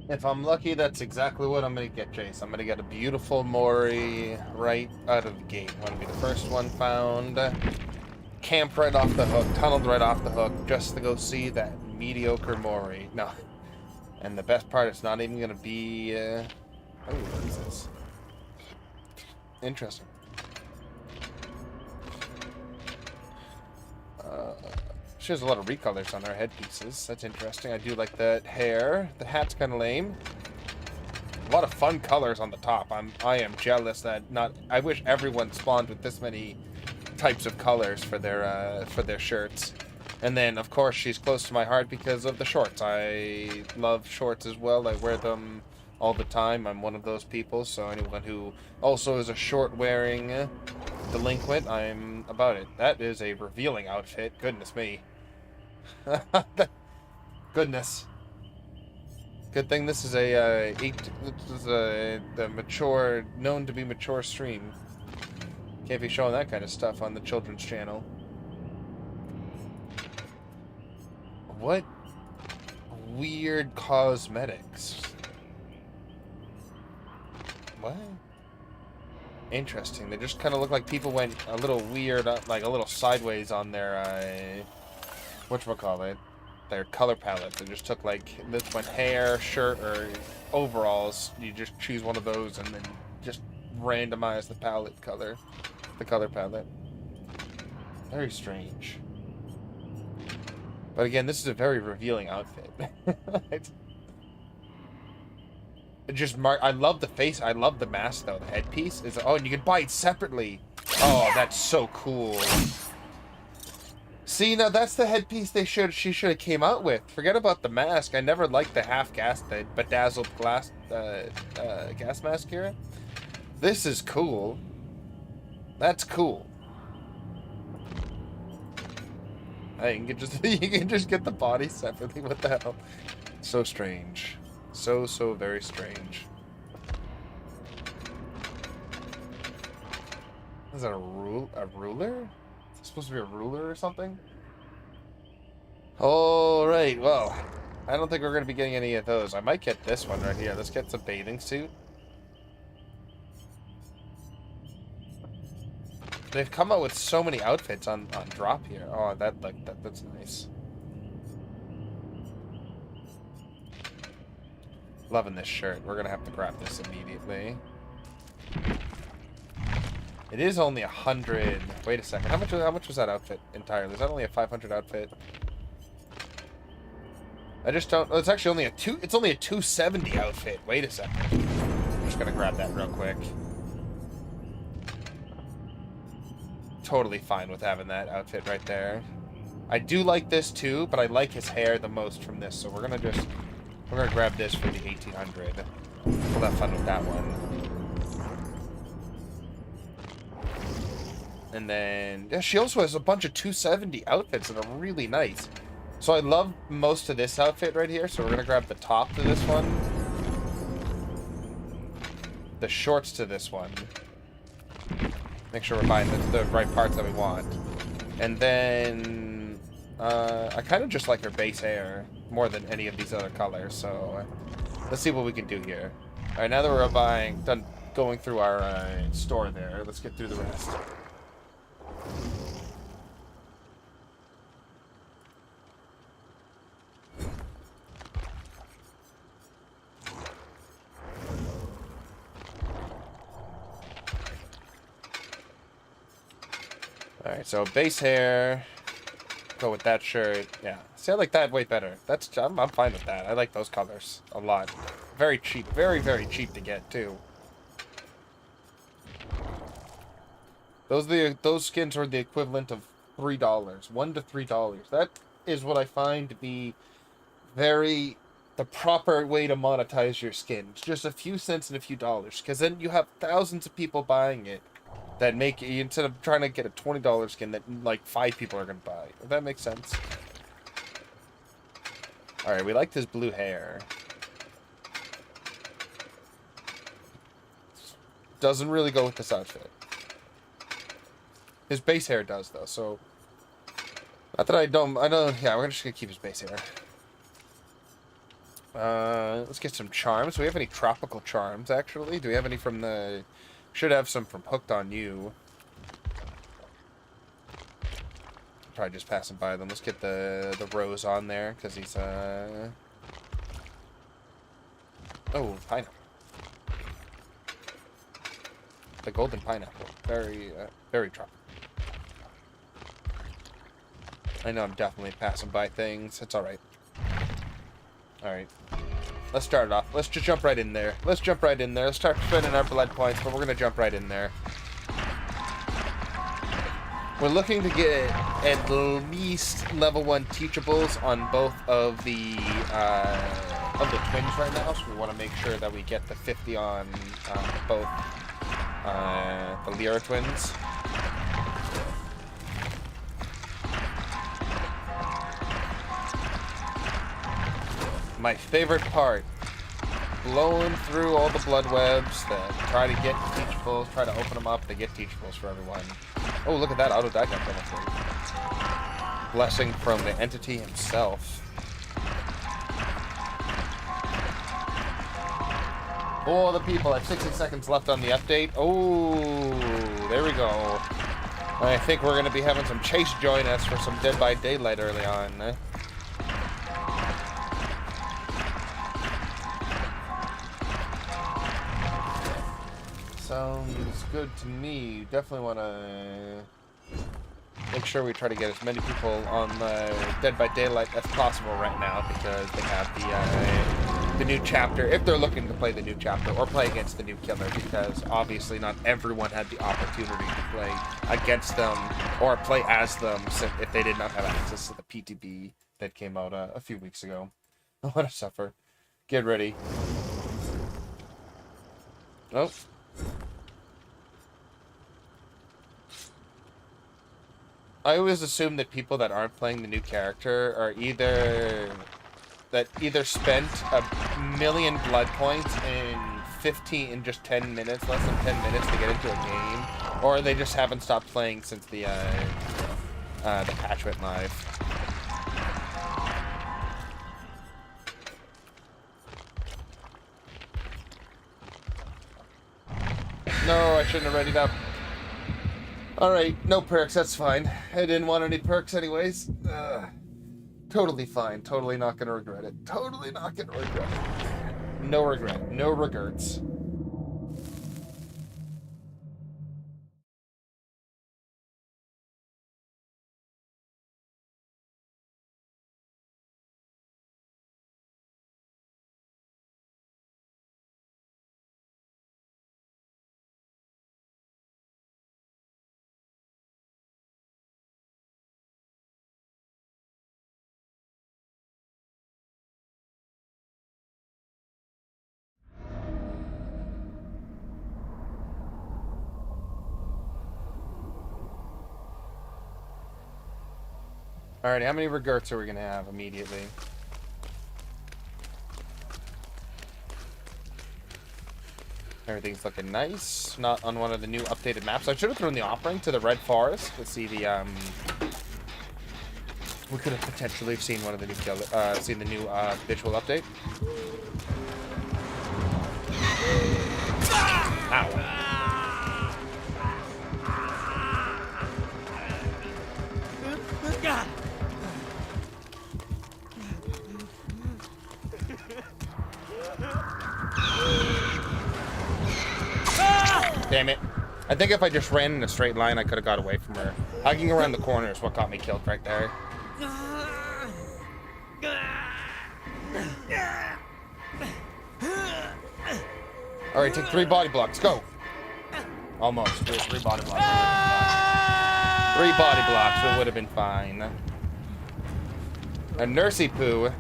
If I'm lucky, that's exactly what I'm going to get, Jace. I'm going to get a beautiful Mori right out of the gate. I'm going to be the first one found. Camp right off the hook, tunneled right off the hook, just to go see that mediocre Mori. No. And the best part, it's not even going to be... Oh, what is this? Interesting. She has a lot of recolors on her headpieces. That's interesting. I do like that hair. The hat's kind of lame. A lot of fun colors on the top. I am jealous that not. I wish everyone spawned with this many types of colors for their shirts. And then, of course, she's close to my heart because of the shorts. I love shorts as well. I wear them all the time. I'm one of those people. So anyone who also is a short-wearing delinquent, I'm about it. That is a revealing outfit. Goodness me. Goodness. Good thing this is a mature, known to be mature stream. Can't be showing that kind of stuff on the children's channel. What weird cosmetics? What? Interesting. They just kind of look like people went a little weird, like a little sideways on their, whatchamacallit, their color palette. They just took like this one, hair, shirt, or overalls. You just choose one of those and then just randomize the palette color, the color palette. Very strange. But again, this is a very revealing outfit. I love the face. I love the mask though. The headpiece is. Oh, and you can buy it separately. Oh, that's so cool. See, now that's the headpiece she should have came out with. Forget about the mask. I never liked the the bedazzled glass gas mask here. This is cool. That's cool. Hey, you can just get the body separately. What the hell? So strange. So very strange. Is that a ruler? Is it supposed to be a ruler or something? Alright, well, I don't think we're going to be getting any of those. I might get this one right here. Let's get the bathing suit. They've come out with so many outfits on drop here. Oh, that's nice. Loving this shirt. We're gonna have to grab this immediately. It is only 100. Wait a second. How much was that outfit entirely? Is that only a 500 outfit? I just don't. Oh, it's actually only It's only a 270 outfit. Wait a second. I'm just gonna grab that real quick. Totally fine with having that outfit right there. I do like this too, but I like his hair the most from this, so we're gonna grab this for the 1800. We'll have fun with that one. And then yeah, she also has a bunch of 270 outfits that are really nice. So I love most of this outfit right here, so we're gonna grab the top to this one. The shorts to this one. Make sure we're buying the right parts that we want. And then... I kind of just like her base hair more than any of these other colors, so... let's see what we can do here. Alright, now that we're done going through our store there, let's get through the rest. Alright, so base hair. Go with that shirt. Yeah. See, I like that way better. I'm fine with that. I like those colors a lot. Very cheap. Very, very cheap to get, too. Those skins are the equivalent of $3. $1 to $3. That is what I find to be the proper way to monetize your skins. Just a few cents and a few dollars. Because then you have thousands of people buying it. That make instead of trying to get a $20 skin that like 5 people are gonna buy. If that makes sense. Alright, we like his blue hair. Doesn't really go with this outfit. His base hair does though, so not that I don't yeah, we're just gonna keep his base hair. Let's get some charms. Do we have any tropical charms actually? Do we have any from the should have some from Hooked on You. Probably just passing by them. Let's get the rose on there because he's oh, pineapple. The golden pineapple. Very tropical. I know I'm definitely passing by things. It's alright. Alright. Let's start it off. Let's just jump right in there. Let's jump right in there. Let's start spending our blood points, but we're going to jump right in there. We're looking to get at least level 1 teachables on both of the twins right now, so we want to make sure that we get the 50 on both the Lyra twins. My favorite part, blowing through all the blood webs that try to get teachables, try to open them up to get teachables for everyone. Oh, look at that, auto die got double. Blessing from the entity himself. For the people, I have 60 seconds left on the update. Oh, there we go. I think we're going to be having some Chase join us for some Dead by Daylight early on. Sounds good to me. Definitely want to make sure we try to get as many people on Dead by Daylight as possible right now because they have the new chapter. If they're looking to play the new chapter or play against the new killer, because obviously not everyone had the opportunity to play against them or play as them if they did not have access to the PTB that came out a few weeks ago. What a suffer. Get ready. Oh. I always assume that people that aren't playing the new character are either spent a million blood points in just 10 minutes, less than 10 minutes to get into a game, or they just haven't stopped playing since the patch went live. No, I shouldn't have readied up. Alright, no perks, that's fine. I didn't want any perks anyways. Totally fine, totally not gonna regret it. Totally not gonna regret it. No regret, no regrets. Alright, how many regerts are we gonna have immediately? Everything's looking nice. Not on one of the new updated maps. I should have thrown the offering to the Red Forest to see the we could have potentially seen one of the new seen the new visual update. Ow. Damn it. I think if I just ran in a straight line, I could have got away from her. Hugging around the corner is what got me killed right there. Alright, take 3 body blocks. Go. Almost. 3 body blocks. 3 body blocks. It would have been fine. A nursey poo.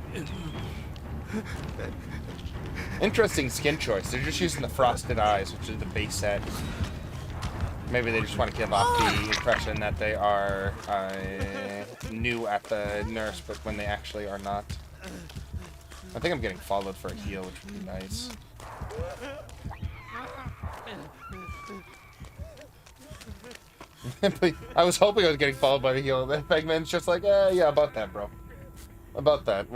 Interesting skin choice. They're just using the frosted eyes, which is the base set. Maybe they just want to give off the impression that they are new at the nurse, but when they actually are not. I think I'm getting followed for a heal, which would be nice. I was hoping I was getting followed by the heal. Pegman's just like, yeah, about that, bro. About that.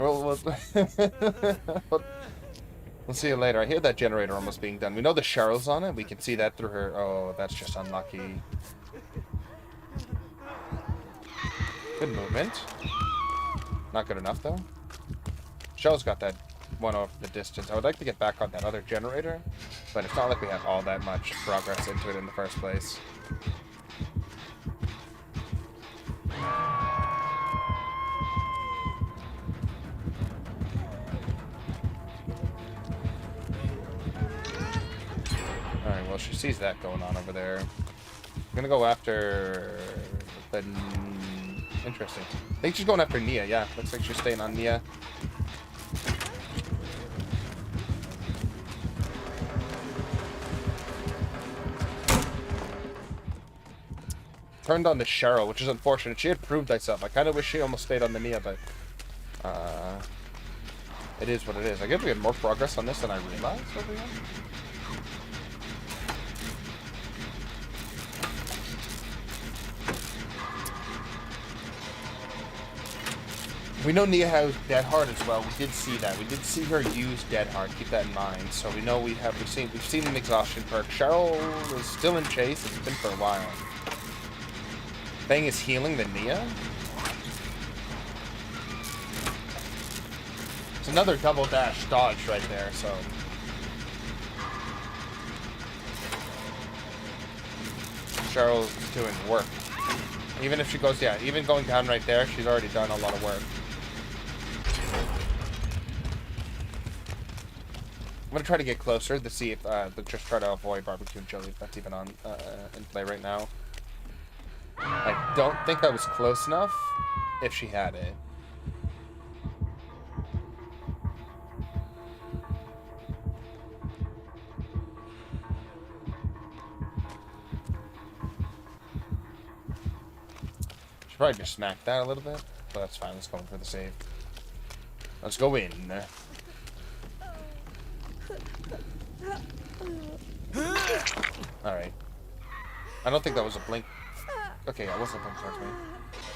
We'll see you later. I hear that generator almost being done. We know the Cheryl's on it. We can see that through her. Oh, that's just unlucky. Good movement. Not good enough, though. Cheryl's got that one off the distance. I would like to get back on that other generator, but it's not like we have all that much progress into it in the first place. Alright, well, she sees that going on over there. I'm gonna go after the... Interesting. I think she's going after Nia, yeah. Looks like she's staying on Nia. Turned on to Cheryl, which is unfortunate. She had proved herself. I kind of wish she almost stayed on the Nia, but... it is what it is. I guess we had more progress on this than I realized over here. We know Nia has Dead Hard as well. We did see that. We did see her use Dead Hard. Keep that in mind. So we know we've seen an exhaustion perk. Cheryl is still in chase. It's been for a while. Thing is healing the Nia. It's another double dash dodge right there. So Cheryl's doing work. Even if she goes, yeah, even going down right there, she's already done a lot of work. I'm gonna try to get closer to see if, just try to avoid barbecue and chili if that's even on in play right now. I don't think I was close enough if she had it. Should probably just smack that a little bit, but that's fine. Let's go in for the save. Let's go in. Alright. I don't think that was a blink. Okay, yeah, it wasn't a blink towards me.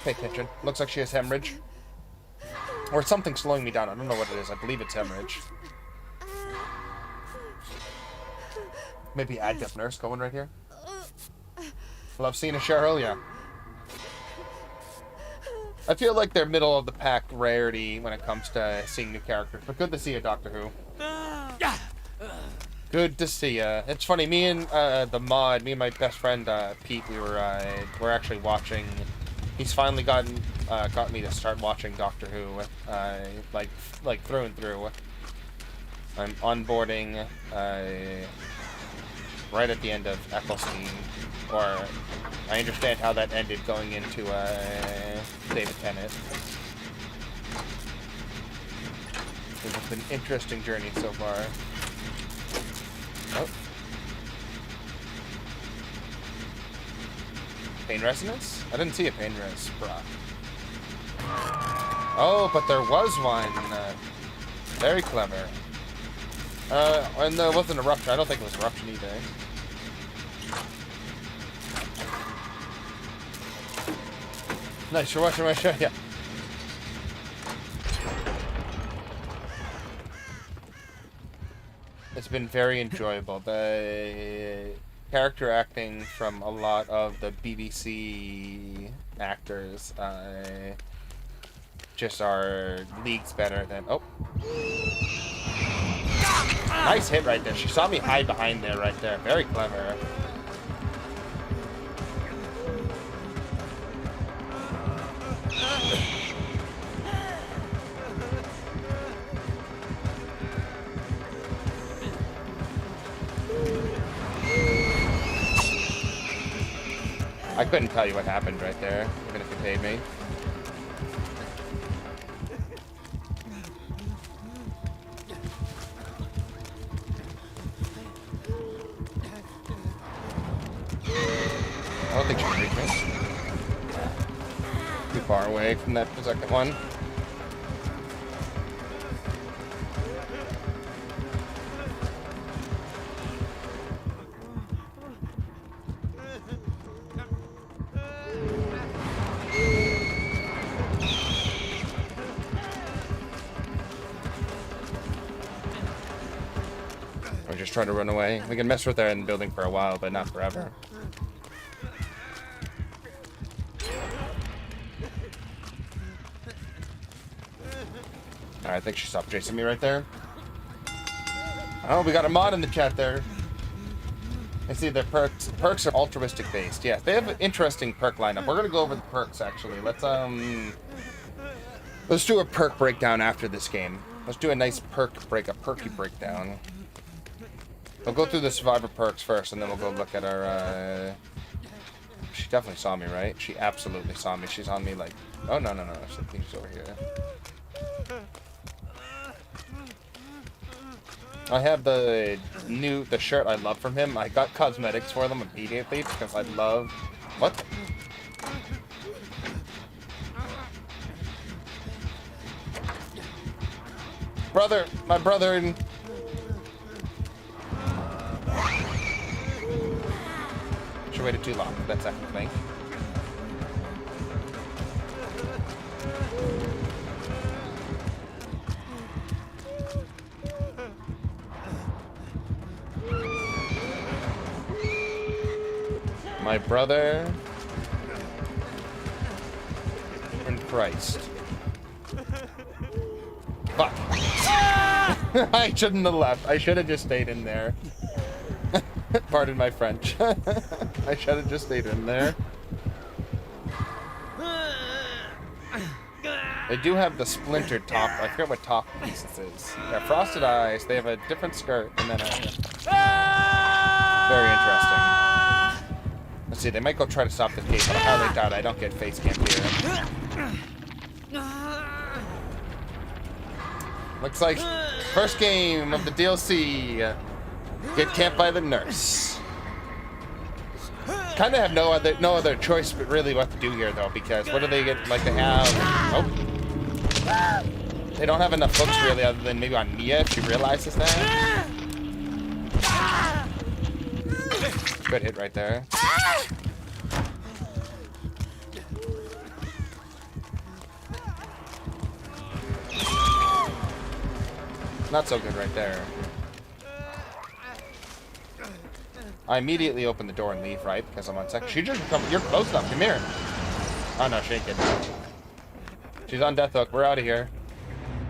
Pay attention. Looks like she has hemorrhage. Or something slowing me down. I don't know what it is. I believe it's hemorrhage. Maybe Adjunct Nurse going right here. Love seeing a Cheryl, yeah. I feel like they're middle of the pack rarity when it comes to seeing new characters, but good to see you, Doctor Who. Good to see ya. It's funny, me and me and my best friend Pete, we're actually watching. He's finally got me to start watching Doctor Who, like through and through. I'm onboarding right at the end of Eccleston, or I understand how that ended going into David Tennant. It's been an interesting journey so far. Oh. Pain resonance? I didn't see a pain res, bruh. Oh, but there was one. Very clever. And there wasn't eruption. I don't think it was eruption either. Nice, you're watching my show, yeah. It's been very enjoyable. The character acting from a lot of the BBC actors just are leagues better than... Oh. Nice hit right there. She saw me hide behind there right there. Very clever. I couldn't tell you what happened right there, even if you paid me. I don't think she can reach me. Too far away from that second one. Or just try to run away. We can mess with her in the building for a while, but not forever. I think she stopped chasing me right there. Oh, we got a mod in the chat there. I see their perks. Perks are altruistic based. Yes, they have an interesting perk lineup. We're gonna go over the perks actually. Let's do a perk breakdown after this game. Let's do a nice perky breakdown. We'll go through the survivor perks first, and then we'll go look at our. She definitely saw me, right? She absolutely saw me. She's on me like. Oh no. I think she's over here. I have the shirt I love from him. I got cosmetics for them immediately because I love... What? Brother! My brother! She waited too long. That's second flank. My brother in Christ. Fuck. I shouldn't have left. I should have just stayed in there. Pardon my French. I should have just stayed in there. They do have the splintered top. I forget what top piece this is. Yeah, frosted eyes. They have a different skirt and then a... Very interesting. Let's see, they might go try to stop the gate, but I highly doubt I don't get face camped here. Looks like first game of the DLC. Get camped by the nurse. Kind of have no other choice but really what to do here though, because what do they get? Like they have... Oh. They don't have enough hooks really other than maybe on Mia if she realizes that. Good hit right there. Not so good right there. I immediately open the door and leave, right? Because I'm on second. She just come. You're close enough. Come here. Oh no, she ain't getting it. She's on death hook. We're out of here.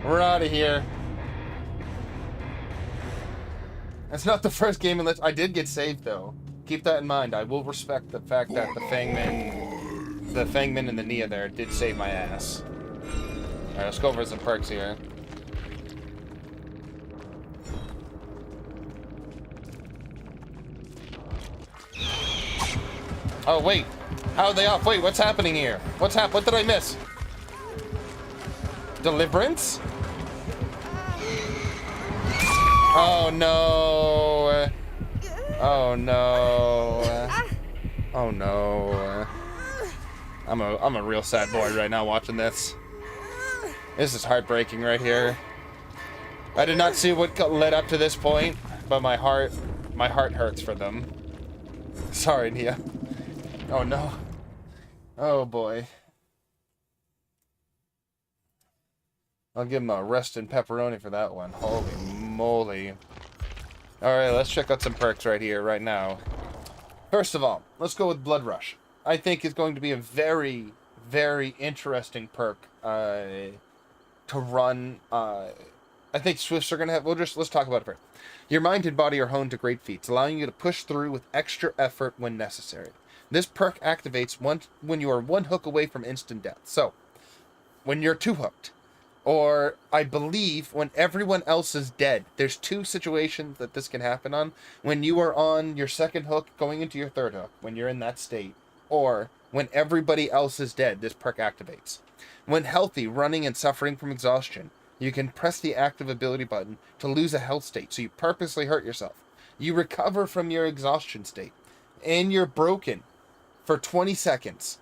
We're out of here. That's not the first game unless I did get saved though. Keep that in mind. I will respect the fact that the Fangman and the Nia there did save my ass. Alright, let's go over some perks here. Oh wait, how are they off? Wait, what's happening here? What did I miss? Deliverance? Oh no. Oh no. Oh no. I'm a real sad boy right now watching this. This is heartbreaking right here. I did not see what led up to this point, but my heart hurts for them. Sorry, Nia. Oh no. Oh boy. I'll give him a rest in pepperoni for that one. Holy moly. Alright, let's check out some perks right here, right now. First of all, let's go with Blood Rush. I think it's going to be a very, very interesting perk to run. I think Swifts are going to have... let's talk about it first. Your mind and body are honed to great feats, allowing you to push through with extra effort when necessary. This perk activates when you are one hook away from instant death. So, when you're two hooked, or I believe when everyone else is dead. There's two situations that this can happen on. When you are on your second hook going into your third hook, when you're in that state, or when everybody else is dead, this perk activates. When healthy, running and suffering from exhaustion, you can press the active ability button to lose a health state, so you purposely hurt yourself. You recover from your exhaustion state, and you're broken for 20 seconds.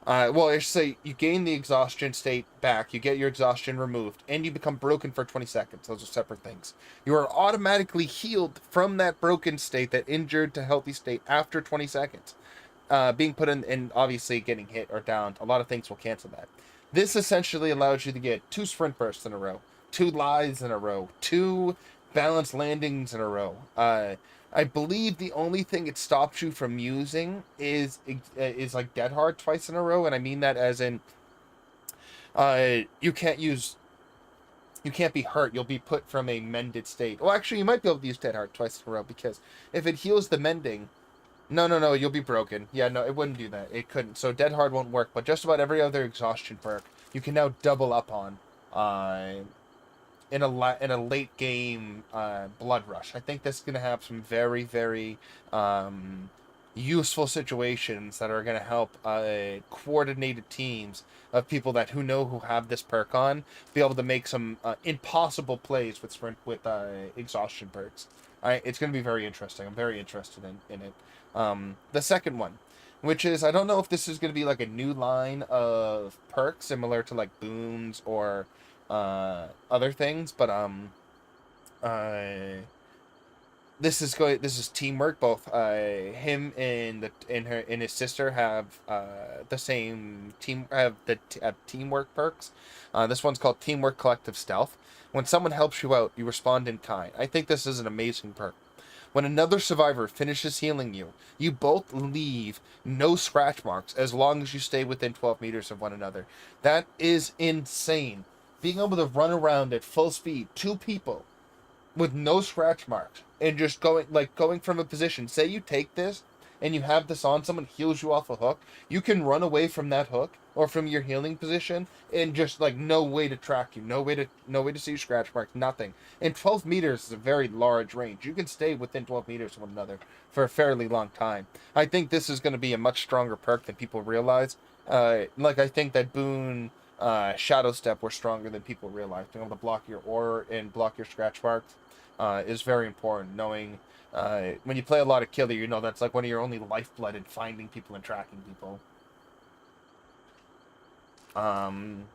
Well, I should say you gain the exhaustion state back, you get your exhaustion removed, and you become broken for 20 seconds. Those are separate things. You are automatically healed from that broken state, that injured to healthy state, after 20 seconds. Being put in, and obviously getting hit or downed, a lot of things will cancel that. This essentially allows you to get 2 sprint bursts in a row, 2 lies in a row, 2 balanced landings in a row. I believe the only thing it stops you from using is like Dead Hard twice in a row, and I mean that as in you can't be hurt. You'll be put from a mended state. Well, actually, you might be able to use Dead Hard twice in a row, because if it heals the mending, no, you'll be broken. Yeah, no, it wouldn't do that. It couldn't. So Dead Hard won't work, but just about every other exhaustion perk you can now double up on in a late game Blood Rush. I think this is going to have some very, very useful situations that are going to help coordinated teams of people who have this perk on be able to make some impossible plays with exhaustion perks. It's going to be very interesting. I'm very interested in it. The second one, which is, I don't know if this is going to be like a new line of perks similar to like boons or other things, but this is teamwork. Both him and his sister have the same team, have teamwork perks. This one's called Teamwork Collective Stealth. When someone helps you out, you respond in kind. I think this is an amazing perk. When another survivor finishes healing you, you both leave no scratch marks as long as you stay within 12 meters of one another. That is insane. Being able to run around at full speed, 2 people, with no scratch marks, and just going from a position. Say you take this, and you have this on, someone heals you off a hook, you can run away from that hook, or from your healing position, and just, like, no way to track you, no way to see your scratch marks, nothing. And 12 meters is a very large range. You can stay within 12 meters of one another for a fairly long time. I think this is going to be a much stronger perk than people realize. I think that boon... Shadow Step were stronger than people realize. Being able to block your aura and block your scratch marks is very important. Knowing when you play a lot of Killer, you know that's like one of your only lifeblood in finding people and tracking people. And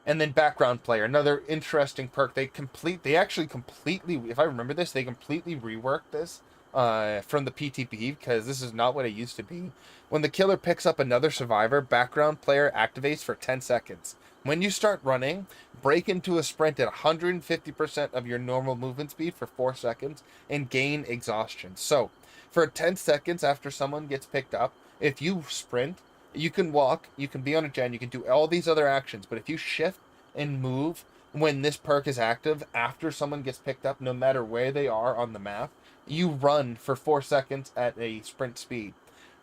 then Background Player, another interesting perk. They actually completely, if I remember this, they completely reworked this from the PTP, because this is not what it used to be. When the killer picks up another survivor, Background Player activates for 10 seconds. When you start running, break into a sprint at 150% of your normal movement speed for 4 seconds and gain exhaustion. So, for 10 seconds after someone gets picked up, if you sprint, you can walk, you can be on a gen, you can do all these other actions, but if you shift and move when this perk is active after someone gets picked up, no matter where they are on the map, you run for 4 seconds at a sprint speed.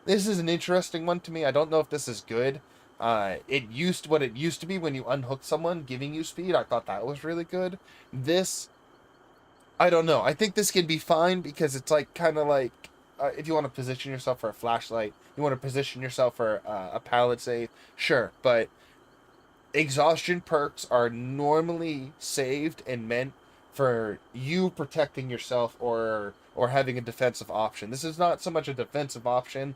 This is an interesting one to me. I don't know if this is good. What it used to be when you unhook someone, giving you speed. I thought that was really good. This, I don't know. I think this can be fine, because it's like kind of like if you want to position yourself for a flashlight, you want to position yourself for a pallet save, sure. But exhaustion perks are normally saved and meant for you protecting yourself or having a defensive option. This is not so much a defensive option.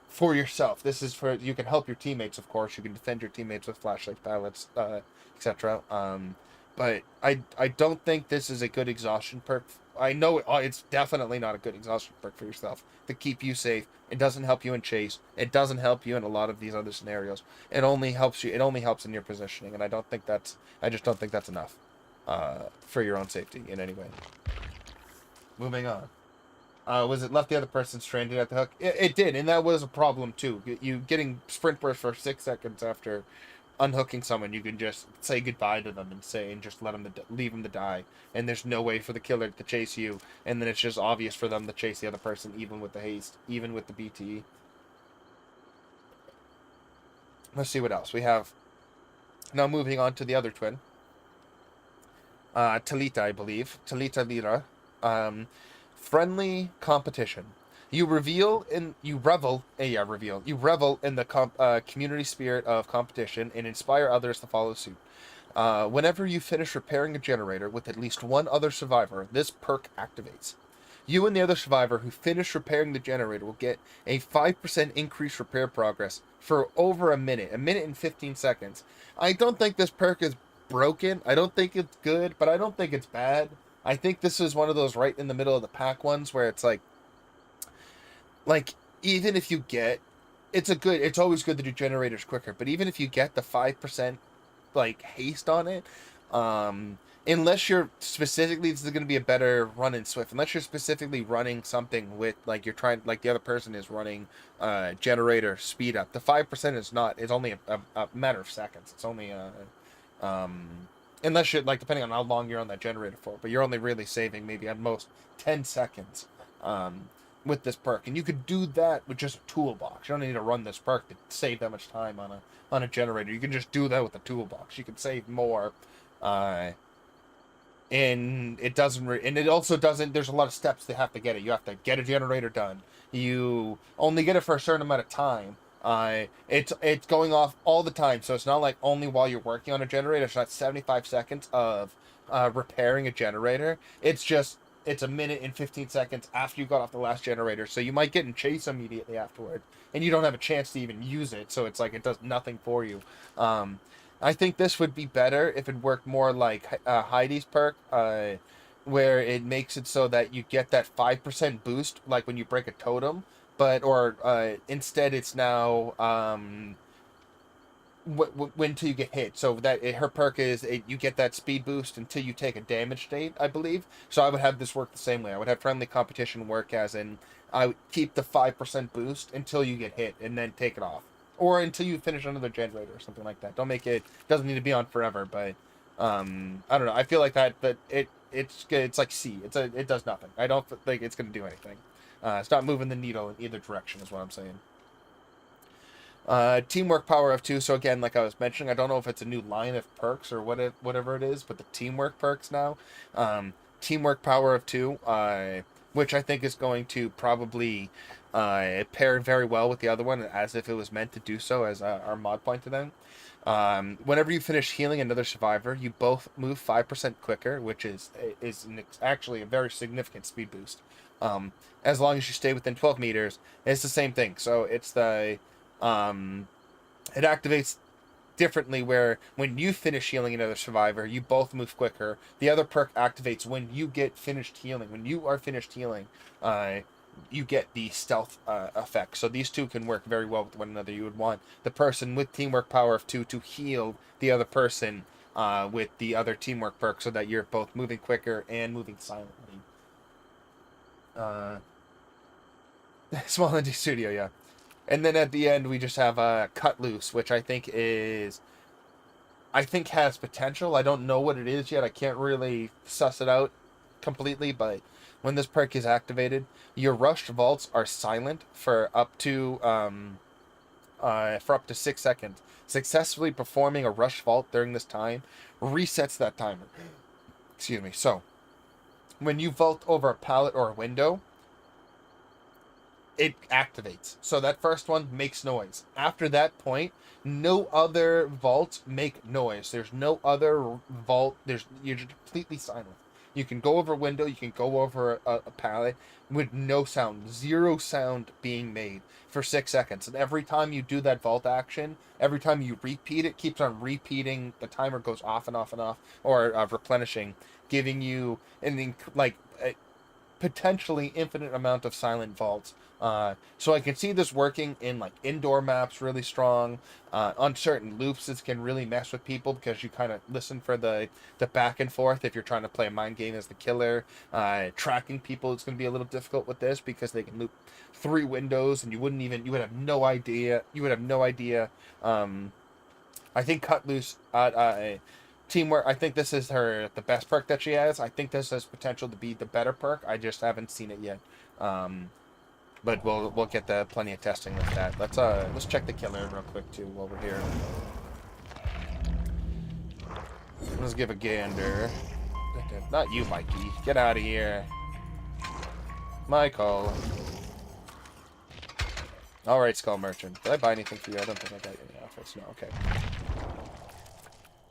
for yourself. This is for, you can help your teammates, of course. You can defend your teammates with flashlights, pallets, etc. But I don't think this is a good exhaustion perk. I know it's definitely not a good exhaustion perk for yourself to keep you safe. It doesn't help you in chase. It doesn't help you in a lot of these other scenarios. It only helps you. It only helps in your positioning, and I don't think that's. I just don't think that's enough for your own safety in any way. Moving on. Was it left the other person stranded at the hook? It did, and that was a problem too. You getting sprint burst for 6 seconds after unhooking someone, you can just say goodbye to them and just let them leave them to die, and there's no way for the killer to chase you, and then it's just obvious for them to chase the other person, even with the haste, even with the BTE. Let's see what else we have. Now moving on to the other twin, Talita, I believe, Talita Lira. Friendly competition. You revel in the community spirit of competition and inspire others to follow suit. Whenever you finish repairing a generator with at least one other survivor, this perk activates. You and the other survivor who finish repairing the generator will get a 5% increased repair progress for over a minute and 15 seconds. I don't think this perk is broken. I don't think it's good, but I don't think it's bad. I think this is one of those right in the middle of the pack ones where it's like even if you get, it's always good to do generators quicker, but even if you get the 5% haste on it, unless you're specifically, this is going to be a better run in Swift, unless you're specifically running something with you're trying, the other person is running generator speed up, the 5% is not, it's only a matter of seconds. It's only unless you're depending on how long you're on that generator for, but you're only really saving maybe at most 10 seconds with this perk, and you could do that with just a toolbox. You don't need to run this perk to save that much time on a generator. You can just do that with a toolbox. You can save more, and it doesn't. And it also doesn't. There's a lot of steps they have to get it. You have to get a generator done. You only get it for a certain amount of time. It's going off all the time, so it's not like only while you're working on a generator. It's not 75 seconds of repairing a generator. It's a minute and 15 seconds after you got off the last generator, so you might get in chase immediately afterward, and you don't have a chance to even use it, so it's it does nothing for you. I think this would be better if it worked more like Heidi's perk, where it makes it so that you get that 5% boost, like when you break a totem, instead it's now when till you get hit, so that her perk is you get that speed boost until you take a damage state, I believe. So I would have this work the same way. I would have friendly competition work as in I would keep the 5% boost until you get hit and then take it off, or until you finish another generator or something like that. Don't make it, doesn't need to be on forever, but I don't know, I feel like that, but it's like C, it does nothing. I don't think it's going to do anything. It's not moving the needle in either direction is what I'm saying. Teamwork power of 2. So again, like I was mentioning, I don't know if it's a new line of perks or whatever it is, but the teamwork perks now. Teamwork power of 2, which I think is going to probably pair very well with the other one, as if it was meant to do so, as our mod pointed out. Whenever you finish healing another survivor, you both move 5% quicker, which is actually a very significant speed boost. As long as you stay within 12 meters, it's the same thing. So it's it activates differently, where when you finish healing another survivor, you both move quicker. The other perk activates when you get finished healing. When you are finished healing, you get the stealth effect. So these two can work very well with one another. You would want the person with teamwork power of 2 to heal the other person with the other teamwork perk, so that you're both moving quicker and moving silently. Small indie studio, yeah. And then at the end, we just have Cut Loose, which I think has potential. I don't know what it is yet. I can't really suss it out completely, but when this perk is activated, your rushed vaults are silent for up to 6 seconds. Successfully performing a rush vault during this time resets that timer. Excuse me. So, when you vault over a pallet or a window, it activates. So that first one makes noise. After that point, no other vaults make noise. There's no other vault. You're completely silent. You can go over a window, you can go over a pallet with no sound, zero sound being made for 6 seconds. And every time you do that vault action, every time you repeat it, keeps on repeating. The timer goes off and off and off, or replenishing, giving you a potentially infinite amount of silent vaults. So I can see this working in like indoor maps really strong. On certain loops, this can really mess with people because you kind of listen for the back and forth if you're trying to play a mind game as the killer. Tracking people is going to be a little difficult with this because they can loop 3 windows and you would have no idea. I think Cut Loose Teamwork. I think this is the best perk that she has. I think this has potential to be the better perk. I just haven't seen it yet. But we'll get plenty of testing with that. Let's check the killer real quick too while we're here. Let's give a gander. Not you, Mikey. Get out of here. Michael. Alright, Skull Merchant. Did I buy anything for you? I don't think I got any outfits. No, okay.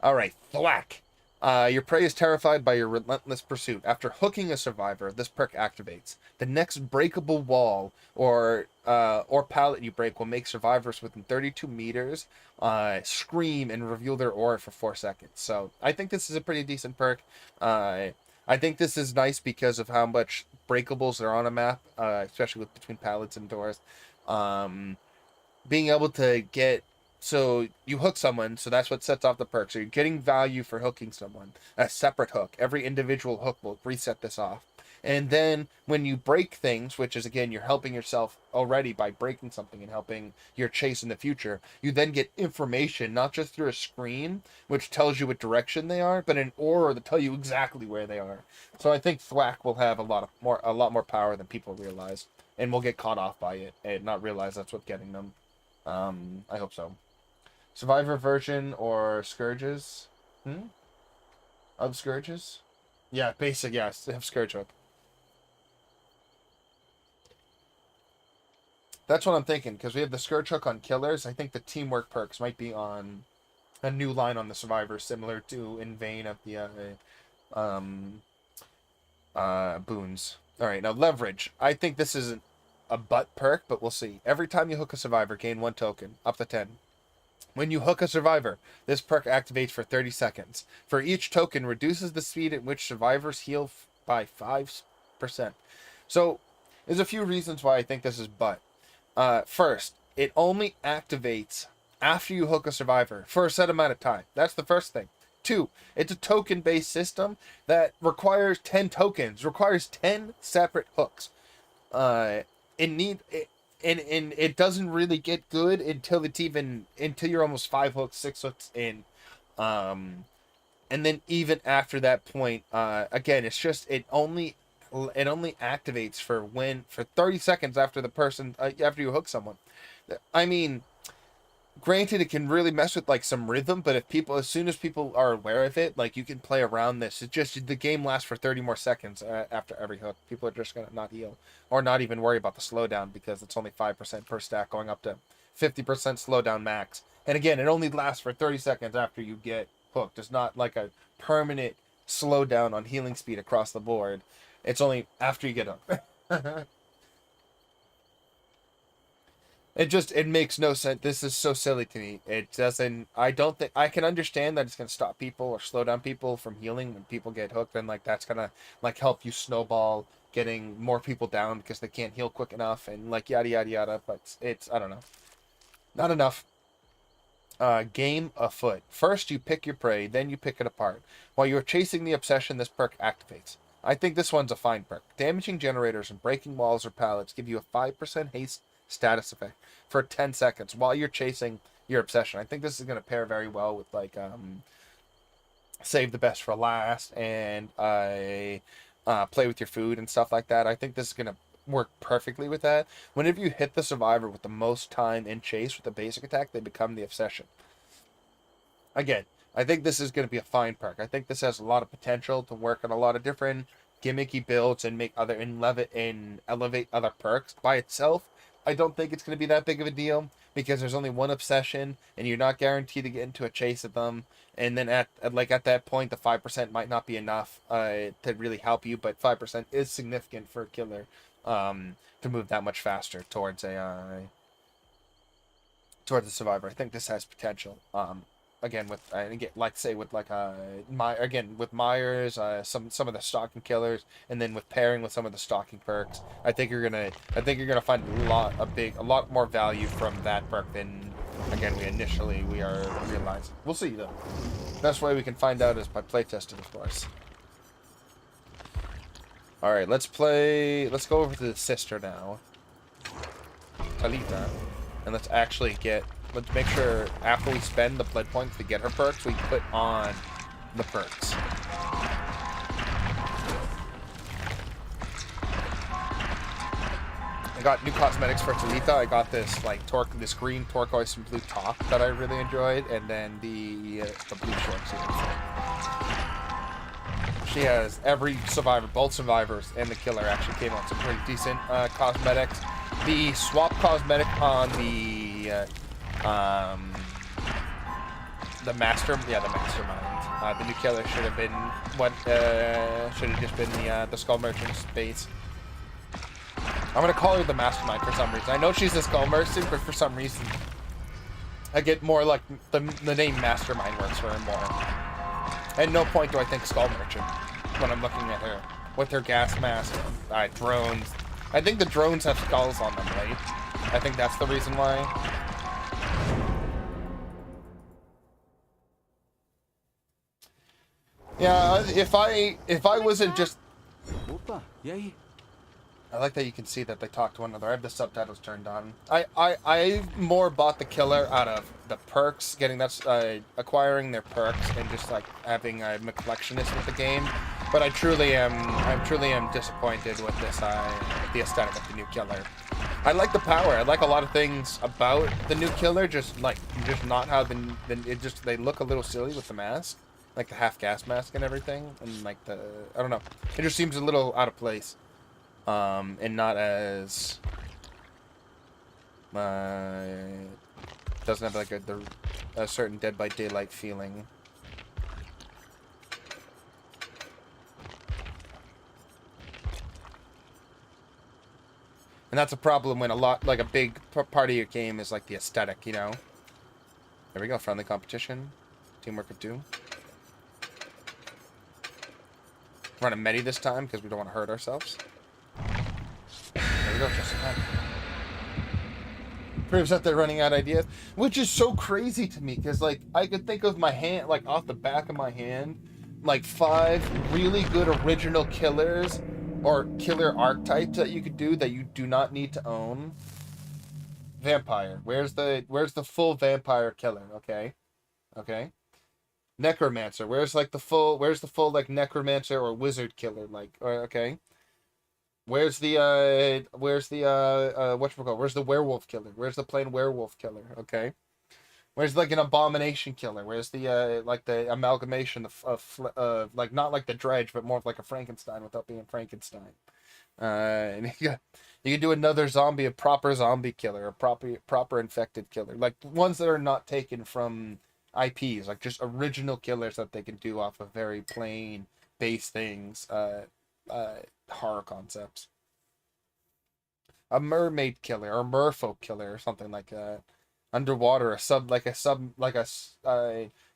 Alright, thwack. Your prey is terrified by your relentless pursuit. After hooking a survivor, this perk activates. The next breakable wall or pallet you break will make survivors within 32 meters scream and reveal their aura for 4 seconds. So I think this is a pretty decent perk. I think this is nice because of how much breakables are on a map, especially between pallets and doors. Being able to get... So you hook someone, so that's what sets off the perk. So you're getting value for hooking someone. A separate hook. Every individual hook will reset this off. And then when you break things, which is, again, you're helping yourself already by breaking something and helping your chase in the future, you then get information, not just through a screen, which tells you what direction they are, but an aura to tell you exactly where they are. So I think Thwack will have a lot more power than people realize. And we'll get caught off by it and not realize that's what's getting them. I hope so. Survivor version or Scourges? Of Scourges? Yeah, basic, yeah, have Scourge Hook. That's what I'm thinking, because we have the Scourge Hook on Killers. I think the Teamwork perks might be on a new line on the Survivor, similar to in vein of the boons. Alright, now Leverage. I think this isn't a butt perk, but we'll see. Every time you hook a Survivor, gain 1 token, up to 10. When you hook a survivor, this perk activates for 30 seconds. For each token, reduces the speed at which survivors heal by 5%. So, there's a few reasons why I think this is butt. First, it only activates after you hook a survivor for a set amount of time. That's the first thing. 2, it's a token-based system that requires 10 tokens, requires 10 separate hooks. And it doesn't really get good until you're almost 5 hooks, 6 hooks in. And then even after that point, again, it's just it only activates for 30 seconds after the person after you hook someone. I mean, granted, it can really mess with like some rhythm, but as soon as people are aware of it, like you can play around this. It just the game lasts for 30 more seconds after every hook. People are just gonna not heal or not even worry about the slowdown because it's only 5% per stack, going up to 50% slowdown max. And again, it only lasts for 30 seconds after you get hooked. It's not like a permanent slowdown on healing speed across the board. It's only after you get hooked. It makes no sense. This is so silly to me. It doesn't, I don't think, I can understand that it's going to stop people or slow down people from healing when people get hooked, and like that's going to like help you snowball getting more people down because they can't heal quick enough and like yada yada yada, but it's I don't know. Not enough. Game afoot. First you pick your prey, then you pick it apart. While you're chasing the obsession, this perk activates. I think this one's a fine perk. Damaging generators and breaking walls or pallets give you a 5% haste status effect for 10 seconds while you're chasing your obsession. I think this is going to pair very well with like save the best for last and play with your food and stuff like that. I think this is going to work perfectly with that. Whenever you hit the survivor with the most time in chase with the basic attack, they become the obsession. Again, I think this is going to be a fine perk. I think this has a lot of potential to work on a lot of different gimmicky builds and make elevate other perks. By itself, I don't think it's going to be that big of a deal because there's only one obsession and you're not guaranteed to get into a chase of them. And then at that point, the 5% might not be enough to really help you, but 5% is significant for a killer to move that much faster towards a survivor. I think this has potential. Again with with Myers, some of the stalking killers, and then with pairing with some of the stalking perks, I think you're gonna find a lot more value from that perk than we are realizing. We'll see though. Best way we can find out is by playtesting, of course. All right, let's go over to the sister now, Talita, and let's make sure after we spend the blood points to get her perks, we put on the perks. I got new cosmetics for Talita. I got this this green turquoise and blue top that I really enjoyed, and then the blue shorts here. She has every survivor, both survivors and the killer actually came on some pretty decent cosmetics. The swap cosmetic on the mastermind. The new killer should have been the skull merchant's base. I'm gonna call her the mastermind for some reason. I know she's a skull merchant, but for some reason I get more like the name mastermind works for her more. At no point do I think skull merchant when I'm looking at her with her gas mask, drones. I think the drones have skulls on them, right? I think that's the reason why. Yeah, if I wasn't just... I like that you can see that they talk to one another. I have the subtitles turned on. I more bought the killer out of the perks, acquiring their perks, and just like having a collectionist with the game. But I truly am disappointed with this the aesthetic of the new killer. I like the power. I like a lot of things about the new killer, just not how they look a little silly with the mask, like the half gas mask and everything, and like I don't know. It just seems a little out of place. And not as doesn't have like a certain Dead by Daylight feeling. And that's a problem when a big part of your game is like the aesthetic, you know. There we go, friendly competition, teamwork of two. Run a medi this time because we don't want to hurt ourselves. There we go, just in time. Proves that they're running out of ideas, which is so crazy to me, because like I could think of my hand, like off the back of my hand, like 5 really good original killers or killer archetypes that you could do that you do not need to own. Vampire. Where's the full vampire killer? Okay. Necromancer. Where's the full like necromancer or wizard killer? Okay. Where's the whatchamacallit? Where's the werewolf killer? Where's the plain werewolf killer? Okay. Where's like an abomination killer? Where's the like the amalgamation of like not like the dredge, but more of like a Frankenstein without being Frankenstein? And you can do another a proper zombie killer, a proper infected killer, like ones that are not taken from IPs, like just original killers that they can do off of very plain base things. Horror concepts. A mermaid killer or merfolk killer or something like that. Underwater,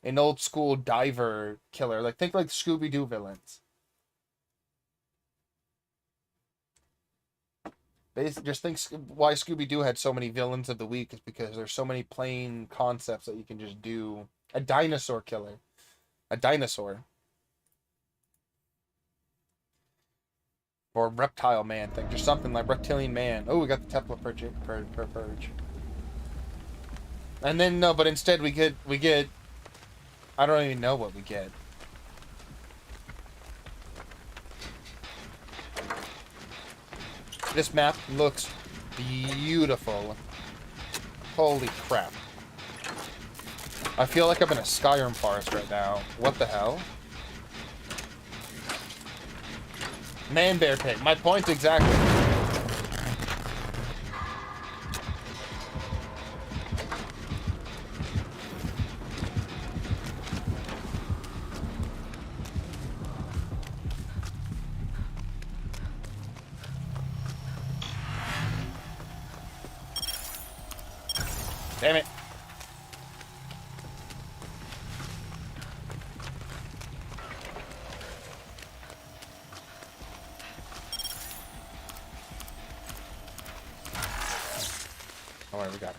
an old school diver killer. Like think like Scooby-Doo villains. Just think why Scooby-Doo had so many villains of the week is because there's so many plain concepts that you can just do. A dinosaur killer. A dinosaur. Or reptile man thing, just something like reptilian man. Oh, we got the Templar purge. And then no, but instead we get I don't even know what we get. This map looks beautiful. Holy crap. I feel like I'm in a Skyrim forest right now. What the hell? Man bear pig. My point exactly. Damn it. Alright, we got it.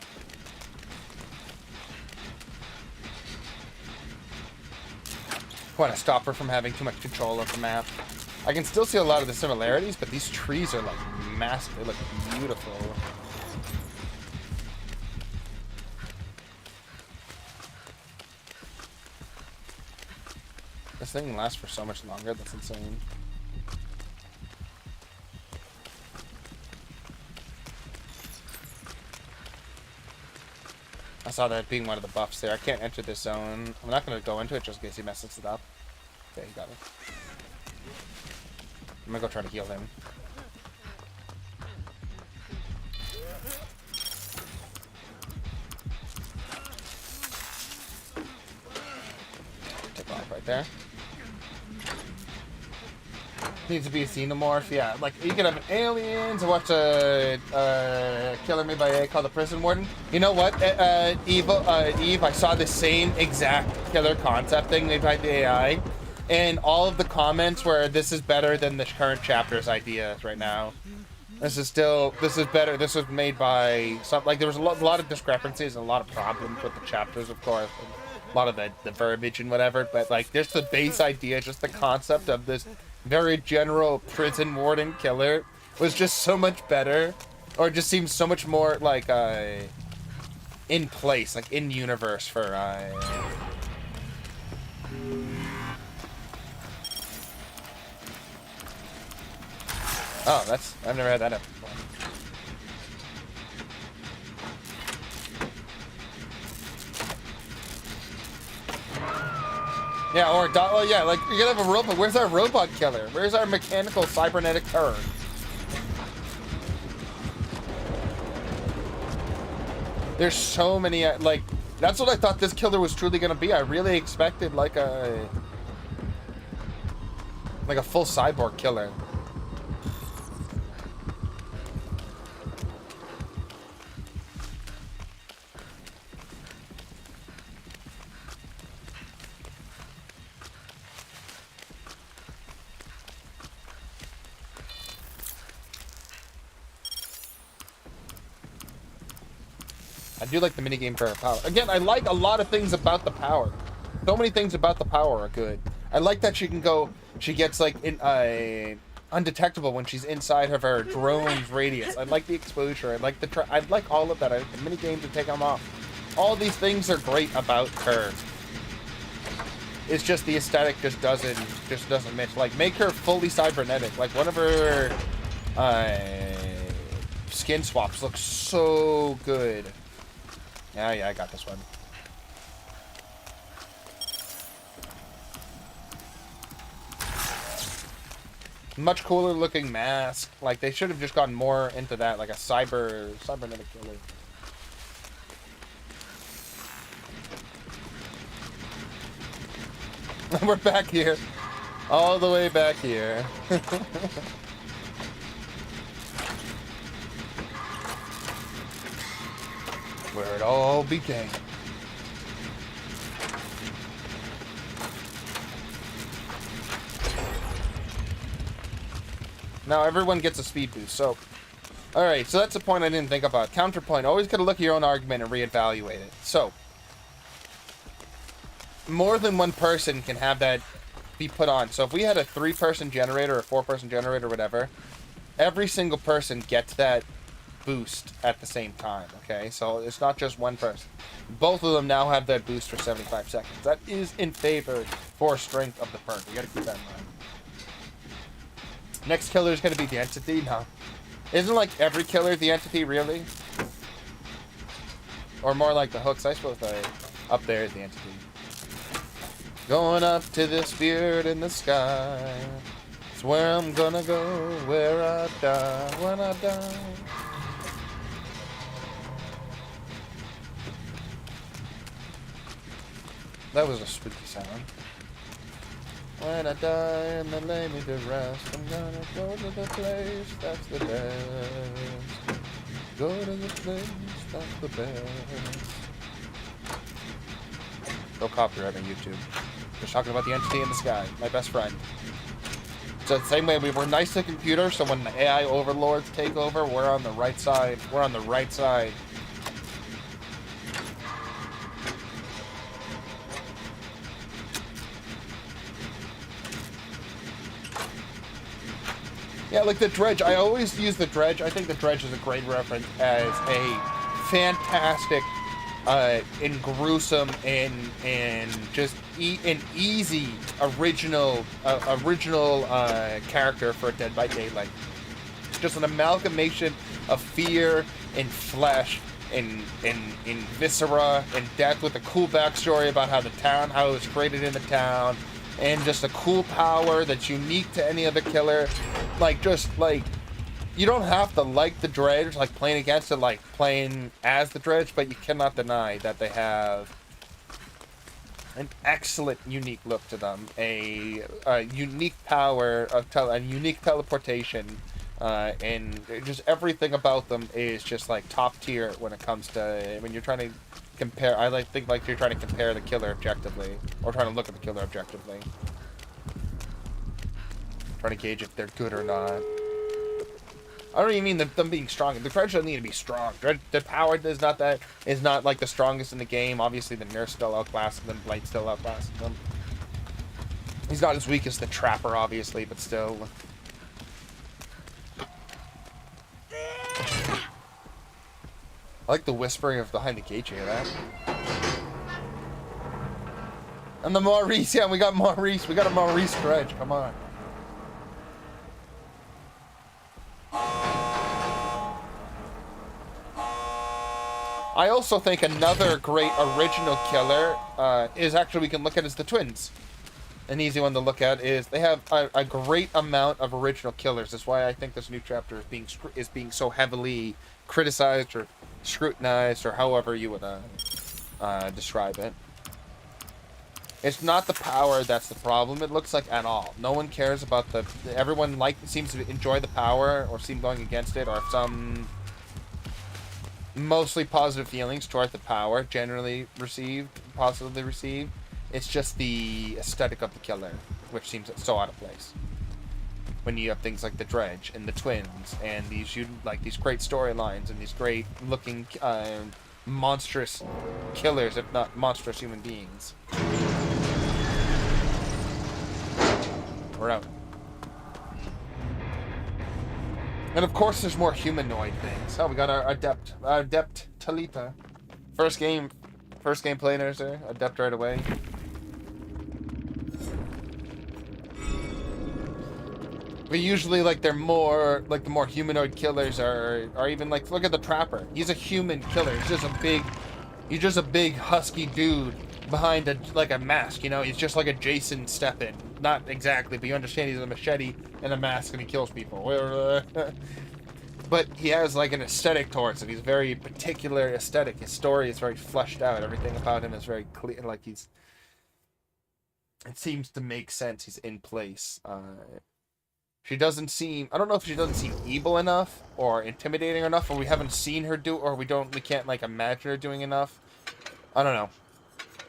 Want to stop her from having too much control of the map. I can still see a lot of the similarities, but these trees are like massive. They look beautiful. This thing lasts for so much longer. That's insane. I saw that being one of the buffs there. I can't enter this zone. I'm not going to go into it just in case he messes it up. Okay, he got it. I'm going to go try to heal him. Take off right there. Needs to be a xenomorph, yeah. Like, you could have an alien to watch a Killer Made by AI called the Prison Warden. You know what, Eve, I saw the same exact killer concept thing made by the AI, and all of the comments were, this is better than the current chapter's ideas right now. This is better. This was made by some, like, there was a lot of discrepancies and a lot of problems with the chapters, of course. A lot of the verbiage and whatever, but, like, just the base idea, just the concept of this very general prison warden killer was just so much better, or it just seems so much more like in place, like in universe for oh, that's, I've never had that up before. Yeah, or, well, yeah, like, you're gonna have a robot. Where's our robot killer? Where's our mechanical cybernetic terror? There's so many, like, that's what I thought this killer was truly gonna be. I really expected, like a full cyborg killer. I do like the minigame for her power. Again, I like a lot of things about the power. So many things about the power are good. I like that she can go, she gets like undetectable when she's inside of her drone's radius. I like the exposure. I like I like all of that. I like the minigame to take them off. All these things are great about her. It's just the aesthetic just doesn't match. Like, make her fully cybernetic. Like, one of her skin swaps looks so good. Yeah, I got this one. Much cooler looking mask. Like, they should have just gotten more into that, like a cybernetic killer. We're back here. All the way back here. Where it all began. Now everyone gets a speed boost, so... Alright, so that's a point I didn't think about. Counterpoint, always gotta look at your own argument and reevaluate it. So, more than one person can have that be put on. So if we had a 3-person generator or a 4-person generator or whatever, every single person gets that boost at the same time, okay? So it's not just one person. Both of them now have that boost for 75 seconds. That is in favor for strength of the perk. You gotta keep that in mind. Next killer is gonna be the entity? No. Isn't like every killer the entity, really? Or more like the hooks, I suppose. Up there is the entity. Going up to the spirit in the sky. It's where I'm gonna go, where I die, when I die. That was a spooky sound. When I die and they lay me to rest, I'm gonna go to the place that's the best. Go to the place that's the best. No copyright on YouTube. Just talking about the entity in the sky, my best friend. So the same way we were nice to computers, so when the AI overlords take over, we're on the right side. We're on the right side. Yeah, like the Dredge. I always use the Dredge. I think the Dredge is a great reference as a fantastic, and gruesome and just an easy original character for Dead by Daylight. Just an amalgamation of fear and flesh and viscera and death with a cool backstory about how it was created in the town, and just a cool power that's unique to any other killer. You don't have to like the Dredge, like playing against it, like playing as the Dredge, but you cannot deny that they have an excellent, unique look to them, a unique power of unique teleportation, and just everything about them is just like top tier when it comes to when you're trying to compare. I think you're trying to compare the killer objectively, or trying to look at the killer objectively, trying to gauge if they're good or not. I don't even mean them being strong. The Dredge doesn't need to be strong. The power is not like the strongest in the game. Obviously, the Nurse still outclasses them. Blight still outclasses them. He's not as weak as the Trapper, obviously, but still. I like the whispering of behind the gate. You hear that? And the Maurice, yeah, we got Maurice. We got a Maurice Dredge. Come on. I also think another great original killer is actually we can look at as the twins. An easy one to look at is they have a great amount of original killers. That's why I think this new chapter is being so heavily criticized or scrutinized, or however you would describe it. It's not the power that's the problem, it looks like, at all. No one cares about everyone seems to enjoy the power or seem going against it, or some mostly positive feelings toward the power, generally positively received. It's just the aesthetic of the killer, which seems so out of place. When you have things like the Dredge and the twins and these great storylines and these great looking monstrous killers, if not monstrous human beings. We're out. And of course there's more humanoid things. Oh, we got our Adept Talita. First game players there. Adept right away. But usually the more humanoid killers are even look at the Trapper. He's a human killer. He's just a big husky dude behind a mask, you know? He's just like a Jason Statham. Not exactly, but you understand he's a machete and a mask and he kills people. But he has an aesthetic towards it. He's very particular aesthetic. His story is very fleshed out. Everything about him is very clear. It seems to make sense. He's in place. She doesn't seem, I don't know if she doesn't seem evil enough or intimidating enough, or we haven't seen her do, or we can't imagine her doing enough. I don't know.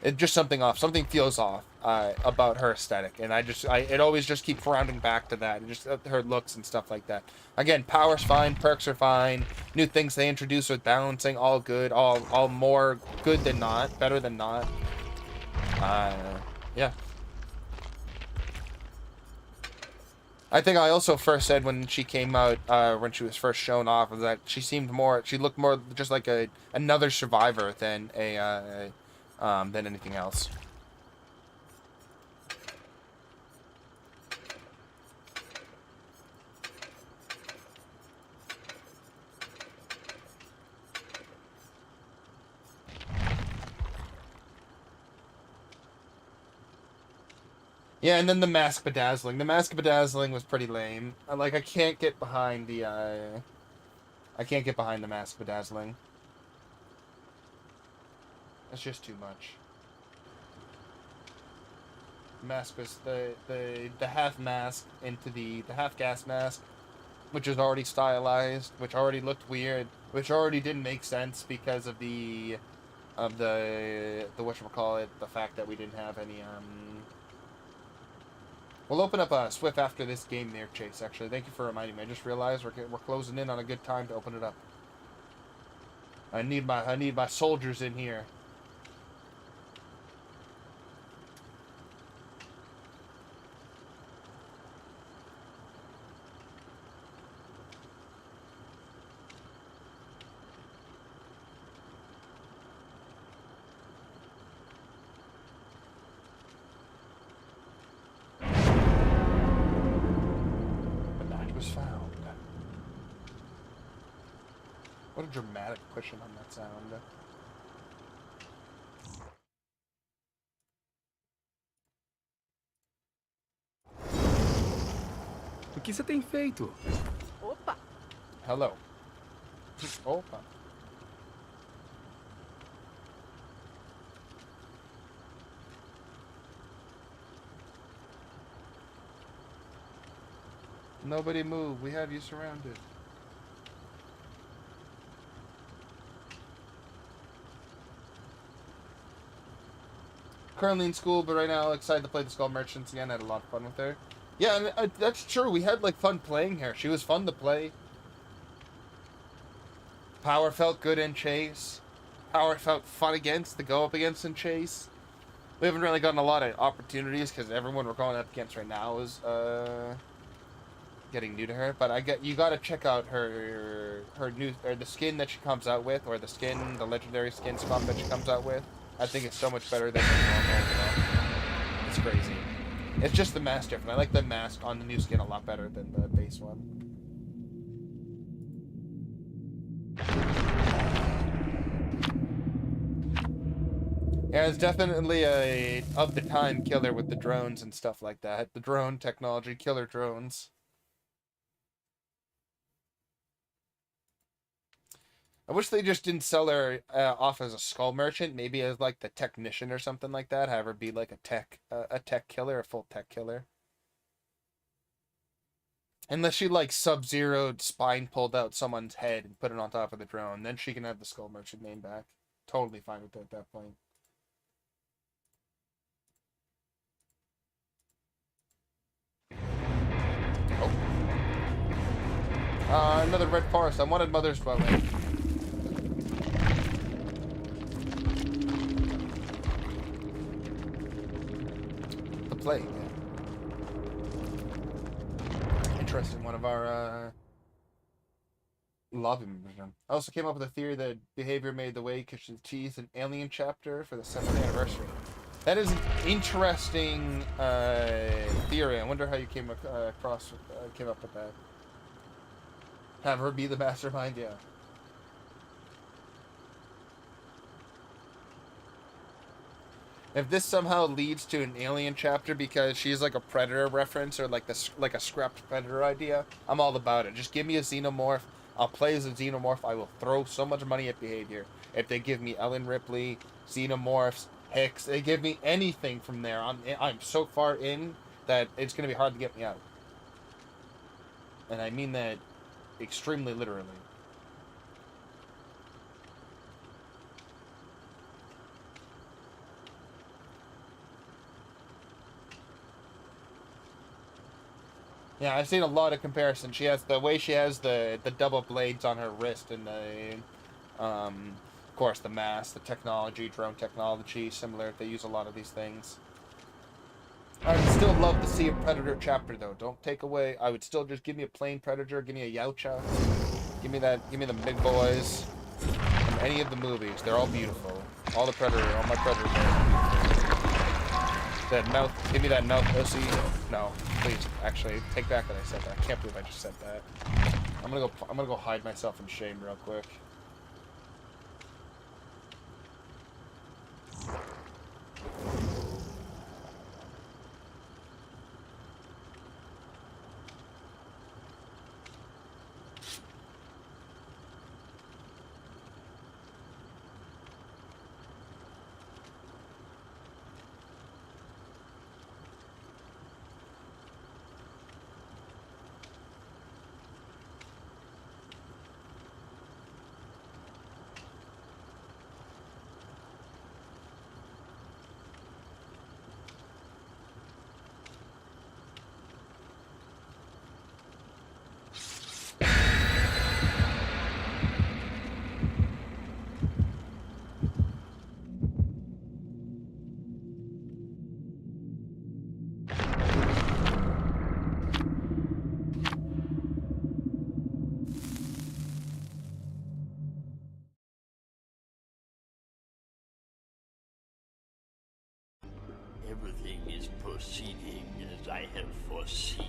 It's just something off. Something feels off about her aesthetic, and it always just keep rounding back to that, and just her looks and stuff like that. Again, power's fine, perks are fine, new things they introduce with balancing, all good, all more good than not, better than not. Yeah. I think I also first said when she came out, when she was first shown off, that she looked more just like another survivor than than anything else. Yeah, and then the mask bedazzling. The mask bedazzling was pretty lame. I can't get behind the mask bedazzling. That's just too much. Mask was the half mask into the half gas mask which is already stylized, which already looked weird, which already didn't make sense because of the whatchamacallit, the fact that we didn't have any We'll open up Swift after this game there, Chase, actually. Thank you for reminding me. I just realized we're closing in on a good time to open it up. I need my soldiers in here. Found. What a dramatic pushing on that sound. O que você tem feito? Opa! Hello. Opa. Nobody move. We have you surrounded. Currently in school, but right now excited to play the Skull Merchants again. Had a lot of fun with her. Yeah, and that's true. We had like fun playing her. She was fun to play. Power felt good in Chase. Power felt fun to go up against in Chase. We haven't really gotten a lot of opportunities because everyone we're going up against right now is getting new to her. But you gotta check out her new, or the skin that she comes out with, or the legendary skin swap that she comes out with. I think it's so much better than the normal, you know? It's crazy. It's just the mask different. I like the mask on the new skin a lot better than the base one. Yeah, it's definitely a of the time killer with the drones and stuff like that. The drone technology, killer drones. I wish they just didn't sell her off as a skull merchant, maybe as like the technician or something like that. Have her be like a tech killer, a full tech killer. Unless she like sub-zeroed spine pulled out someone's head and put it on top of the drone, then she can have the skull merchant name back. Totally fine with it at that point. Oh. Another red forest. I wanted Mother's Dwelling. The plague. Interesting. One of our lobby members. I also came up with a theory that behavior made the way kitchen teeth an alien chapter for the 7th anniversary. That is an interesting theory. I wonder how you came up with that. Have her be the mastermind, yeah. If this somehow leads to an alien chapter because she's like a Predator reference or like a scrapped Predator idea, I'm all about it. Just give me a xenomorph. I'll play as a xenomorph. I will throw so much money at behavior. If they give me Ellen Ripley, xenomorphs, Hicks, they give me anything from there. I'm so far in that it's gonna be hard to get me out. And I mean that extremely literally. Yeah, I've seen a lot of comparisons. She has the way she has the double blades on her wrist, and of course, the mask, the technology, drone technology, similar. They use a lot of these things. I would still love to see a Predator chapter, though. Don't take away. I would still just give me a plain Predator. Give me a Yautja. Give me the big boys. From any of the movies, they're all beautiful. All my Predators are beautiful. That mouth, give me that mouth pussy. No, please, actually, take back what I said that. I can't believe I just said that. I'm gonna go hide myself in shame real quick. is proceeding as I have foreseen.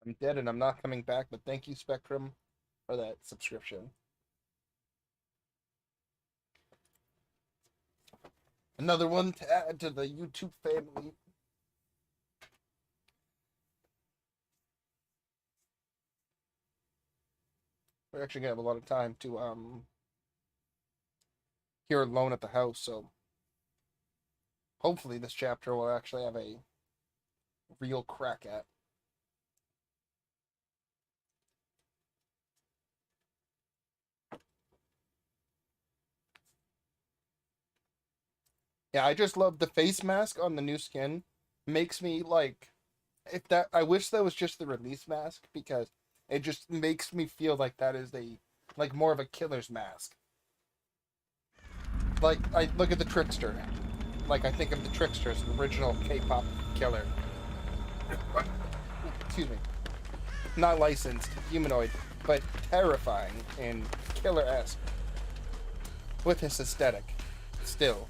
I'm dead and I'm not coming back, but thank you, Spectrum, for that subscription. Another one to add to the YouTube family. We're actually gonna have a lot of time to here alone at the house, so hopefully this chapter will actually have a real crack at. Yeah, I just love the face mask on the new skin. Makes me like, if that, I wish that was just the release mask, because it just makes me feel like that is like more of a killer's mask. Like, I look at the Trickster. Like, I think of the Trickster as an original K-pop killer. Excuse me. Not licensed, humanoid, but terrifying and killer-esque. With his aesthetic. Still.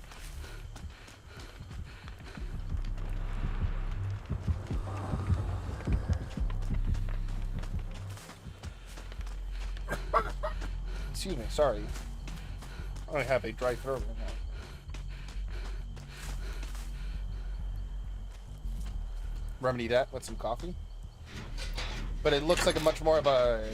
Excuse me, sorry. I have a dry throat right now. Remedy that with some coffee. But it looks like a much more of a...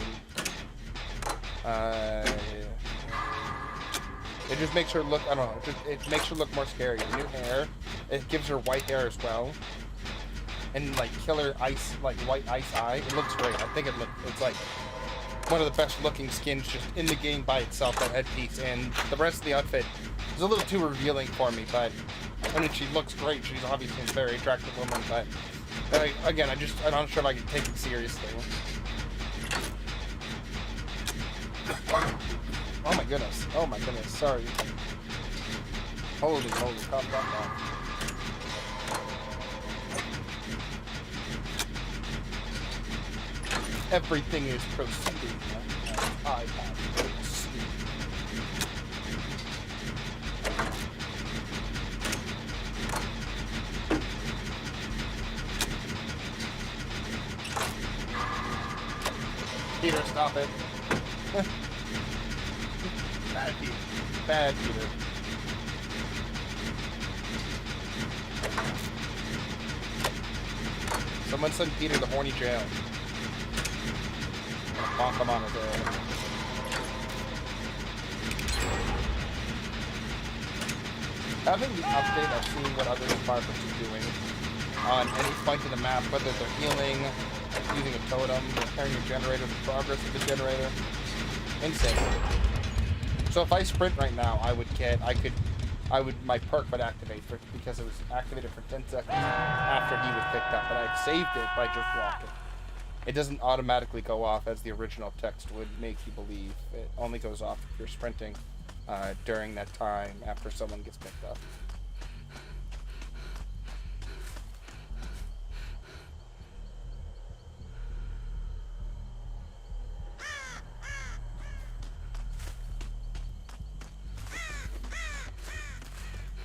it just makes her look, I don't know, it makes her look more scary. New hair, it gives her white hair as well. And like killer ice, like white ice eye. It looks great. I think it's like one of the best looking skins just in the game by itself, that headpiece, and the rest of the outfit is a little too revealing for me, but I mean, she looks great. She's obviously a very attractive woman, but again, I'm not sure if I can take it seriously. Oh my goodness, sorry. Holy moly, calm down. Everything is proceeding as I have foreseen. Peter, stop it. Bad Peter. Bad Peter. Someone send Peter to horny jail. Bonk him on his head. Having the update of seeing what other departments are doing on any point in the map, whether they're healing, using a totem, repairing your generator, the progress of the generator. Insane. So if I sprint right now, my perk would activate because it was activated for 10 seconds after he was picked up, but I saved it by just walking. It doesn't automatically go off as the original text would make you believe. It only goes off if you're sprinting during that time after someone gets picked up.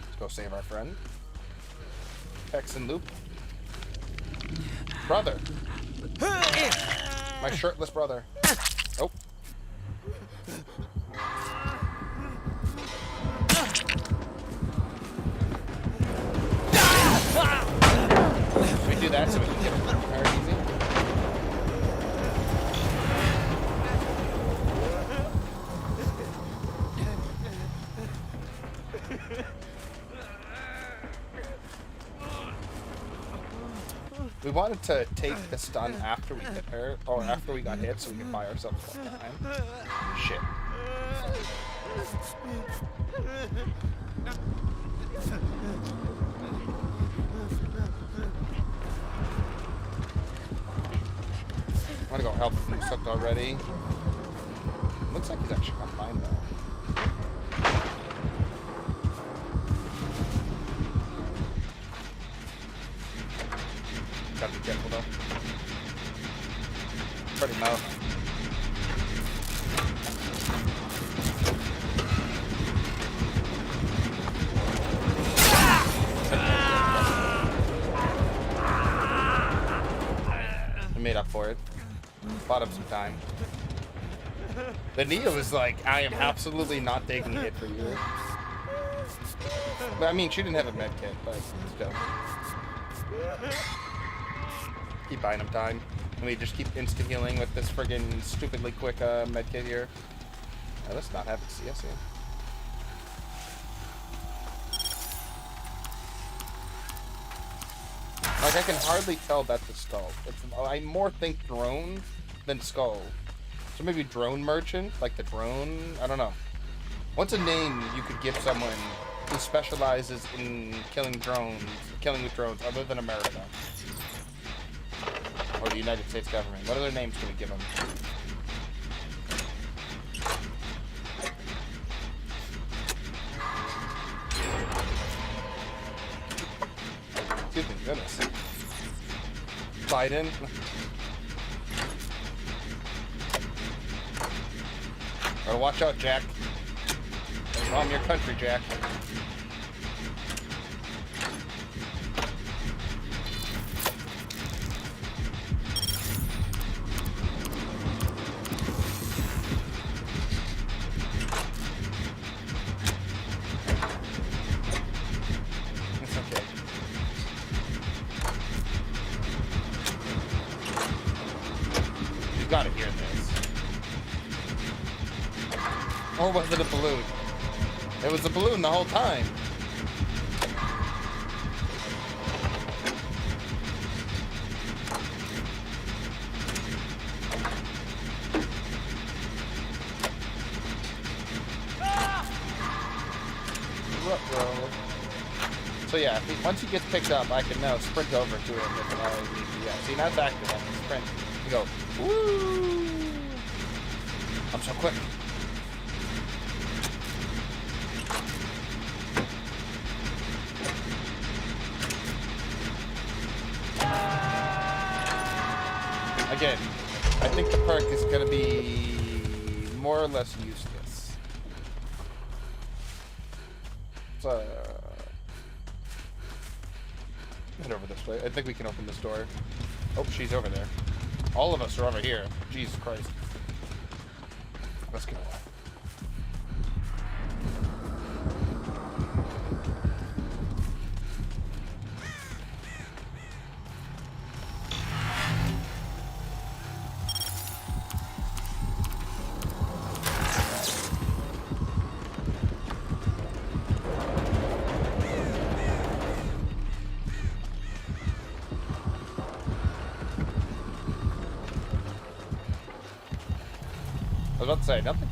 Let's go save our friend. Hex and Loop. Brother! My shirtless brother. Oh. Should we do that so we can get him prepared easy? We wanted to take the stun after we hit her, or after we got hit, so we could buy ourselves more time. Shit. I'm gonna go help him sucked already. Looks like he's actually got mine though. gotta be careful though. Pretty mouth. I made up for it. Bought up some time. The Neo is like, I am absolutely not taking a hit for you. But I mean, she didn't have a med kit, but still. Keep buying him time. And we just keep insta healing with this friggin' stupidly quick med kit here. Let's not have it see us here. Like, I can hardly tell that's a skull. I more think drone than skull. So maybe drone merchant, like the drone, I don't know. What's a name you could give someone who specializes in killing with drones, other than America? Or the United States government? What other names can we give them? Excuse me, goodness. Biden? Or watch out, Jack. Don't bomb your country, Jack. It's okay. You gotta hear this. Or was it a balloon? It was a balloon the whole time. So yeah, once he gets picked up, I can now sprint over to him if I need to. Yeah, see, now it's active. I can sprint. You go, woo! I'm so quick. Again, I think the perk is going to be more or less useless. So, head over this way. I think we can open this door. Oh, she's over there. All of us are over here. Jesus Christ. Let's go. I was about to say, nothing.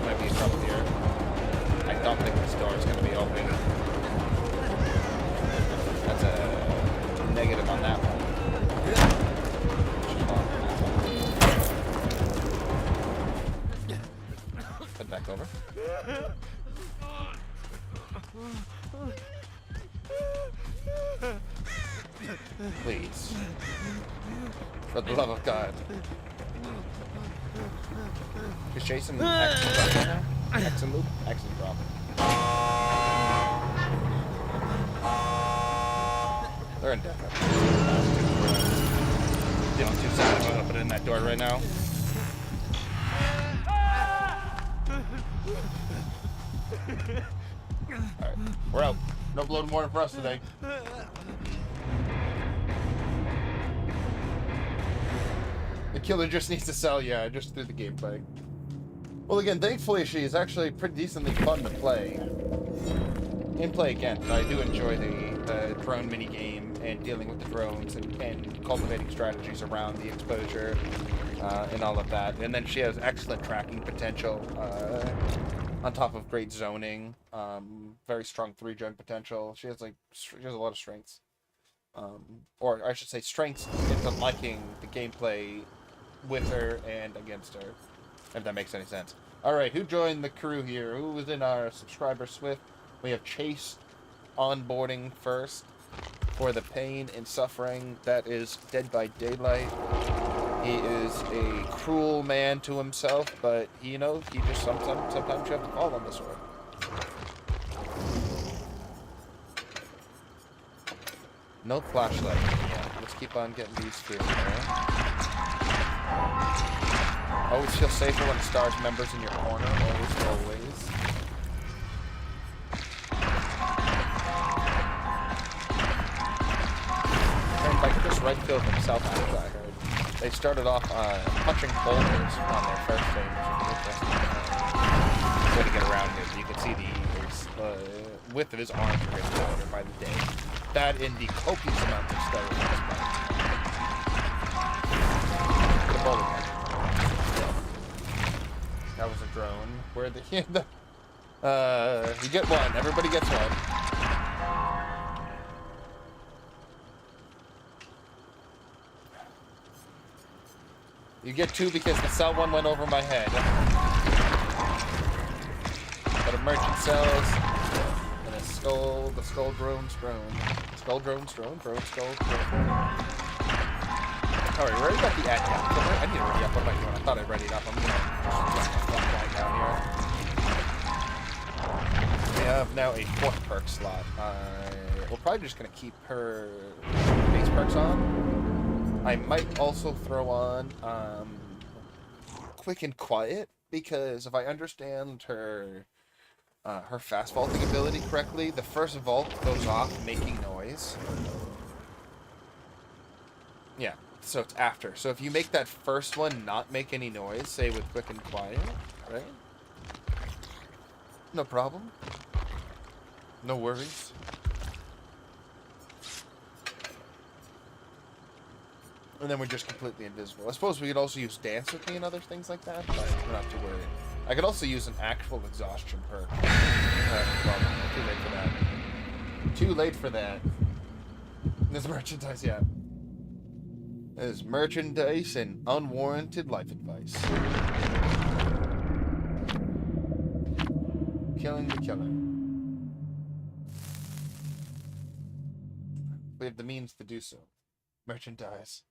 Might be trouble here. I don't think this door is going to be open. That's a negative on that one. Head back over. Please. For the love of God. Is Jason X and drop right now? X and loop? X and drop. They're in death. Feeling too sad. I'm gonna put it in that door right now. Alright, we're out. No bloated morning for us today. The killer just needs to sell, yeah, just through the gameplay. Well, again, thankfully she is actually pretty decently fun to play. And play again, but I do enjoy the drone minigame and dealing with the drones and cultivating strategies around the exposure and all of that. And then she has excellent tracking potential on top of great zoning, very strong 3-gen potential. She has a lot of strengths. Or I should say strengths into liking the gameplay with her and against her, if that makes any sense. Alright, who joined the crew here? Who was in our subscriber Swift? We have Chase onboarding first for the pain and suffering that is Dead by Daylight. He is a cruel man to himself, but you know, he just sometimes you have to fall on this one. No flashlight. Yeah, let's keep on getting these through. Always feel safer when stars members in your corner. Always. And I could just right field himself after I heard. They started off punching boulders on their first thing, which is interesting. Way to get around here. You can see the width of his arms are getting longer by the day. That in the copious amount of steroids. The bowling ball. That was a drone. Where the you get one. Everybody gets one. You get two because the cell one went over my head. But a merchant sells and a skull. The skull drone's drone. Skull drone's drone. Drone skull drone. Alright, we already got the ad count. I need to ready up. What am I doing? I thought I readied up. I'm gonna just put my down here. We have now a 4th perk slot. We're probably just gonna keep her base perks on. I might also throw on Quick and Quiet, because if I understand her fast vaulting ability correctly, the first vault goes off making noise. Yeah. So it's after. So if you make that first one not make any noise, say with Quick and Quiet, right? No problem. No worries. And then we're just completely invisible. I suppose we could also use Dance With Me and other things like that, but we're not too worried. I could also use an actual exhaustion perk. Well, too late for that. Too late for that. There's merchandise, yeah. There's merchandise and unwarranted life advice. Killing the killer. We have the means to do so. Merchandise.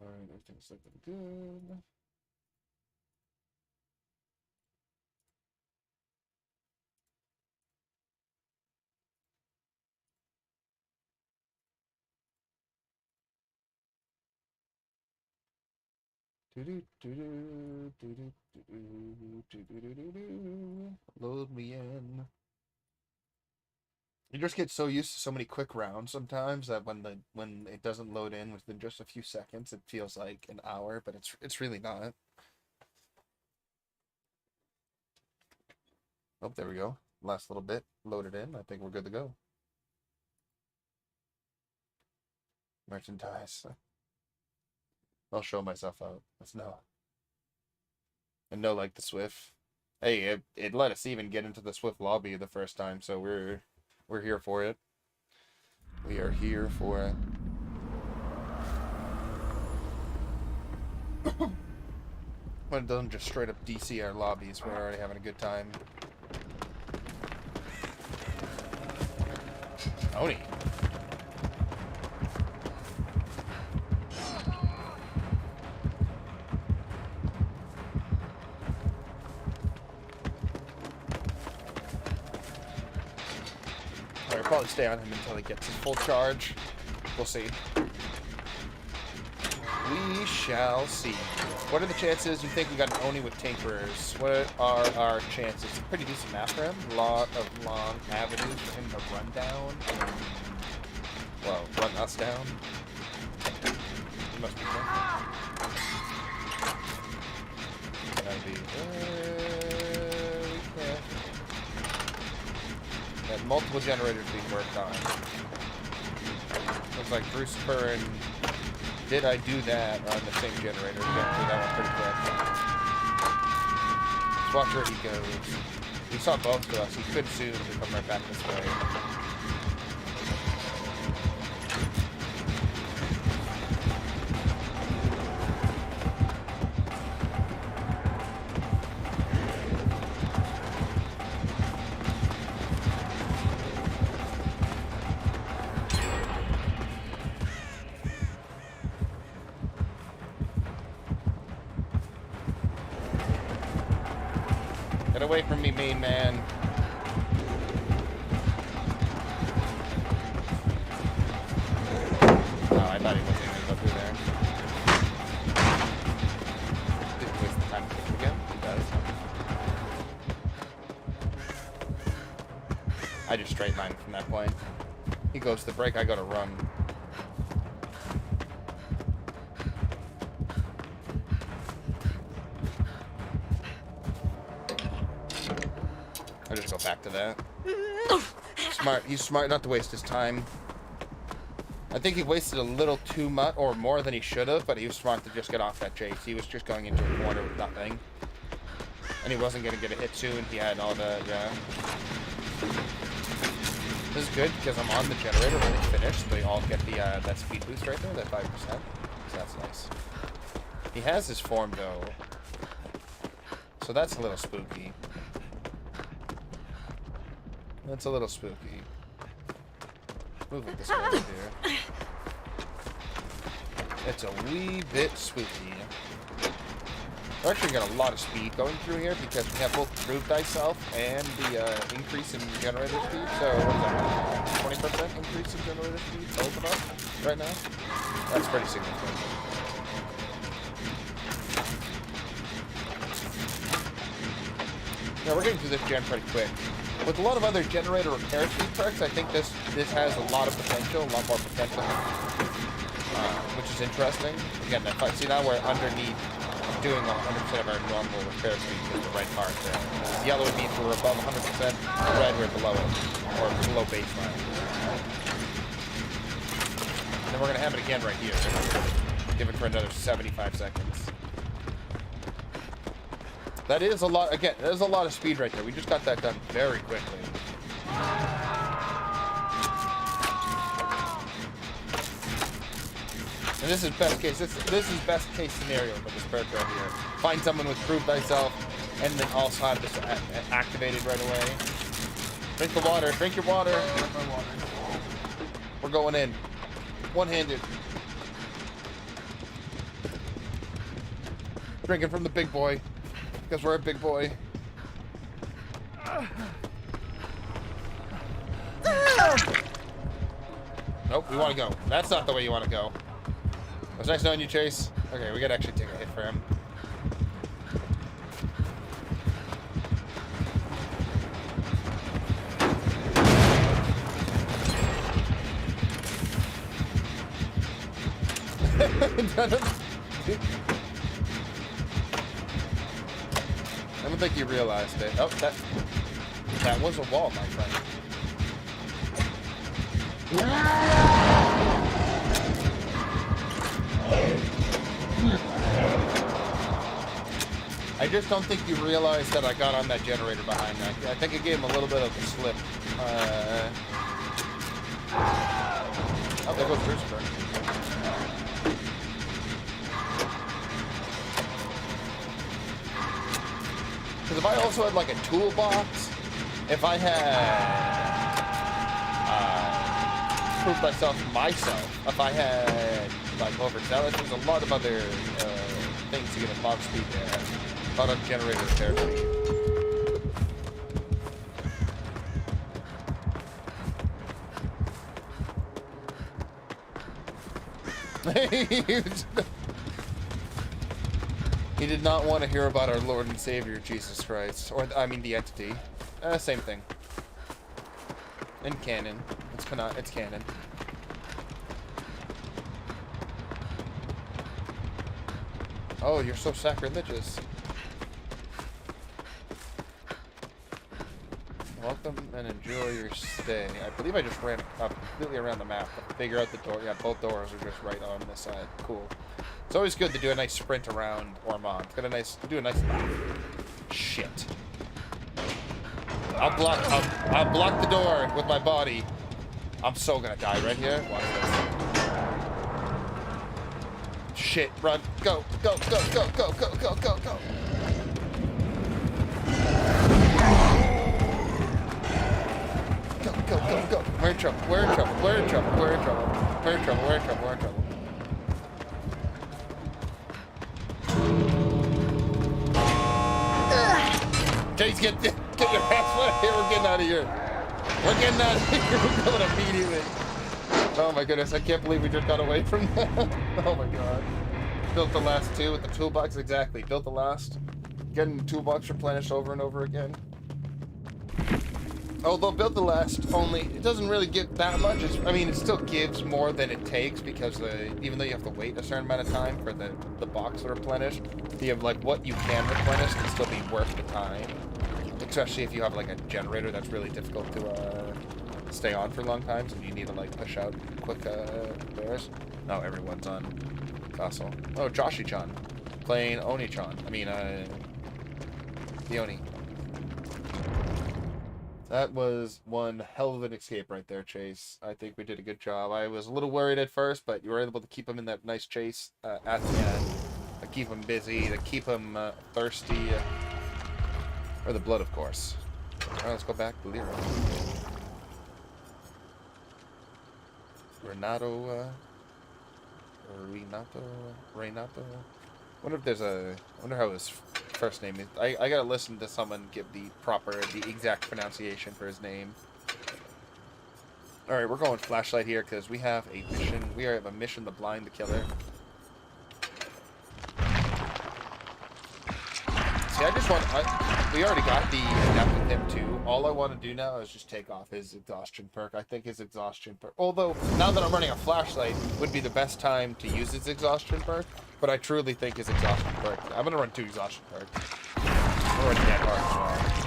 Alright, everything's looking good. Load me in. You just get so used to so many quick rounds sometimes that when it doesn't load in within just a few seconds, it feels like an hour, but it's really not. Oh, there we go. Last little bit loaded in. I think we're good to go. Merchandise. I'll show myself out. Let's know. And no, like the Swift. Hey, it let us even get into the Swift lobby the first time, so we're here for it. We are here for it. When it doesn't just straight up DC our lobbies, we're already having a good time. Oni. Probably stay on him until he gets his full charge. We'll see. We shall see. What are the chances you think we got an Oni with Tinkerers? What are our chances? It's a pretty decent map for him. A lot of long avenues for him to run down. Well, run us down. He must be good. That'll be very That multiple generators being worked on. Looks like Bruce Curran. Did I do that on the same generator? Get through that one pretty quick. Let's watch where he goes. He saw both of us. He could soon come right back this way. Get away from me, main man. Oh, I thought he wasn't going to go through there. Did he waste the time to kick again? He does. I just straight line from that point. He goes to break, I go to run. I just go back to that. Smart. He's smart not to waste his time. I think he wasted a little too much or more than he should have, but he was smart to just get off that chase. He was just going into a corner with nothing. And he wasn't going to get a hit soon. He had all the, yeah. This is good because I'm on the generator when it's finished. They all get the that speed boost right there, that 5%. So that's nice. He has his form though. So that's a little spooky. That's a little spooky. Move it this way right here. It's a wee bit spooky. We're actually got a lot of speed going through here because we have both improved thyself and the increase in generator speed. So what is that? 20% increase in generator speed, both of us, right now? That's pretty significant. Yeah, we're getting through this gen pretty quick. With a lot of other generator repair speed perks, I think this has a lot of potential, a lot more potential, which is interesting. Again, see now we're underneath doing 100% of our normal repair speed with the red part there. Yellow would mean we're above 100%, red we're below it, or below baseline. And then we're going to have it again right here. Give it for another 75 seconds. That is a lot, again, there's a lot of speed right there. We just got that done very quickly. And this is best case, this is best case scenario for this perk right here. Find someone with prove thyself, and then also have this activated right away. Drink the water, drink your water. Drink my water. We're going in. One-handed. Drinking from the big boy. Because we're a big boy. Nope, we want to go. That's not the way you want to go. It was nice knowing you, Chase. Okay, we gotta actually take a hit for him. I don't think he realized it. Oh, that was a wall, my friend. I just don't think you realized that I got on that generator behind that. I think it gave him a little bit of a slip. Oh, there goes Bruce. Because if I also had like a toolbox, if I had proved myself, if I had like overzealous, there's a lot of other things to get a lot of speed there. A lot of generator repair speed. He did not want to hear about our Lord and Savior, Jesus Christ. Or, I mean, the entity. Same thing. In canon. It's canon. Oh, you're so sacrilegious. Welcome. and enjoy your stay. I believe I just ran completely around the map. Figure out the door. Yeah, both doors are just right on this side. Cool. It's always good to do a nice sprint around Ormond. Do a nice lap. Shit. I'll block the door with my body. I'm so gonna die right here. Watch this. Shit, run. Go, go, go, go, go, go, go, go, go. Go, go, go, go. We're in trouble. We're in trouble. We're in trouble. We're in trouble. We're in trouble. We're in trouble. We're in trouble. Chase, get your ass out of here. We're getting out of here. We're getting out of here. We're going immediately. Oh my goodness, I can't believe we just got away from that. Oh my god. Built the last two with the toolbox, exactly. Built the last. Getting the toolbox replenished over and over again. Although built the last only, it doesn't really give that much. I mean, it still gives more than it takes because even though you have to wait a certain amount of time for the box to replenish, you have like what you can replenish can still be worth the time. Especially if you have like a generator that's really difficult to stay on for long times and you need to like push out quick repairs. No, everyone's on Castle. Oh, Joshi-chan. Playing Oni-chan. I mean, the Oni. That was one hell of an escape right there, Chase. I think we did a good job. I was a little worried at first, but you were able to keep him in that nice chase at the end. To keep him busy, to keep him thirsty. Or the blood, of course. Alright, let's go back to Lira. Renato. Wonder if there's a. I wonder how his first name is. I gotta listen to someone give the exact pronunciation for his name. Alright, we're going flashlight here because we have a mission. We have a mission to blind the killer. See, I just want. We already got the adept with him too. All I want to do now is just take off his exhaustion perk. I think his exhaustion perk. Although now that I'm running a flashlight, would be the best time to use his exhaustion perk. But I truly think his exhaustion perk. I'm gonna run 2 exhaustion perks. I'm gonna run Dead Hard as well.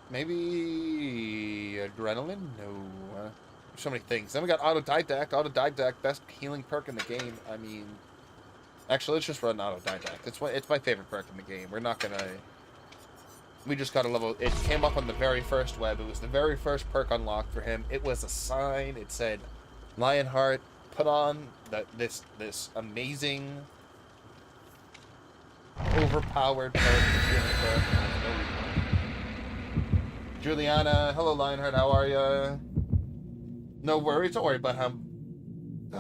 Maybe adrenaline? No. So many things. Then we got autodidact. Autodidact, best healing perk in the game. I mean, actually, let's just run autodidact. It's my favorite perk in the game. We're not gonna. We just got a level. It came up on the very first web. It was the very first perk unlocked for him. It was a sign. It said, "Lionheart, put on this amazing, overpowered perk." Juliana, hello Lionheart, how are ya? No worries, don't worry about how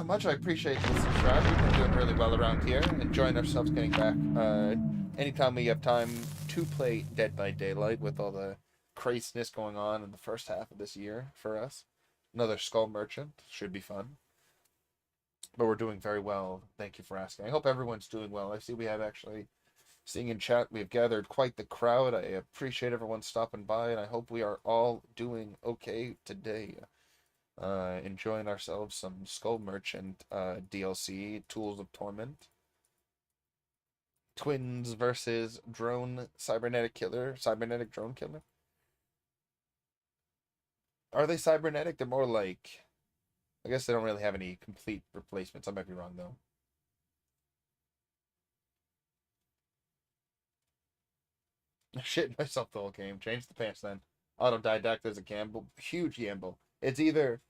much I appreciate the subscribe. We've been doing really well around here, enjoying ourselves getting back. Anytime we have time to play Dead by Daylight with all the craziness going on in the first half of this year for us. Another Skull Merchant, should be fun. But we're doing very well, thank you for asking. I hope everyone's doing well. I see we have actually... Seeing in chat, we've gathered quite the crowd. I appreciate everyone stopping by, and I hope we are all doing okay today. Enjoying ourselves some Skull Merchant DLC, Tools of Torment. Twins versus cybernetic drone killer. Are they cybernetic? They're more like... I guess they don't really have any complete replacements. I might be wrong, though. Shit myself the whole game. Change the pants then. Autodidact is a gamble. Huge gamble. It's either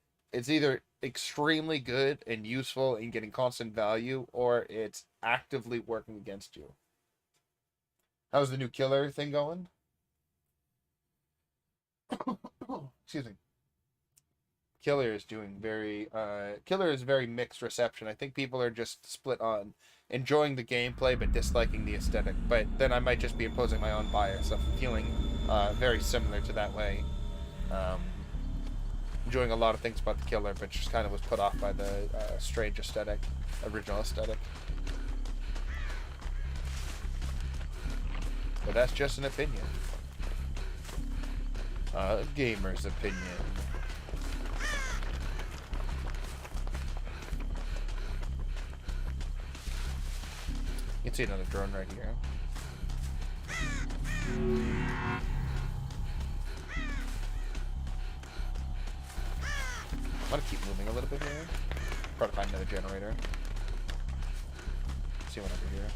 extremely good and useful and getting constant value, or it's actively working against you. How's the new killer thing going? Excuse me. Killer is doing Killer is very mixed reception. I think people are just split on enjoying the gameplay but disliking the aesthetic. But then I might just be imposing my own bias of feeling very similar to that way. Enjoying a lot of things about the Killer, but just kind of was put off by the strange aesthetic, original aesthetic. But that's just an opinion. A gamer's opinion. You can see another drone right here. I'm gonna keep moving a little bit here. Try to find another generator. See one over here.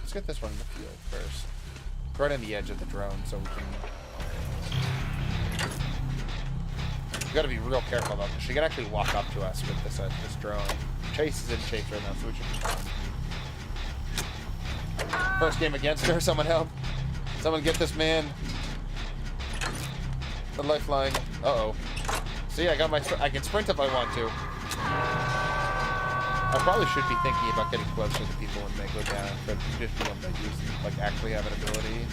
Let's get this one in the field first. Right on the edge of the drone so we can... We gotta be real careful though, because she can actually walk up to us with this drone. Chase is in shape right now, so we should be fine. First game against her, someone help. Someone get this man. The lifeline. Uh-oh. See, I got my... I can sprint if I want to. I probably should be thinking about getting closer to people when they go down, but just being able to use, like, actually have an ability.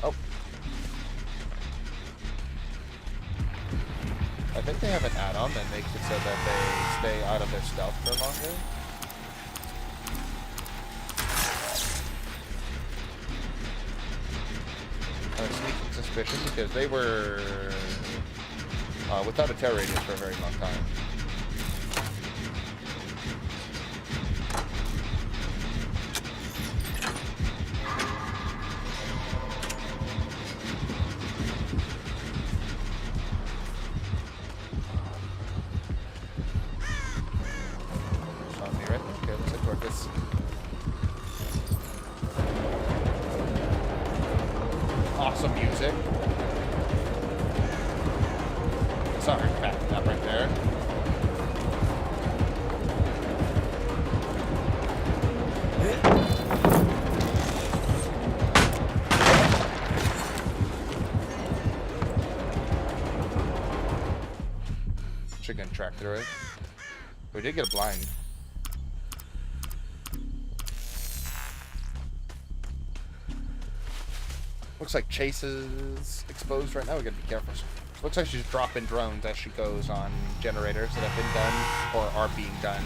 Oh. I think they have an add-on that makes it so that they stay out of their stealth for longer. I have a sneaking suspicion because they were without a terror radius for a very long time. Awesome music. Sorry, backing up right there. Should get track through it. We did get a blind. Looks like Chase is exposed right now. We gotta be careful. Looks like she's dropping drones as she goes on generators that have been done or are being done.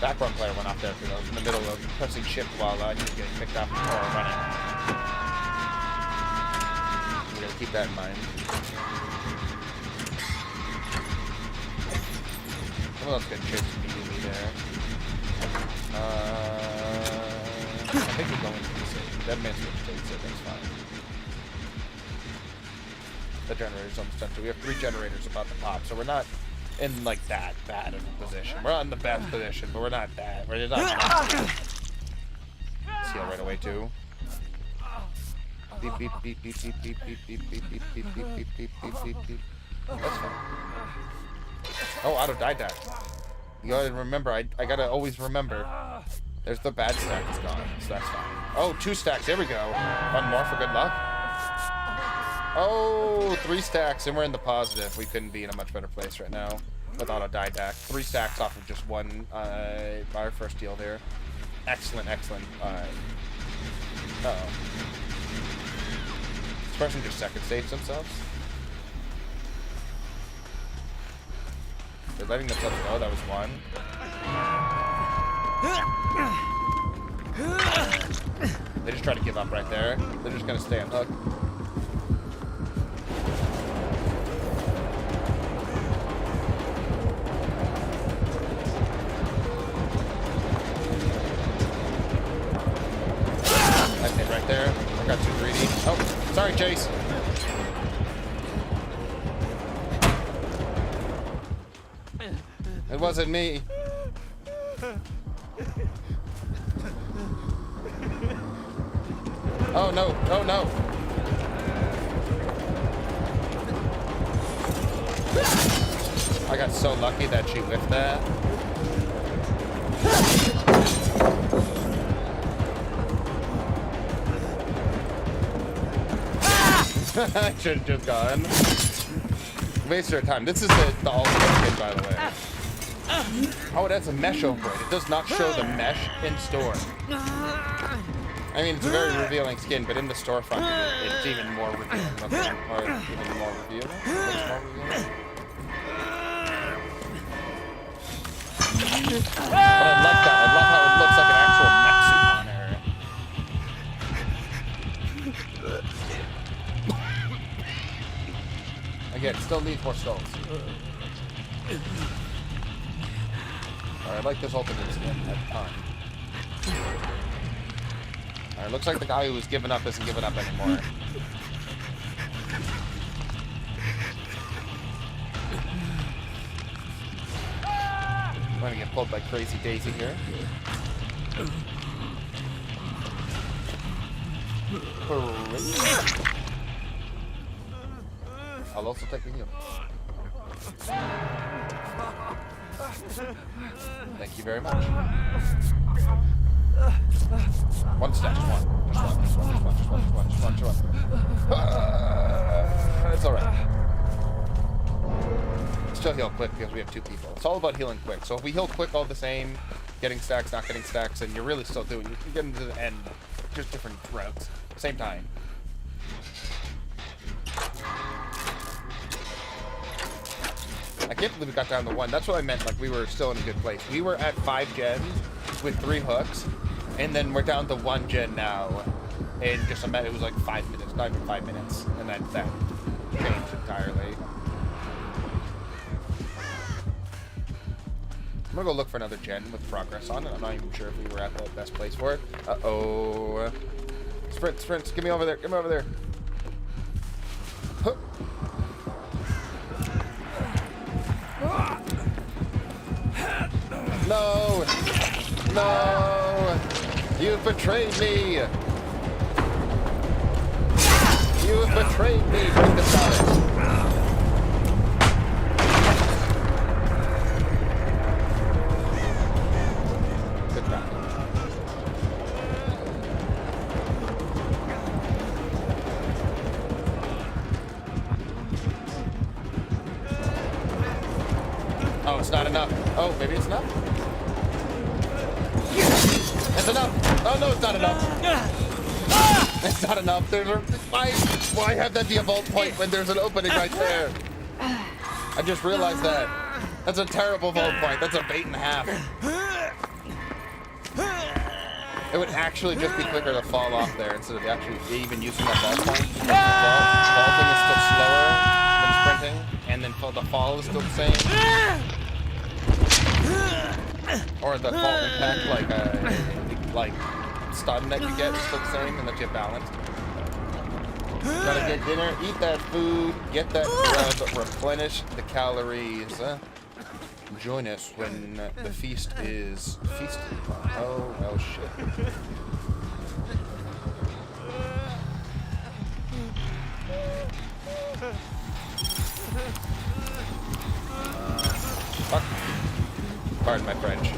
Background player went off there because I was in the middle of pressing shift while he was getting picked up or running. We gotta keep that in mind. Someone else got Chase immediately there. I think we're going to be safe. That man's going to stay safe, that's fine. The generator's almost done too. We have 3 generators about to pop, so we're not in like that bad of a position. We're not in the best position, but we're not that. We're not seal right away too. Beep beep beep beep beep beep beep beep beep beep beep beep beep beep beep beep beep. That's fine. Oh, auto die. You gotta remember, I gotta always remember. There's the bad stack is gone, so that's fine. Oh, 2 stacks, there we go. One more for good luck. Oh, 3 stacks, and we're in the positive. We couldn't be in a much better place right now without a die-dack. 3 stacks off of just one, our first deal there. Excellent, excellent. Uh-oh. This person just second staged themselves. They're letting themselves go, that was 1. They just try to give up right there. They're just gonna stay on hook. That's it right there. I got too greedy. Oh, sorry, Chase. It wasn't me. Oh no, oh no. I got so lucky that she whiffed that. I should have just gone. Waste your time. This is the ultimate skin, by the way. Oh, it has a mesh over it. It does not show the mesh in store. I mean, it's a very revealing skin, but in the storefront, it's even more revealing. Or even more revealing? Looks more revealing. But I like that. I love how it looks like an actual mech suit on her. Again, still needs more skulls. Alright, I like this ultimate skin at the time. Alright, looks like the guy who was giving up isn't giving up anymore. I'm gonna get pulled by Crazy Daisy here. I'll also take a heal. Thank you very much. One step, just one. It's alright. Still heal quick because we have 2 people. It's all about healing quick. So if we heal quick all the same, getting stacks, not getting stacks, and you're really still doing, you can get into the end, just different routes, same time. I can't believe we got down to 1. That's what I meant, like we were still in a good place. We were at 5 gens with 3 hooks, and then we're down to 1 gen now. And just it was like 5 minutes, not even 5 minutes. And that changed entirely. I'm gonna go look for another gen with progress on it. I'm not even sure if we were at the best place for it. Uh-oh. Sprints, get me over there, Huh. No! You've betrayed me! You've betrayed me! Bring the salad! Good job. Oh, it's not enough. Oh, maybe it's enough? It's enough! Oh no, it's not enough! It's not enough. Why have that be a vault point when there's an opening right there? I just realized that. That's a terrible vault point. That's a bait and a half. It would actually just be quicker to fall off there instead of actually even using that vault point. Vaulting is still slower than sprinting, and then the fall is still the same. Or the fall impact, like stun that you get is still the same, and that you have balanced. Gotta get dinner, eat that food, get that grub, replenish the calories. Join us when the feast is feasted. Oh, well, shit. Fuck. Pardon my French.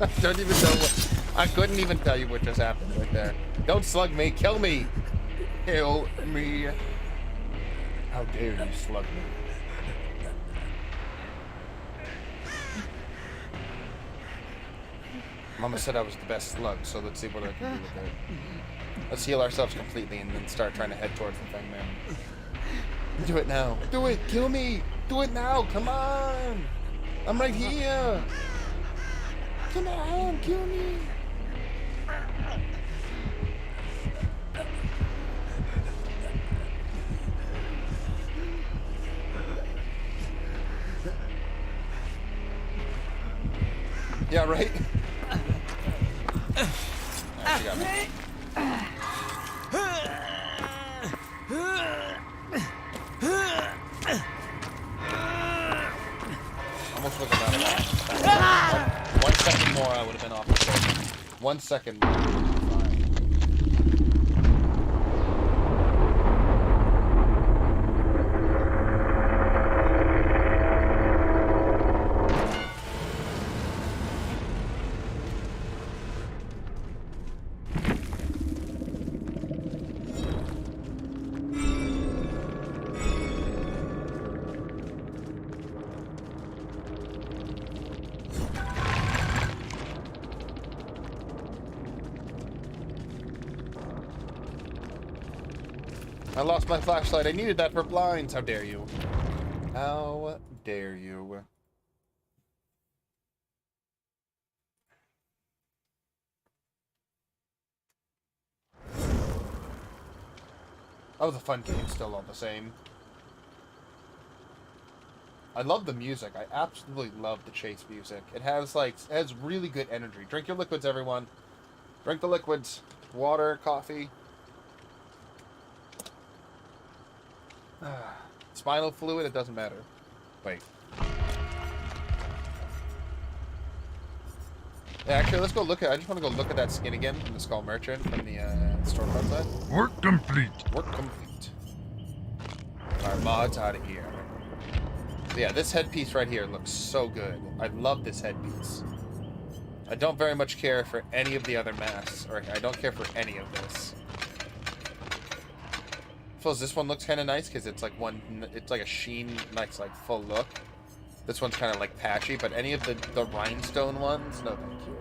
I don't even know what... I couldn't even tell you what just happened right there. Don't slug me. Kill me. Kill me. How dare you slug me. Mama said I was the best slug, so let's see what I can do with it. Let's heal ourselves completely and then start trying to head towards the thing, man. Do it now. Do it. Kill me. Do it now. Come on. I'm right here. Come on. Kill me. Yeah, right? She got me. Almost wasn't out of line. 1 second more, I would have been off the shoulder. 1 second more. I lost my flashlight. I needed that for blinds. How dare you? How dare you? Oh, the fun game's still all the same. I love the music. I absolutely love the chase music. It has really good energy. Drink your liquids, everyone. Drink the liquids. Water, coffee. Spinal fluid, it doesn't matter. Wait. Yeah, actually, let's go look at... I just want to go look at that skin again from the Skull Merchant from the storefront side. Work complete. Work complete. Our mods out of here. Yeah, this headpiece right here looks so good. I love this headpiece. I don't very much care for any of the other masks, or I don't care for any of this. I suppose this one looks kind of nice because it's like it's like a sheen, nice like full look. This one's kind of like patchy, but any of the rhinestone ones, no thank you.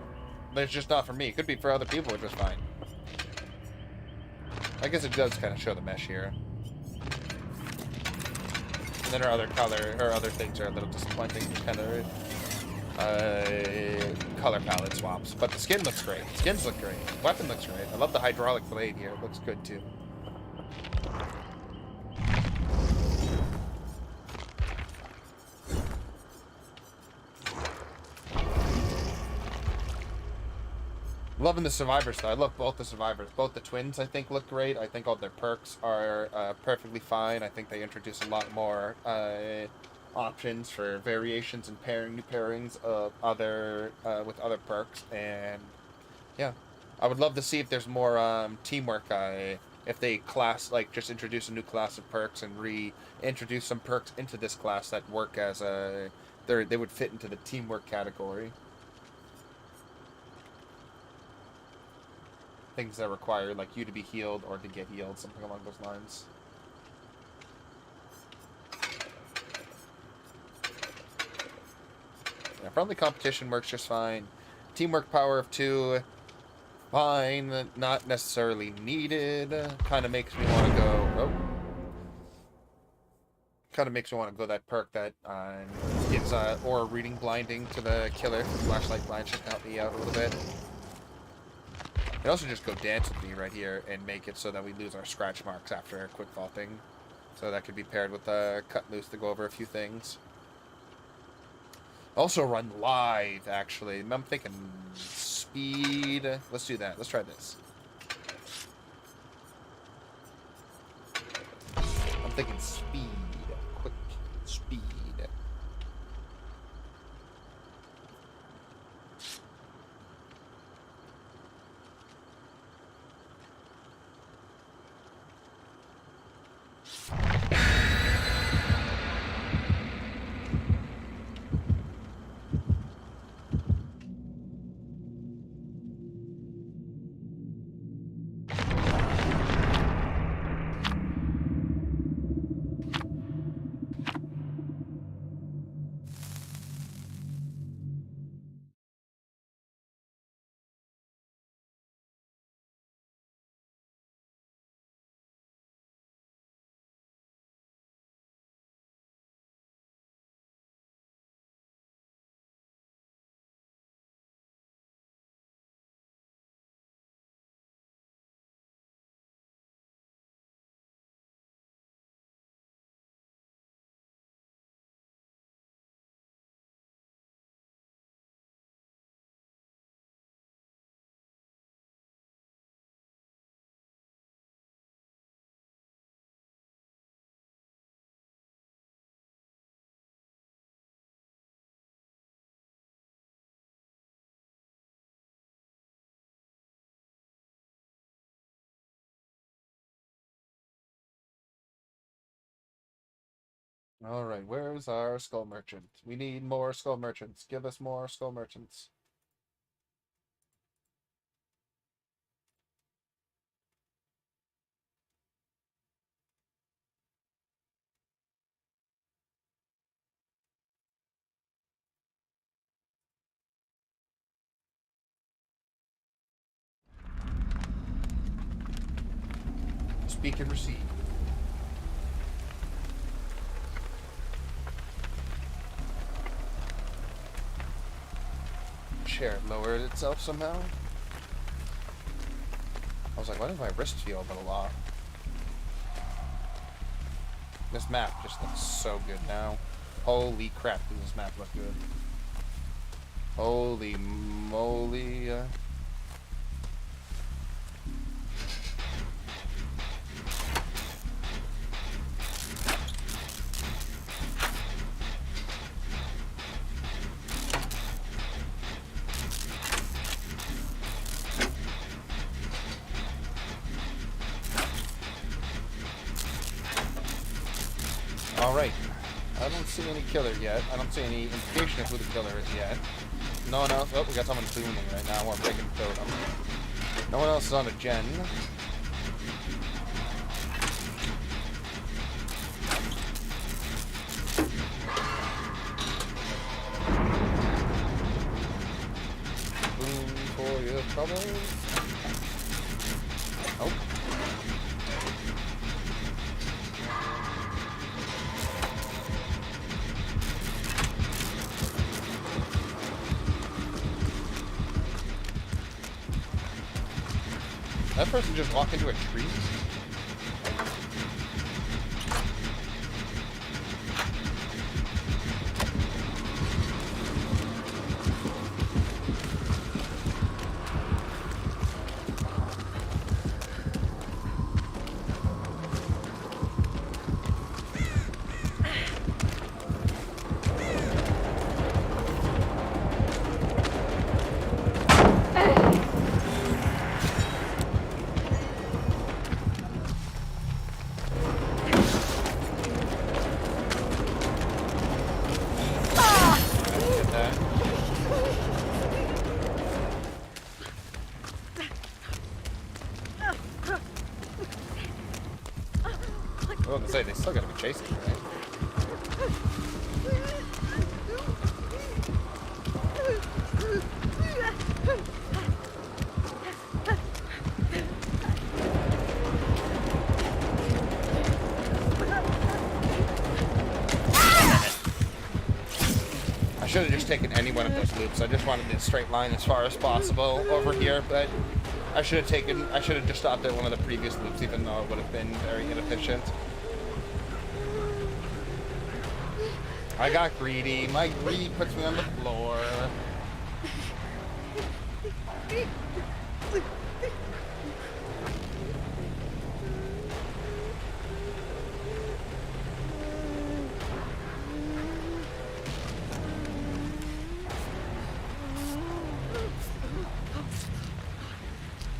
But it's just not for me. It could be for other people, which is fine. I guess it does kind of show the mesh here. And then her other things are a little disappointing, just kind of color palette swaps. But the skin looks great. Skins look great. Weapon looks great. I love the hydraulic blade here. It looks good too. Loving the survivors though. I love both the survivors. Both the twins I think look great. I think all their perks are perfectly fine. I think they introduce a lot more options for variations and new pairings of with other perks. And yeah, I would love to see if there's more teamwork. If they just introduce a new class of perks and reintroduce some perks into this class that work as they would fit into the teamwork category. Things that require like you to be healed or to get healed, something along those lines. Yeah, friendly competition works just fine. Teamwork power of 2, fine, not necessarily needed. Kind of makes me want to go. Oh. Kind of makes me want to go that perk that gives aura reading blinding to the killer. Flashlight blind should help me out a little bit. You can also just go dance with me right here and make it so that we lose our scratch marks after a quick fall thing. So that could be paired with cut loose to go over a few things. Also run live, actually. I'm thinking speed. Let's do that. Let's try this. I'm thinking speed. Quick speed. Alright, where's our skull merchant? We need more skull merchants. Give us more skull merchants. Speak and receive. chair lowered itself somehow. I was like, why does my wrist feel a lot? This map just looks so good now. Holy crap, does this map look good. Holy moly. Alright, I don't see any killer yet. I don't see any indication of who the killer is yet. No one else. Oh, we got someone booming right now. We're breaking totem. No one else is on a gen. Boom for your trouble. Oh. That person just walked into a tree? I was gonna say, they still gotta be chasing me, right? I should have just taken any one of those loops. I just wanted a straight line as far as possible over here, but I should have just stopped at one of the previous loops, even though it would have been very inefficient. I got greedy. My greed puts me on the floor.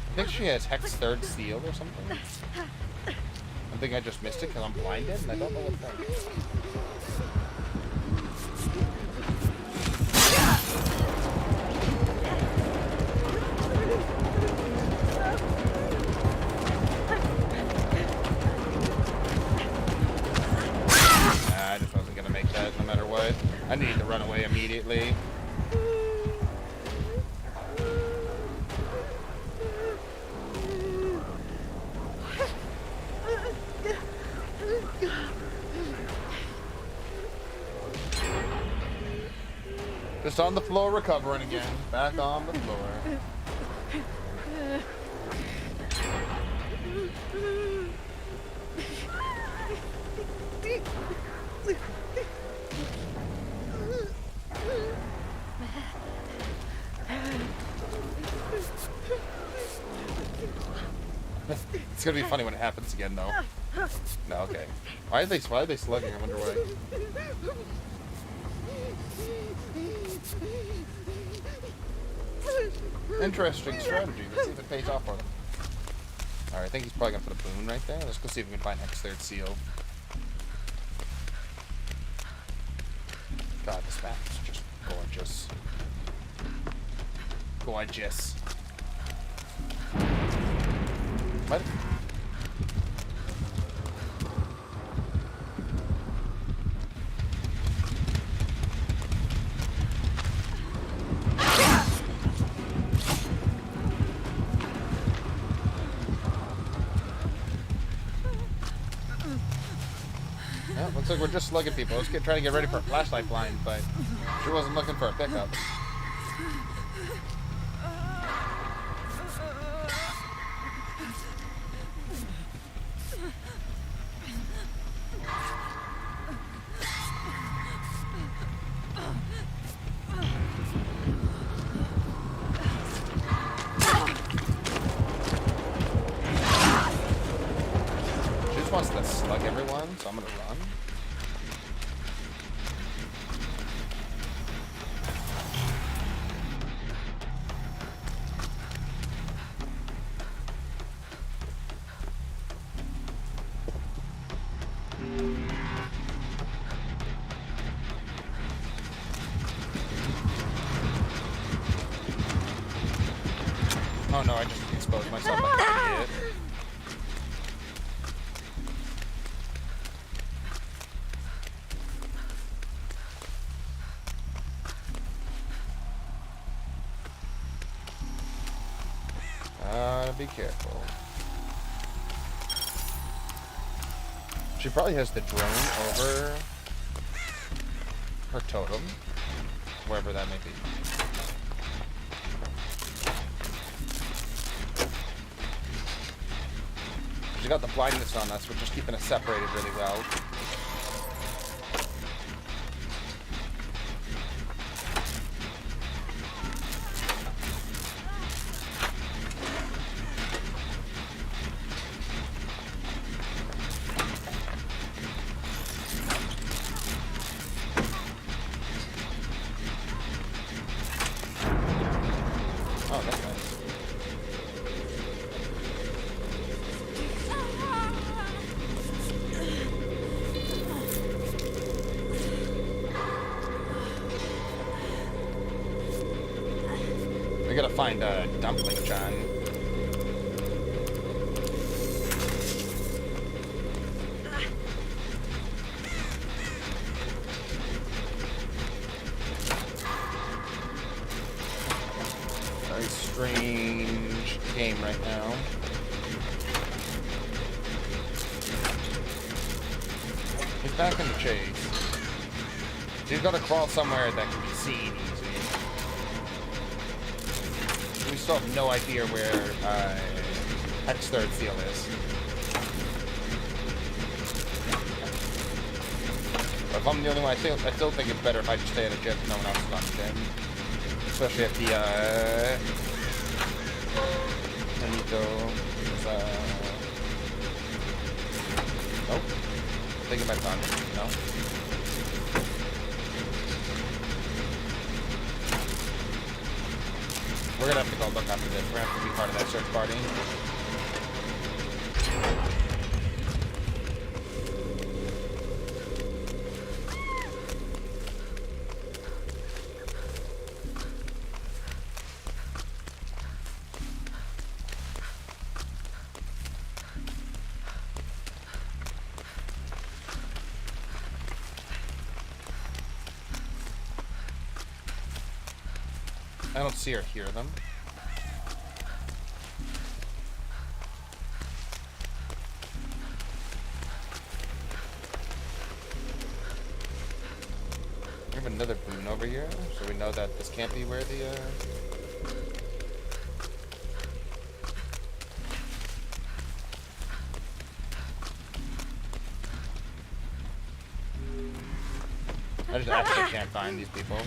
I think she has Hex third seal or something. I think I just missed it because I'm blinded and I don't know what that is. I just wasn't gonna make that no matter what. I need to run away immediately. Just on the floor recovering again. Back on the floor. It's gonna be funny when it happens again, though. No, okay. Why are they slugging? I wonder why. Interesting strategy. Let's see if it pays off for them. Alright, I think he's probably gonna put a boon right there. Let's go see if we can find Hex third seal. God, this map is just gorgeous. Gorgeous. What? Yeah, looks like we're just slugging people. Let's try to get ready for a flashlight blind, but she wasn't looking for a pickup. unplug everyone, so I'm gonna run. Oh no, I just exposed myself like an idiot. Be careful. She probably has the drone over her totem, wherever that may be. She got the blindness on us, we're just keeping us separated really well. Oh, that's nice. We gotta find a dumpling, John. Very strange game right now. He's back in the chase. He's gotta crawl somewhere that can be seen easy. We still have no idea where X third seal is. But if I'm the only one, I still think it's better if I just stay at a gym if no one else is on the gym. Especially if the Anito is nope. I think it might have gone. No. We're gonna have to go look after this. We're gonna have to be part of that search party. I don't see or hear them. We have another boon over here, so we know that this can't be where the I just actually can't find these people.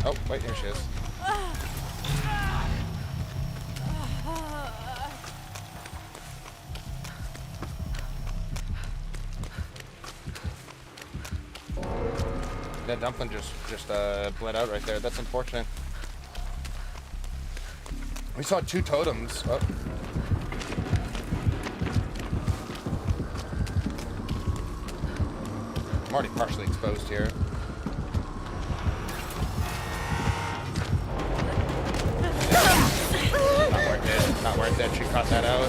Oh, wait, here she is. That dumpling just bled out right there. That's unfortunate. We saw two totems. Oh. I'm already partially exposed here. Not worth it. She caught that out.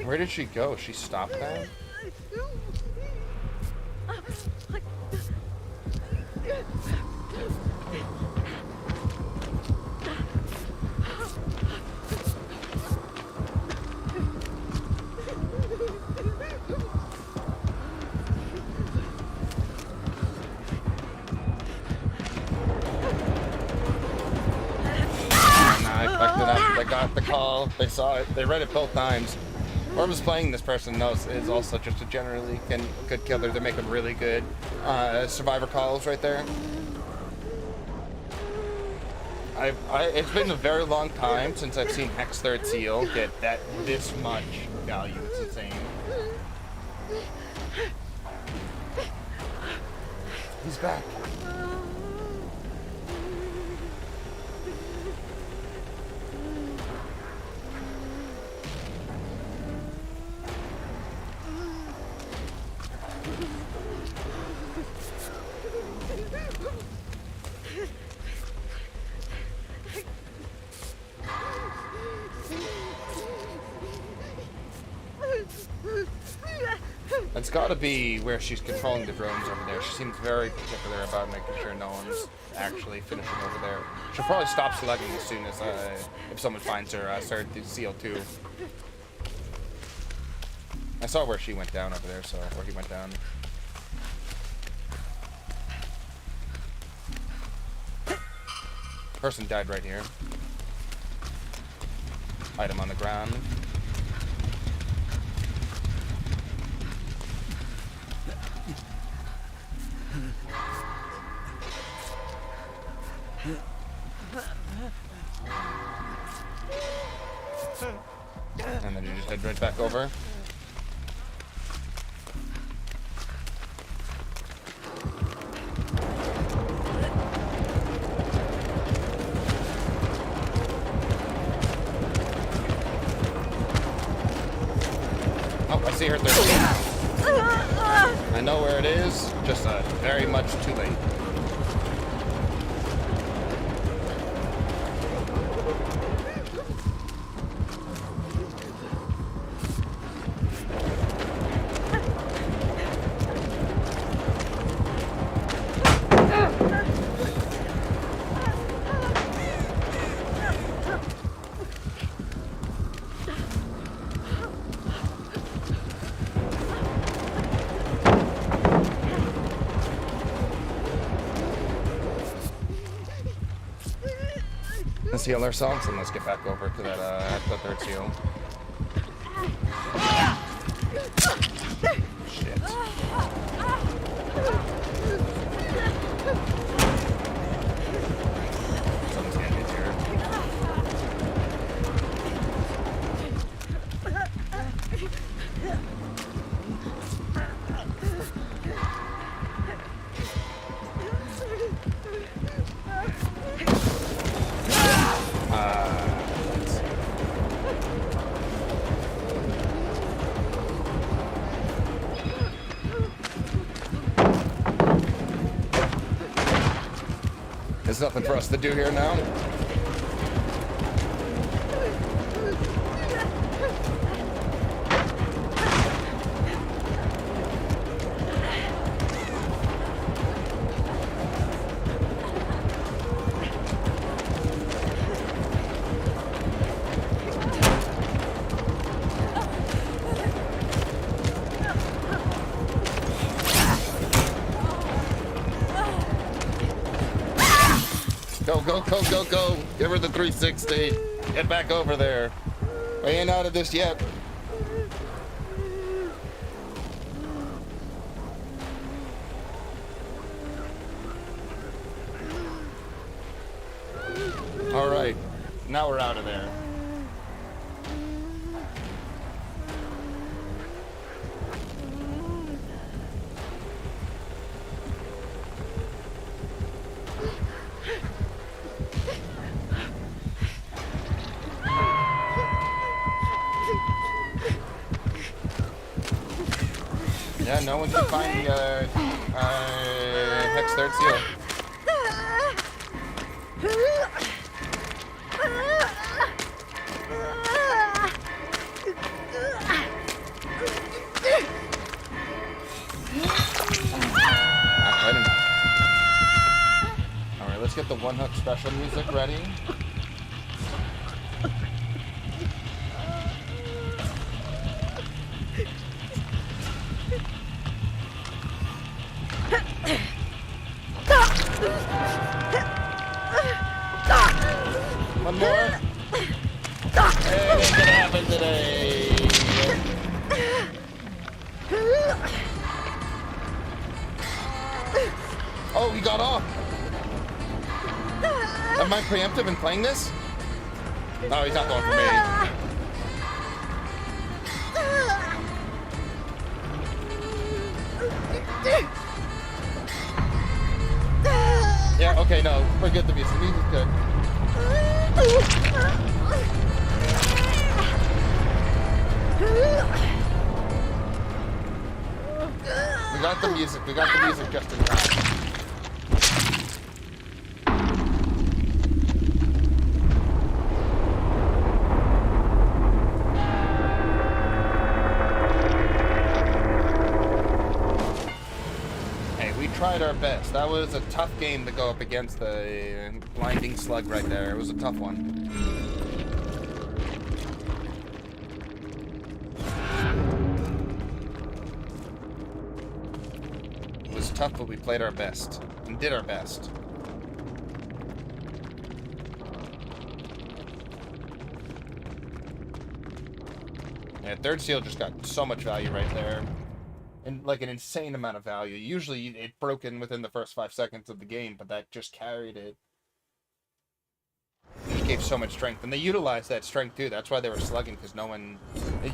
Where did she go? She stopped that? They got the call. They saw it. They read it both times. Whoever's playing this person knows is also just a generally good killer. They're making really good survivor calls right there. It's been a very long time since I've seen Hex Third Seal get this much value. It's insane. He's back. It's got to be where she's controlling the drones over there. She seems very particular about making sure no one's actually finishing over there. She'll probably stop slugging as soon as if someone finds her third CO2. I saw where she went down over there, so where he went down. Person died right here. Item on the ground. And then you just head right back over. Oh, I see her 13. I know where it is, just very much too late. Let's heal ourselves and let's get back over to that the third seal. Shit. Someone's getting hit here. There's nothing for us to do here now. Go. Give her the 360. Get back over there. We ain't out of this yet. All right. Now we're out of there. Yeah, no one can find the Hex Third Seal. Alright, let's get the One Hook special music ready. One more. It ain't gonna happen today. Oh, he got off. Am I preemptive in playing this? No, he's not going for me. Yeah, okay, no, we're good to be. The music's good. We got the music. We got the music just in time. Tried our best. That was a tough game to go up against the blinding slug right there. It was a tough one. It was tough, but we played our best and did our best. Yeah, third seal just got so much value right there. And like an insane amount of value. Usually it broken within the first 5 seconds of the game, but that just carried it. It gave so much strength, and they utilized that strength too. That's why they were slugging, because no one,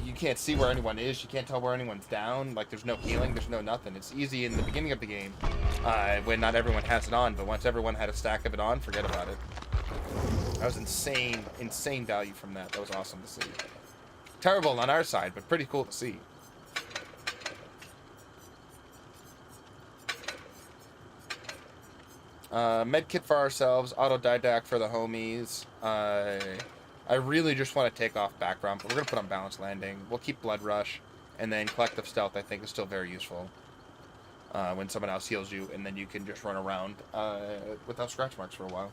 you can't see where anyone is. You can't tell where anyone's down. Like there's no healing, there's no nothing. It's easy in the beginning of the game when not everyone has it on, but once everyone had a stack of it on, forget about it. That was insane value from that. That was awesome to see. Terrible on our side, but pretty cool to see. Medkit for ourselves, autodidact for the homies. I really just want to take off background, but we're going to put on balanced landing. We'll keep blood rush, and then collective stealth I think is still very useful. When someone else heals you, and then you can just run around without scratch marks for a while.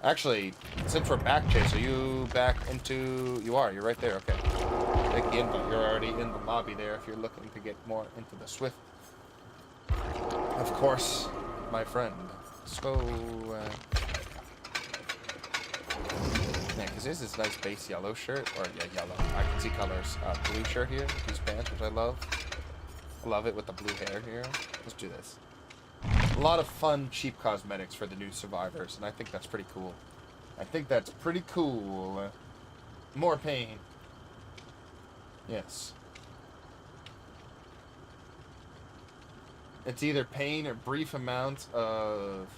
Actually, since we're back, Chase, are you back into... You're right there, okay. Take the invite. You're already in the lobby there if you're looking to get more into the Swift. Of course, my friend. So, yeah, because there's this nice base yellow shirt, or yeah, yellow. I can see colors. Blue shirt here, these pants, which I love. I love it with the blue hair here. Let's do this. A lot of fun, cheap cosmetics for the new survivors, and I think that's pretty cool. I think that's pretty cool. More pain. Yes. It's either pain or brief amounts of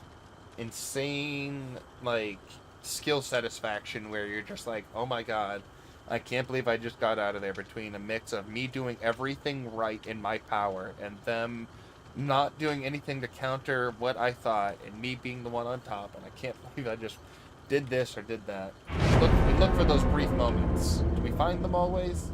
insane, like, skill satisfaction where you're just like, oh my god, I can't believe I just got out of there, between a mix of me doing everything right in my power and them not doing anything to counter what I thought and me being the one on top, and I can't believe I just did this or did that. We look for those brief moments. Do we find them always?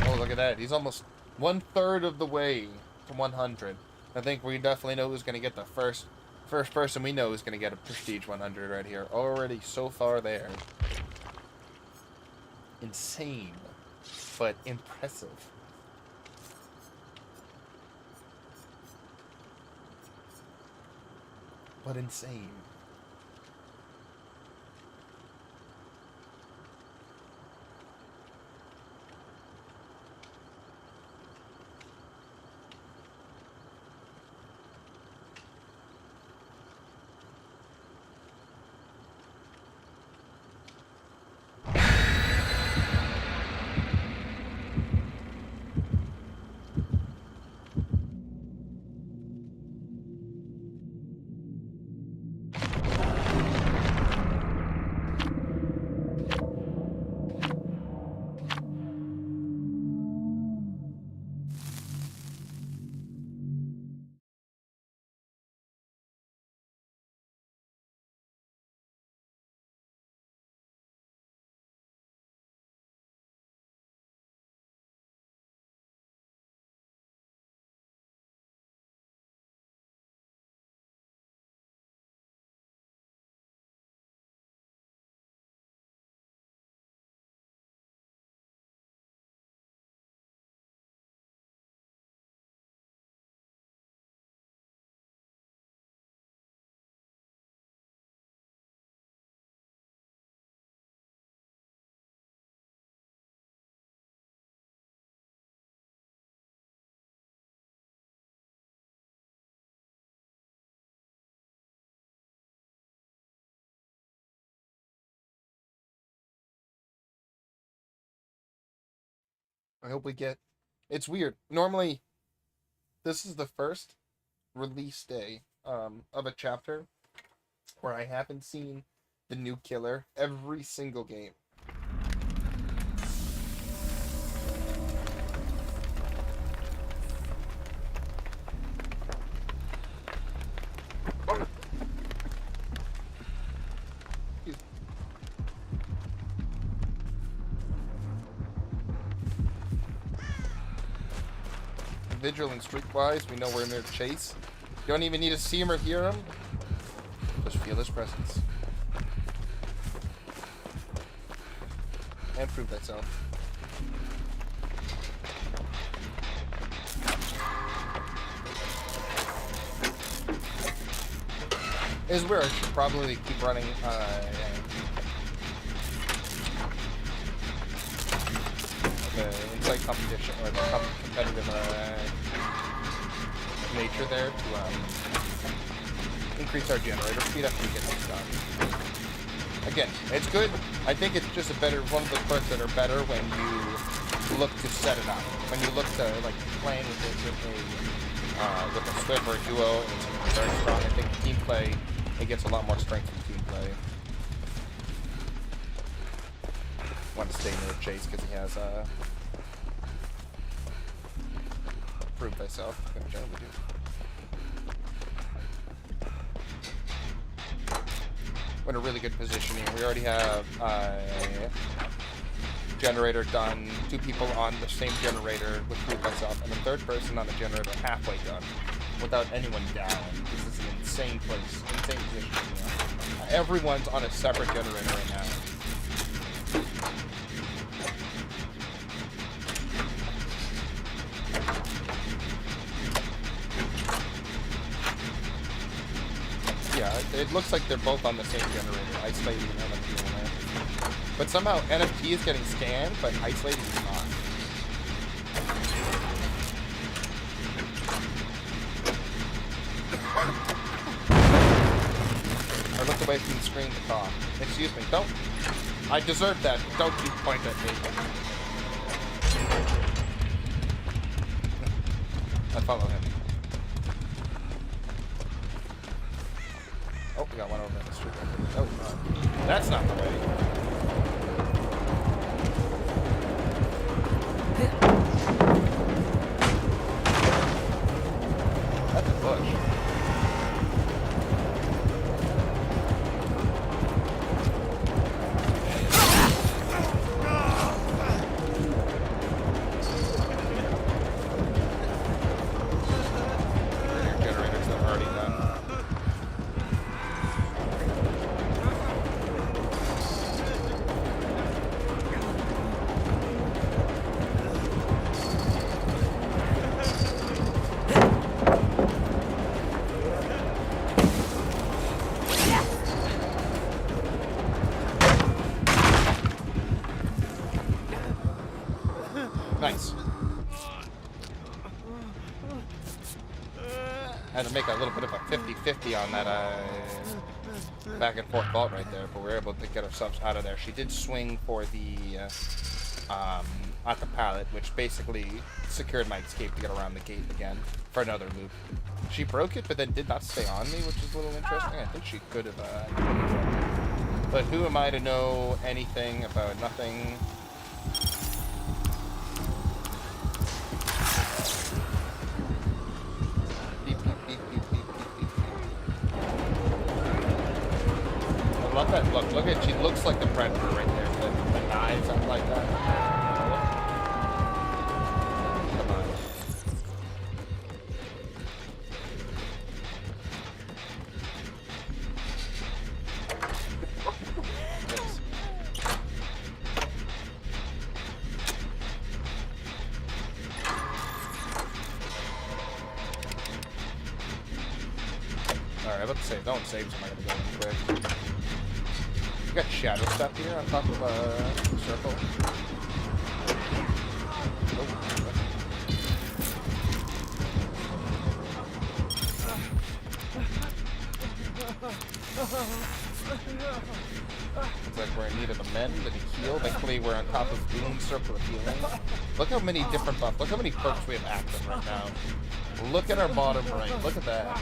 Oh, look at that. He's almost 1/3 of the way to 100. I think we definitely know who's going to get the first person we know is going to get a Prestige 100 right here. Already so far there. Insane, but impressive. But insane. I hope we get... It's weird. Normally, this is the first release day of a chapter where I haven't seen the new killer every single game. Vigilant streetwise, we know we're in their chase. You don't even need to see him or hear him. Just feel his presence. And prove thyself. Is where I should probably keep running the insight competition or the competitive nature there to increase our generator speed after we get this done. Again, it's good. I think it's just one of the perks that are better when you look to set it up. When you look to like playing with it with a Swift or a duo, it's very strong. I think team play, it gets a lot more strength from team play. Want to stay near Chase because he has prove thyself. Good job, dude. We're in a really good position here. We already have generator done, 2 people on the same generator with prove thyself, and a 3rd person on the generator halfway done without anyone down. This is an insane place, insane position. You know? Everyone's on a separate generator right now. Yeah, it looks like they're both on the same generator, isolating and NFT in there. But somehow NFT is getting scanned, but isolating is not. I looked away from the screen to talk. Excuse me, don't. I deserve that. Don't you point at me. I follow him. Oh, we got one over in the street. Oh, that's not the way. That's a bush. Generators that are already done. Nice. Had to make a little bit of a 50-50 on that back and forth vault right there, but we were able to get ourselves out of there. She did swing for the at the pallet, which basically secured my escape to get around the gate again for another loop. She broke it, but then did not stay on me, which is a little interesting. I think she could have. But who am I to know anything about nothing? I love that look. Look at, she looks like the Predator right there. The knives, something like that. Come on. Yes. Alright, I'm about to save. Don't save, so I'm gonna go in quick. We got shadow stuff here on top of a circle. Oh. Looks like we're in need of the mend and heal. Thankfully, we're on top of Boom Circle of Healing. Look how many different buffs. Look how many perks we have active right now. Look at our bottom right. Look at that.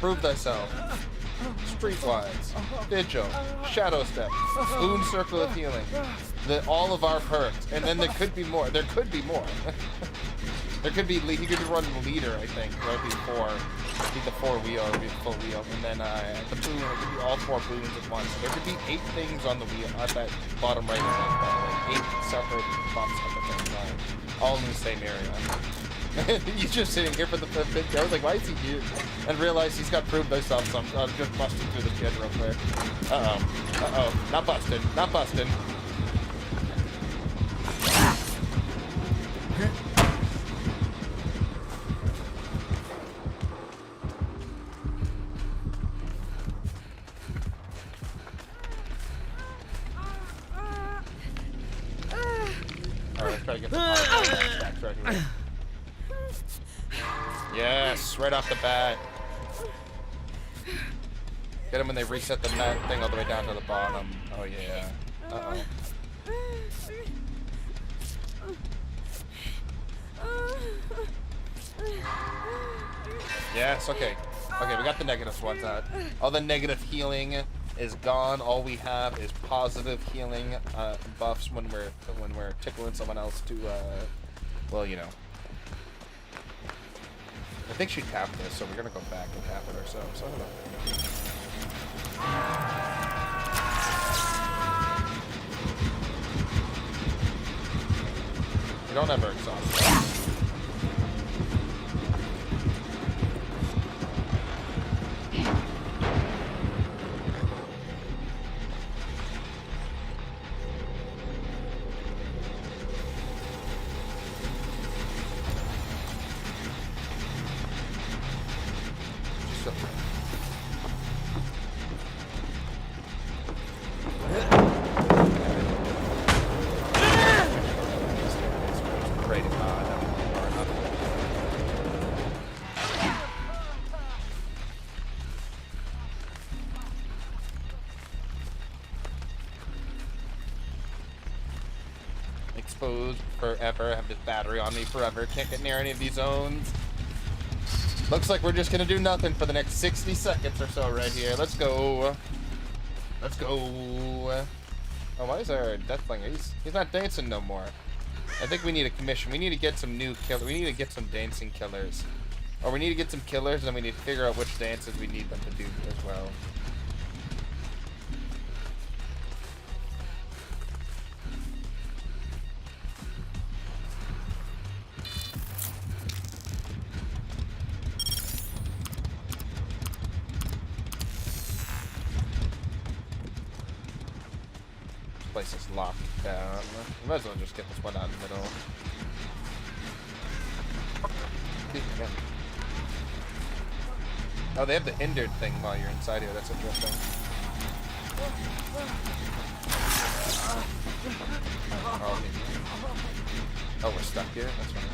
Prove thyself. Streetwise. Vigil. Shadow Step. Boom Circle of Healing. All of our perks. And then there could be more. There could be more. There could be, he could be running leader, I think. There would be 4. Be the 4-wheel, or be the full wheel, and then the boom, it could be all 4 booms at once. So there could be 8 things on the wheel, at that bottom right hand, like 8 separate buffs at the same time, all in the same area. He's just sitting here for the big I was like, why is he here? And realized he's got proved himself, so I'm just busting through the kid real quick. Uh-oh, not busting, not busting. Try to get the stacks right here. Yes, right off the bat. Get them when they reset the net thing all the way down to the bottom. Oh yeah. Uh-oh. Yes, okay. Okay, we got the negative ones out. All the negative healing is gone. All we have is positive healing buffs when we're tickling someone else to well, you know. I think she tapped this, so we're gonna go back and tap it ourselves. I don't know. We don't ever exhaust that. Exposed forever. Have this battery on me forever. Can't get near any of these zones. Looks like we're just gonna do nothing for the next 60 seconds or so right here. Let's go. Let's go. Oh, why is our Deathlinger? He's not dancing no more. I think we need a commission. We need to get some new killers. We need to get some dancing killers. Or we need to get some killers, and we need to figure out which dances we need them to do as well. Place is locked down. We might as well just get this one out in the middle. Oh, they have the hindered thing while you're inside here. That's interesting. Oh, we're stuck here? That's fine.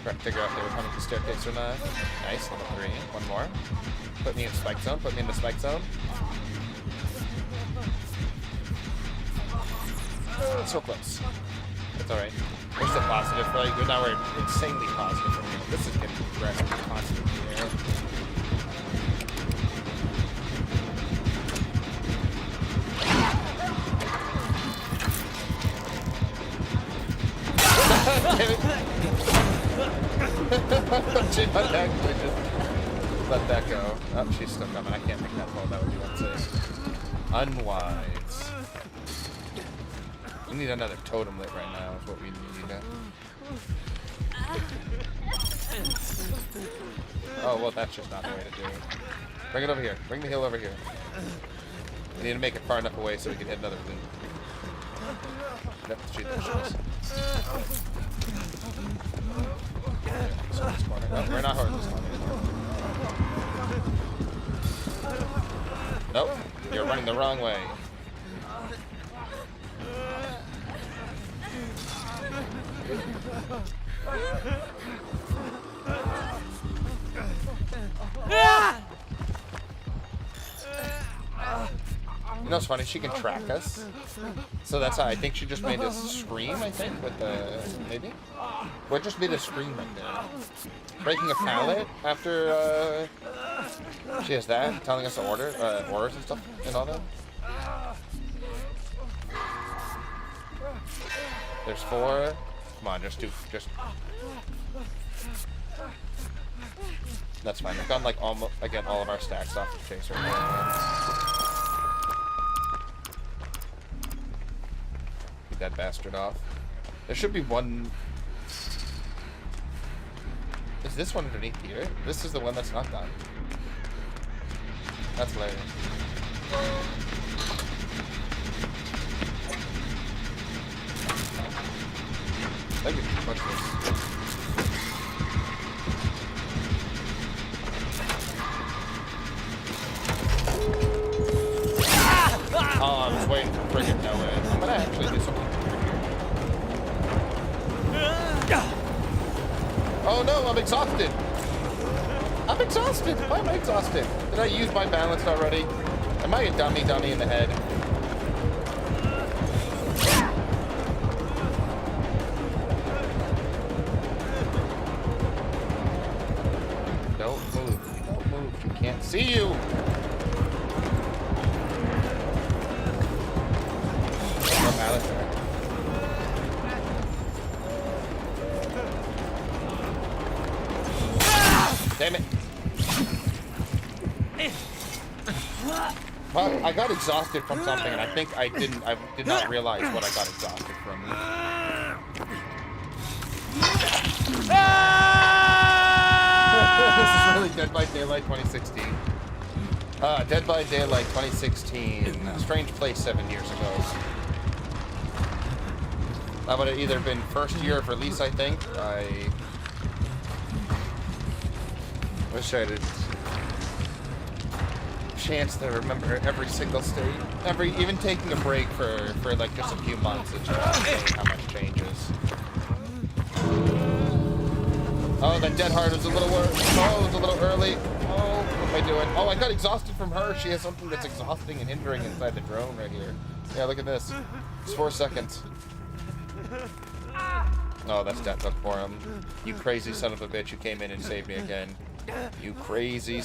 Trying to figure out if they were coming to the staircase or not. Nice, level 3. One more. Put me in spike zone. Put me in the spike zone. So close. That's alright. We're still positive. Like, now we're insanely positive from here. This is getting aggressive constantly here. She might actually just let that go. Oh, she's still coming. I can't make that fall. That would be unsafe. Unwise. We need another totem lit right now is what we need. Oh, well, that's just not the way to do it. Bring it over here. Bring the hill over here. We need to make it far enough away so we can hit another loop. Yep, shoot those shots. So this corner. No, we're not hard this corner anymore. Nope, you're running the wrong way. You know what's funny? She can track us. So that's how I think she just made us scream, I think, with the... maybe? Or it just made us scream right there. Breaking a pallet after, she has that, telling us to order, orders and stuff, and all that. There's 4. Come on, just 2, just... That's fine. We've gotten, like, almost, again, all of our stacks off the chase right now. Get that bastard off. There should be one... Is this one underneath here? This is the one that's not done. That's hilarious. I can punch this. Oh, I was waiting for friggin' no way. I'm gonna actually do something here. Oh no, I'm exhausted. I'm exhausted. Why am I exhausted? Did I use my balance already? Am I a dummy in the head? Don't move. Don't move. She can't see you. Damn it. Well, I got exhausted from something, and I think I did not realize what I got exhausted from. This is really Dead by Daylight 2016. Dead by Daylight 2016. Strange Place 7 years ago. That would have either been first year of release, I think. I wish I had a chance to remember every single state. Even taking a break for like just a few months, it's just amazing how much changes. Oh, that dead hard was a little early. Oh, what am I doing? Oh, I got exhausted from her. She has something that's exhausting and hindering inside the drone right here. Yeah, look at this. It's 4 seconds. Oh, that's death hook for him. You crazy son of a bitch, you came in and saved me again. You crazy you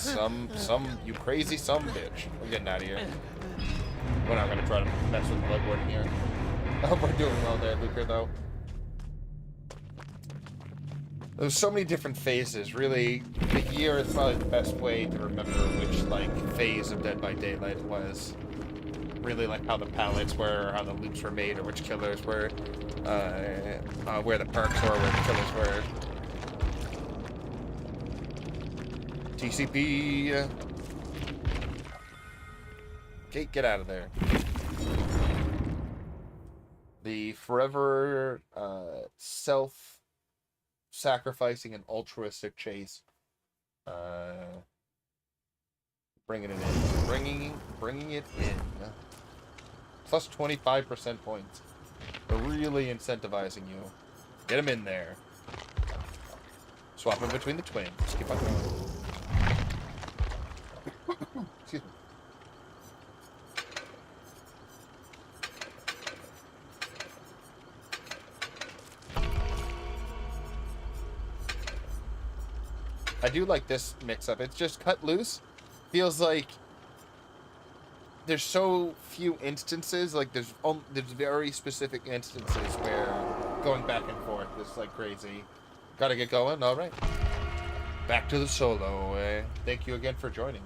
crazy bitch. We're getting out of here. We're not gonna try to mess with Bloodborne in here. I hope we're doing well there, Luker, though. There's so many different phases. Really, the year is probably the best way to remember which, like, phase of Dead by Daylight it was. Really, like, how the palettes were, or how the loops were made, or which killers were, where the perks were, where the killers were. TCP. Okay, get out of there. The forever self-sacrificing and altruistic chase. Bringing it in. Bringing it in. Plus 25% points. We're really incentivizing you. Get him in there. Swap him between the twins. Just keep on going. Excuse me. I do like this mix-up. It's just cut loose. Feels like there's so few instances. Like there's very specific instances where going back and forth is like crazy. Gotta get going. All right. Back to the solo. Thank you again for joining.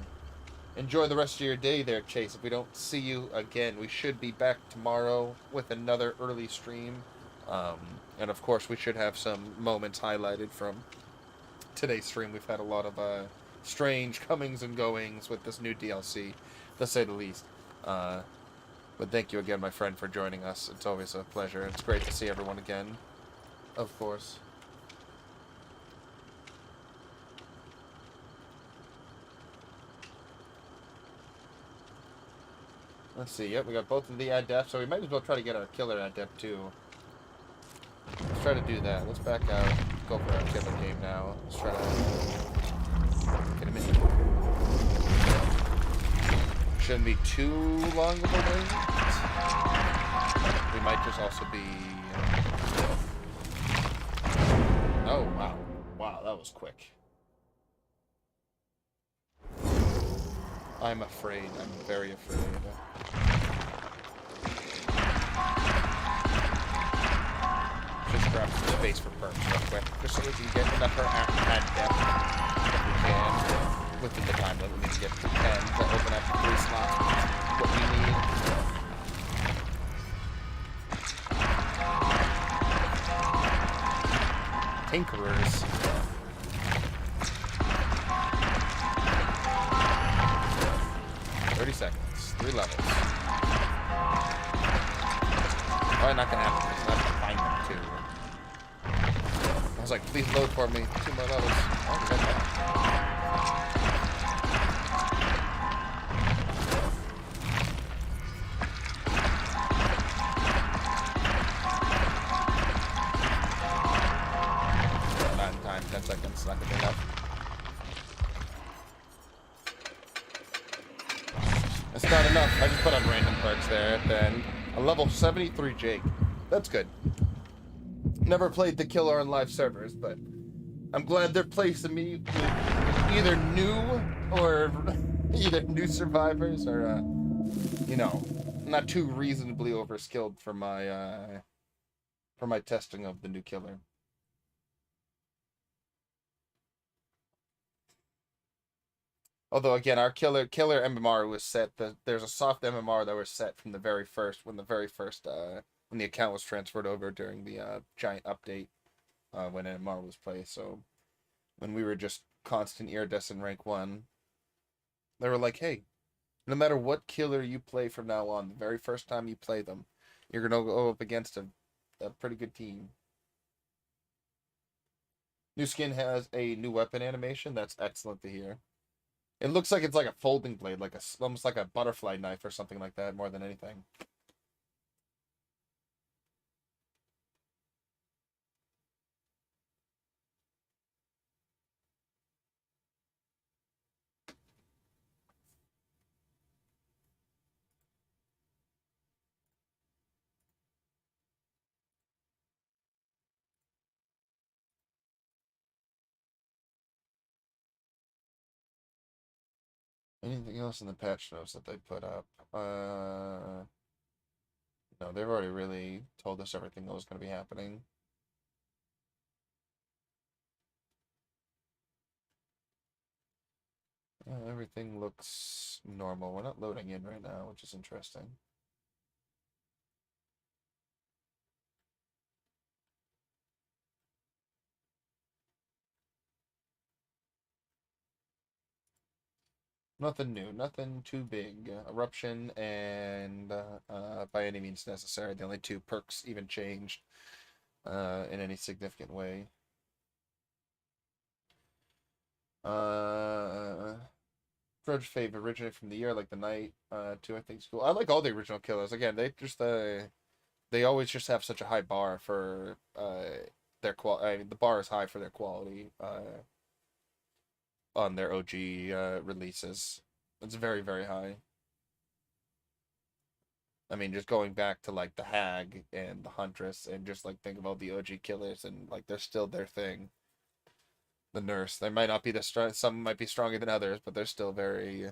Enjoy the rest of your day there, Chase. If we don't see you again, we should be back tomorrow with another early stream. And of course, we should have some moments highlighted from today's stream. We've had a lot of strange comings and goings with this new DLC, to say the least. But thank you again, my friend, for joining us. It's always a pleasure. It's great to see everyone again, of course. Let's see. Yep, we got both of the adept, so we might as well try to get our killer adept too. Let's try to do that. Let's back out. Go for our killer game now. Let's try to get him in. Shouldn't be too long of a wait. We might just also be... Oh, wow. Wow, that was quick. I'm afraid. I'm very afraid. Just grab some space for perks real quick, just so we can get enough ad depth if we can, within the time that we need to get to 10 to open up 3 slots, what we need. Tinkerers. Seconds, 3 levels. Probably not gonna happen because I have to find them too. I was like, please load for me. 2 more levels. Oh, we got that. Not in time, 10 seconds, not gonna be enough. That's not enough. I just put on random perks there at the end. A level 73 Jake. That's good. Never played the killer on live servers, but I'm glad they're placing me with either new survivors or, you know, not too reasonably overskilled for my testing of the new killer. Although again, our killer MMR was set. There's a soft MMR that was set from the very first when the account was transferred over during the giant update when MMR was placed. So when we were just constant iridescent rank 1, they were like, hey, no matter what killer you play from now on, the very first time you play them, you're gonna go up against a pretty good team. New skin has a new weapon animation. That's excellent to hear. It looks like it's like a folding blade, like almost like a butterfly knife or something like that, more than anything. Anything else in the patch notes that they put up? No, they've already really told us everything that was going to be happening. Everything looks normal. We're not loading in right now, which is interesting. Nothing new, nothing too big. Eruption and by any means necessary. The only 2 perks even changed in any significant way. Grudge Fave originated from the year, like the night 2, I think is cool. I like all the original killers. Again, they just they always just have such a high bar for their quality. I mean, the bar is high for their quality on their OG releases. It's very, very high. I mean, just going back to like the Hag and the Huntress, and just like think of all the OG killers, and like they're still their thing. The Nurse, they might not be the strong. Some might be stronger than others, but they're still very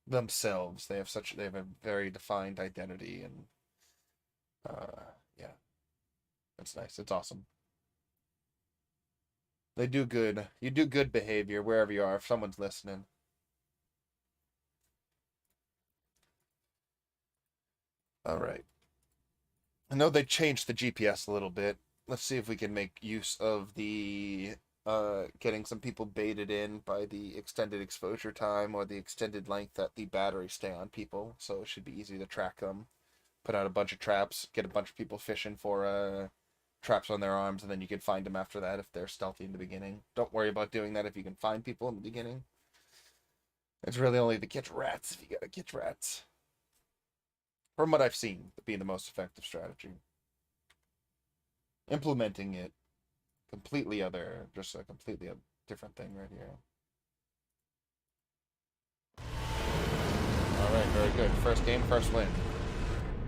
themselves. They have a very defined identity, and yeah, it's nice. It's awesome. They do good. You do good behavior wherever you are, if someone's listening. All right. I know they changed the GPS a little bit. Let's see if we can make use of the getting some people baited in by the extended exposure time or the extended length that the batteries stay on people. So it should be easy to track them. Put out a bunch of traps, get a bunch of people fishing for traps on their arms, and then you can find them after that if they're stealthy in the beginning. Don't worry about doing that if you can find people in the beginning. It's really only the catch rats if you gotta catch rats. From what I've seen, being the most effective strategy. Implementing it, completely other, just a completely different thing right here. Alright, very good. First game, first win.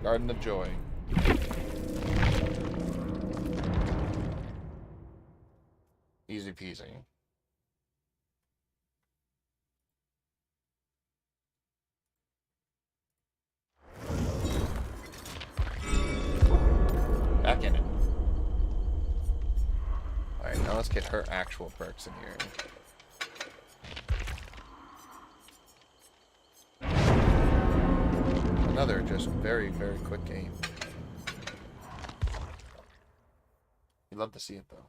Garden of Joy. Easy peasy. Back in it. Alright, now let's get her actual perks in here. Another just very, very quick game. You love to see it though.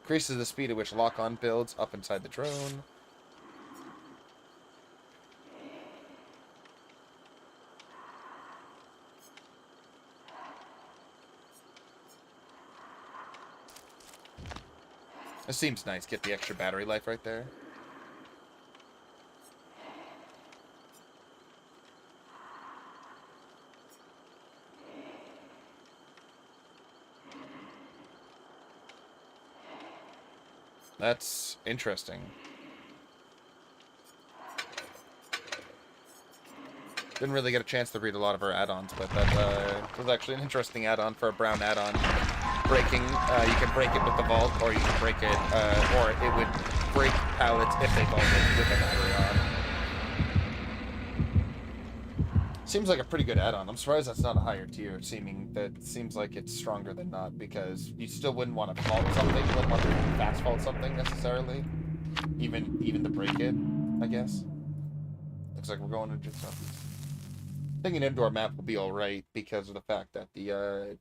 Increases the speed at which lock-on builds up inside the drone. It seems nice. Get the extra battery life right there. That's interesting. Didn't really get a chance to read a lot of her add-ons, but that was actually an interesting add-on for a brown add-on. Breaking, you can break it with the vault, or you can break it, or it would break pallets if they vaulted with a battery on. Seems like a pretty good add-on. I'm surprised that's not a higher tier, seems like it's stronger than not, because you still wouldn't want to vault something, you wouldn't want to fast vault something necessarily, even to break it, I guess. Looks like we're going to just something. I think an indoor map will be alright because of the fact that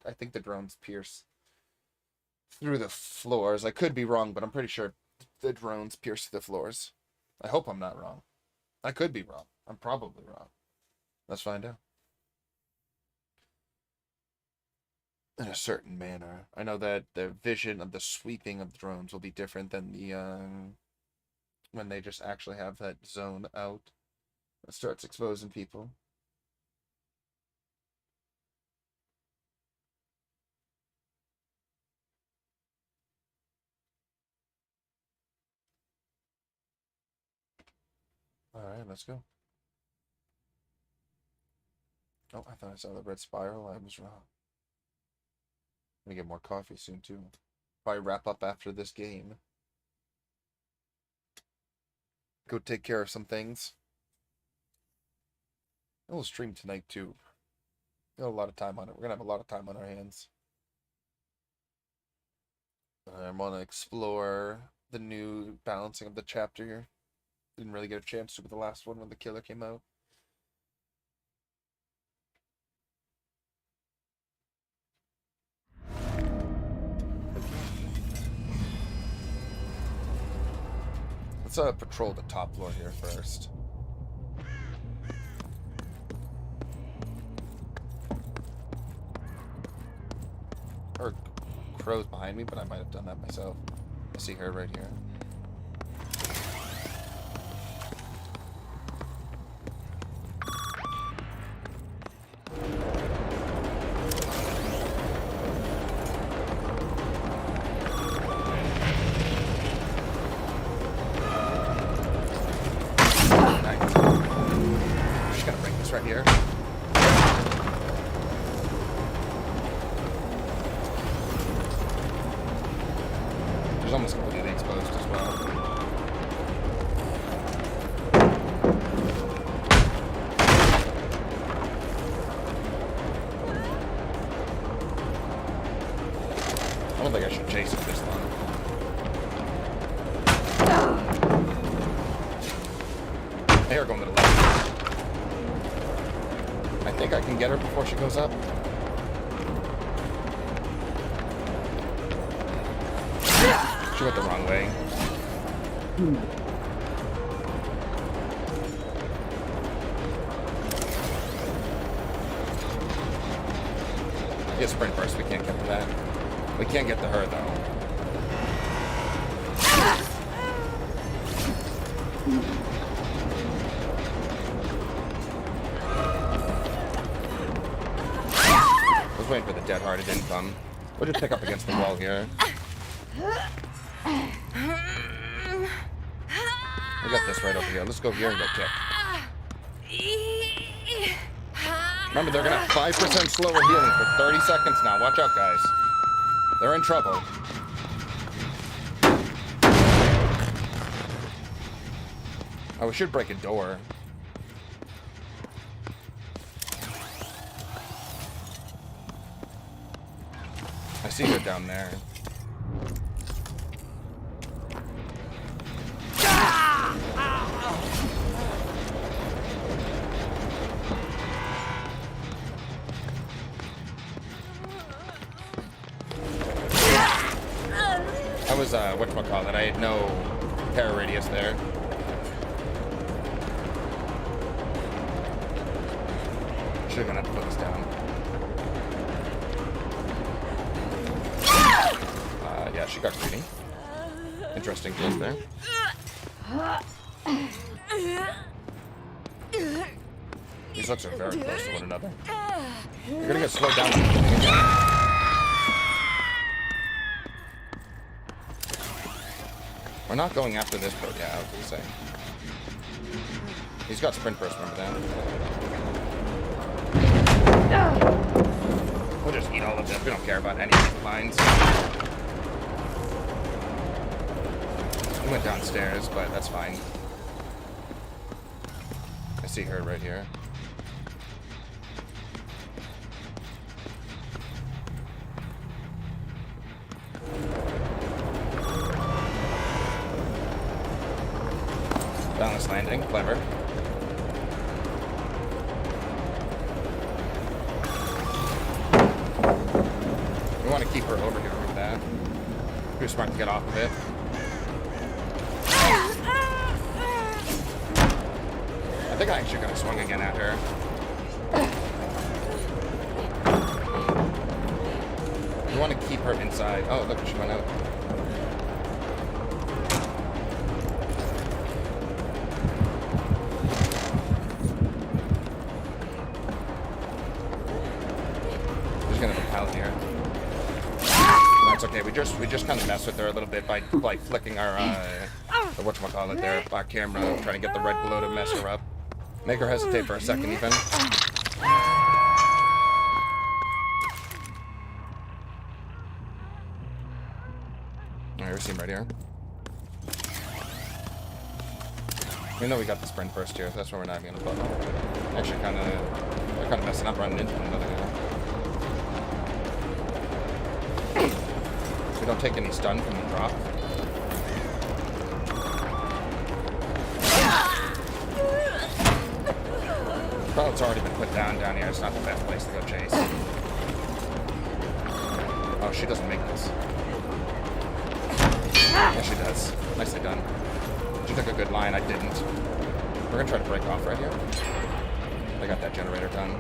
I think the drones pierce through the floors. I could be wrong, but I'm pretty sure the drones pierce through the floors. I hope I'm not wrong. I could be wrong. I'm probably wrong. Let's find out. In a certain manner. I know that the vision of the sweeping of the drones will be different than the when they just actually have that zone out. It starts exposing people. Alright, let's go. Oh, I thought I saw the red spiral. I was wrong. I'm gonna get more coffee soon, too. Probably wrap up after this game. Go take care of some things. And we'll stream tonight, too. We got a lot of time on it. We're gonna have a lot of time on our hands. I want to explore the new balancing of the chapter here. Didn't really get a chance to with the last one when the killer came out. Let's patrol the top floor here first. Or crows behind me, but I might have done that myself. I see her right here. Right here. She's almost completely exposed as well. I don't think I should chase it this long. They are going to the left. I think I can get her before she goes up. She went the wrong way. Get sprint first. We can't get to that. We can't get to her though. I was waiting for the dead hard, it didn't come. We'll just pick up against the wall here. We got this right over here. Let's go here and go kick. Remember, they're gonna have 5% slower healing for 30 seconds now. Watch out, guys. They're in trouble. Oh, we should break a door. I see her down there. I was, whatchamacallit, I had no terror radius there. Should've gonna have to put this down. Yeah, she got greedy. Interesting thing there. These looks are very close to one another. You're gonna get slowed down. We're not going after this boat. Yeah, I was gonna say. He's got sprint burst, remember that? We'll just eat all of this. We don't care about any of these lines. He went downstairs, but that's fine. I see her right here. Balance landing, clever. We want to keep her over here with that. Too smart to get off of it. I think I actually could have swung again at her. We want to keep her inside. Oh, look, she went out. That's okay. We just kind of mess with her a little bit by flicking our whatchamacallit there, our camera, trying to get the red glow to mess her up. Make her hesitate for a second even. Alright, we see him right here. We know we got the sprint first here, so that's why we're not even gonna put. Actually, they're kind of messing up running into another guy. Don't take any stun from the drop. Probably already been put down here. It's not the best place to go chase. Oh, she doesn't make this. Yeah, she does. Nicely done. She took a good line. I didn't. We're gonna try to break off right here. I got that generator done.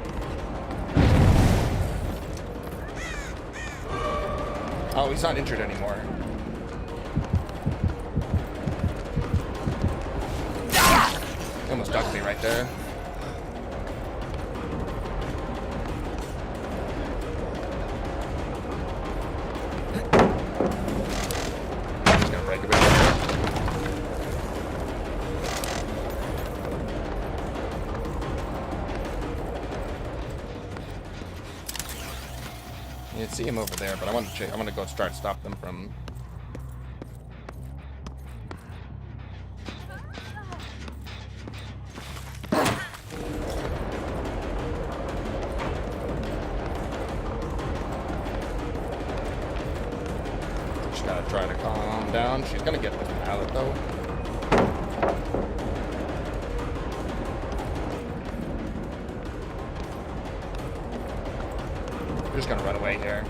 Oh, he's not injured anymore. He almost ducked me right there. Just gonna break it with him. You can see him over there, but I want to go try to stop them from. Just gotta try to calm down. She's gonna get this pallet though. We're just gonna run away here.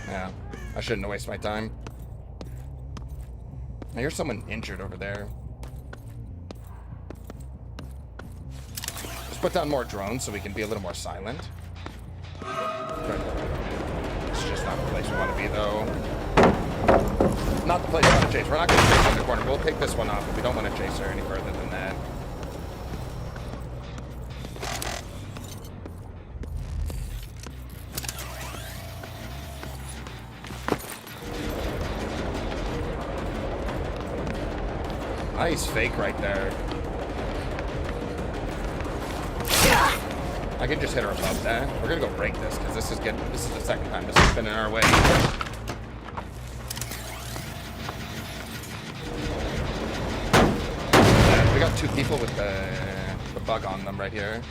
Yeah, I shouldn't have wasted my time. I hear someone injured over there. Let's put down more drones so we can be a little more silent. It's just not the place we want to be, though. not the place we want to chase. We're not going to chase her in the corner. We'll take this one off, but we don't want to chase her any further than that. Nice fake right there. I can just hit her above that. We're gonna go break this because this is the second time this has been in our way. We got 2 people with the bug on them right here.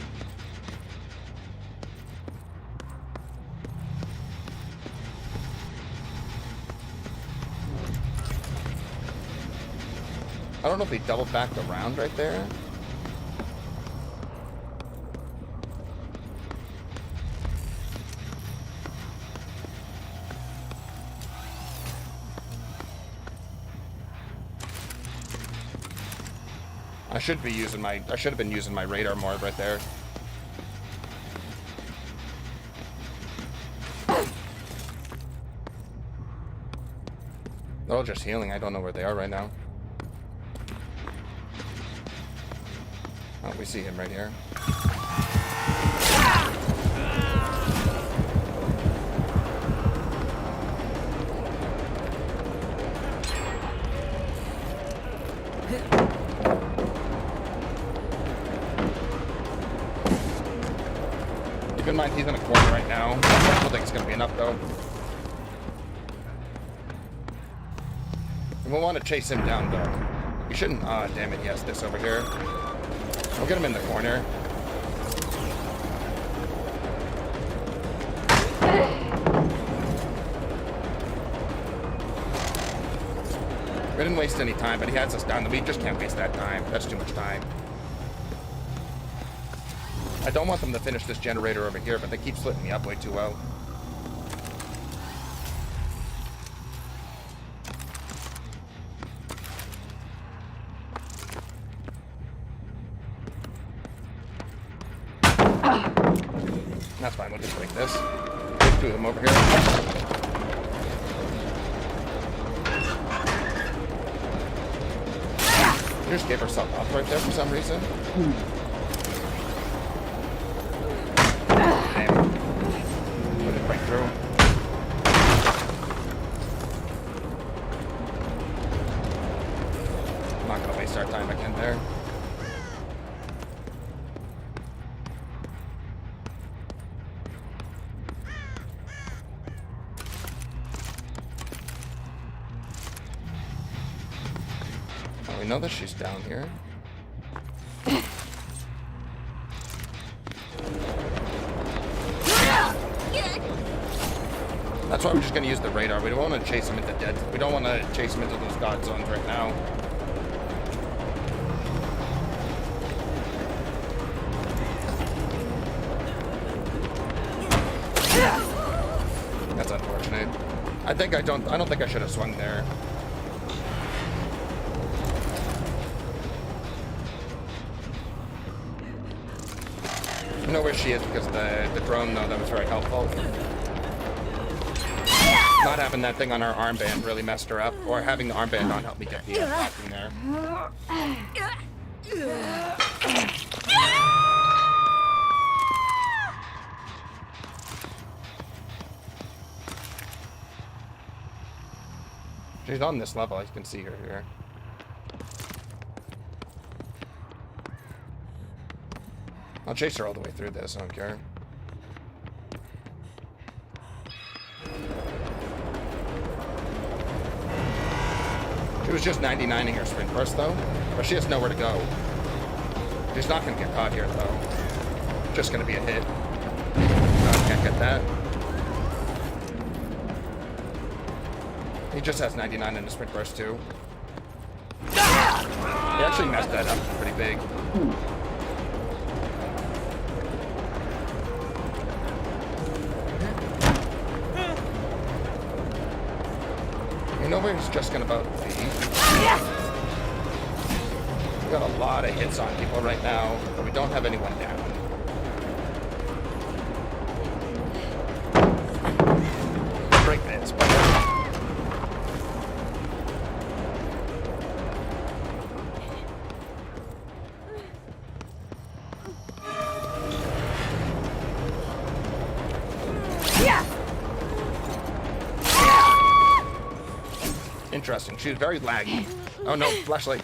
I don't know if he double backed around right there. I should have been using my radar more right there. They're all just healing. I don't know where they are right now. Oh, we see him right here. Keep in mind he's in a corner right now. I don't think it's going to be enough though. And we'll want to chase him down though. We shouldn't. Ah, damn it. He has this over here. We'll get him in the corner. We didn't waste any time, but he has us down. We just can't waste that time. That's too much time. I don't want them to finish this generator over here, but they keep splitting me up way too well. That's fine, we'll just break this. There's 2 of them over here. She just gave herself up right there for some reason. Damn. Let it break through. I'm not gonna waste our time again there. We know that she's down here. That's why we're just gonna use the radar. We don't want to chase him into dead. We don't want to chase him into those god zones right now. That's unfortunate. I don't think I should have swung there. I know where she is because of the drone, though. That was very helpful. Not having that thing on her armband really messed her up, or having the armband on helped me get the blocking there. She's on this level. I can see her here. I'll chase her all the way through this, I don't care. She was just 99ing her sprint burst though, but she has nowhere to go. She's not gonna get caught here though. Just gonna be a hit. No, can't get that. He just has 99 in the sprint burst too. He actually messed that up pretty big. You know where he's just gonna about be? We got a lot of hits on people right now, but we don't have anyone down. Break this, but Interesting. She's very laggy. Oh no, flashlight.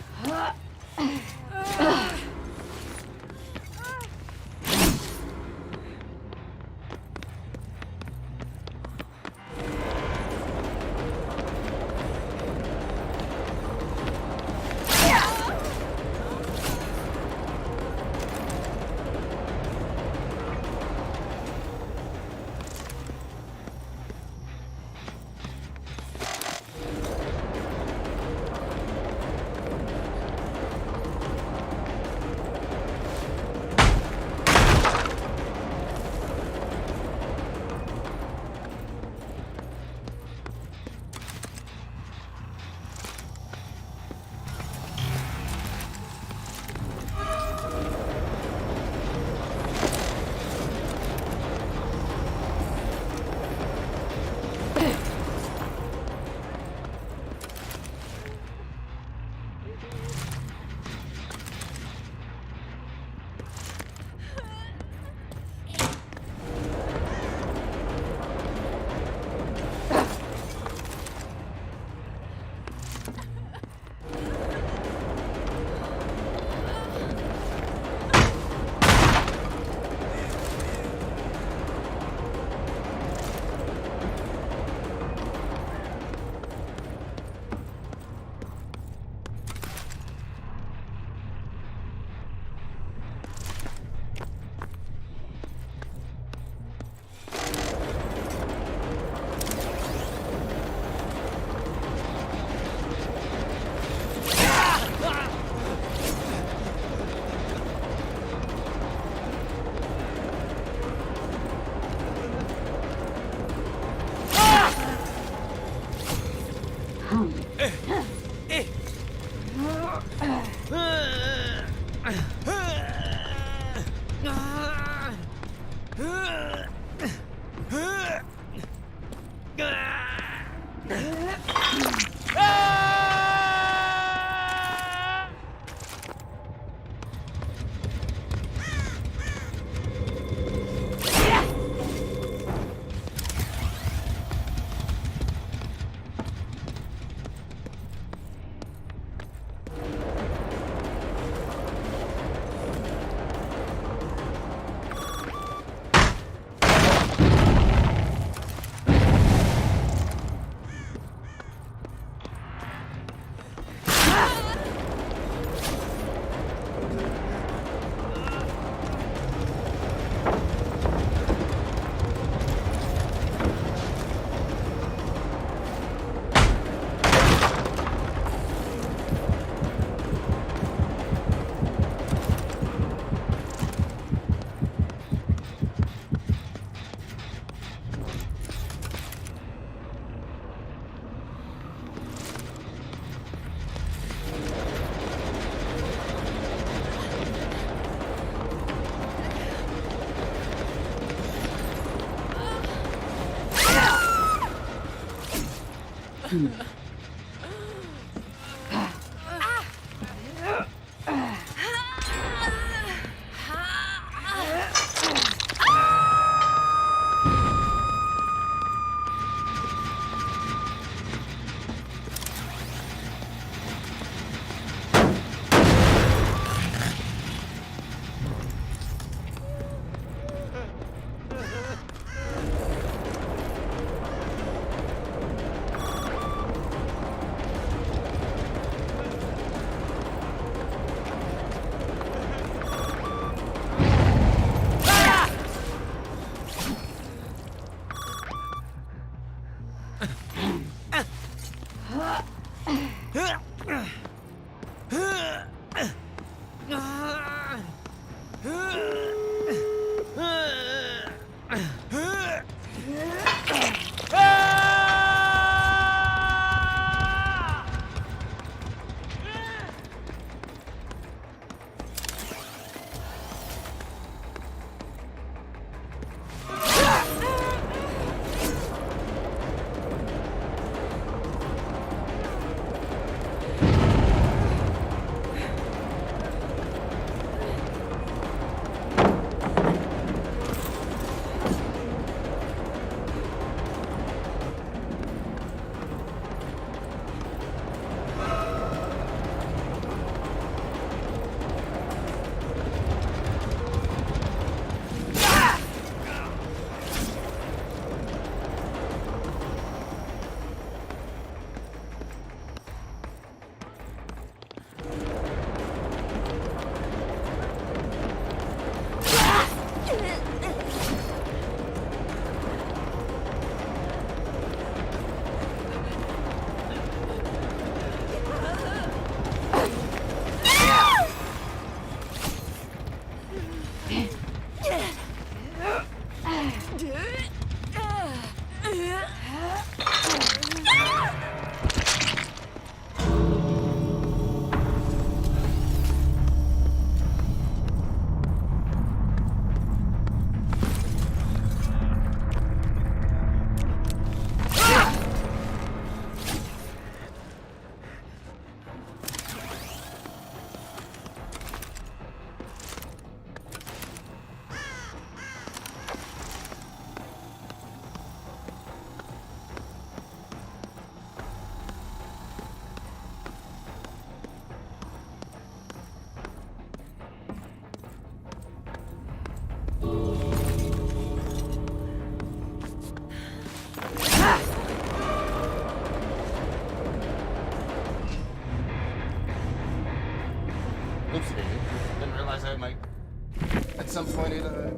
some point the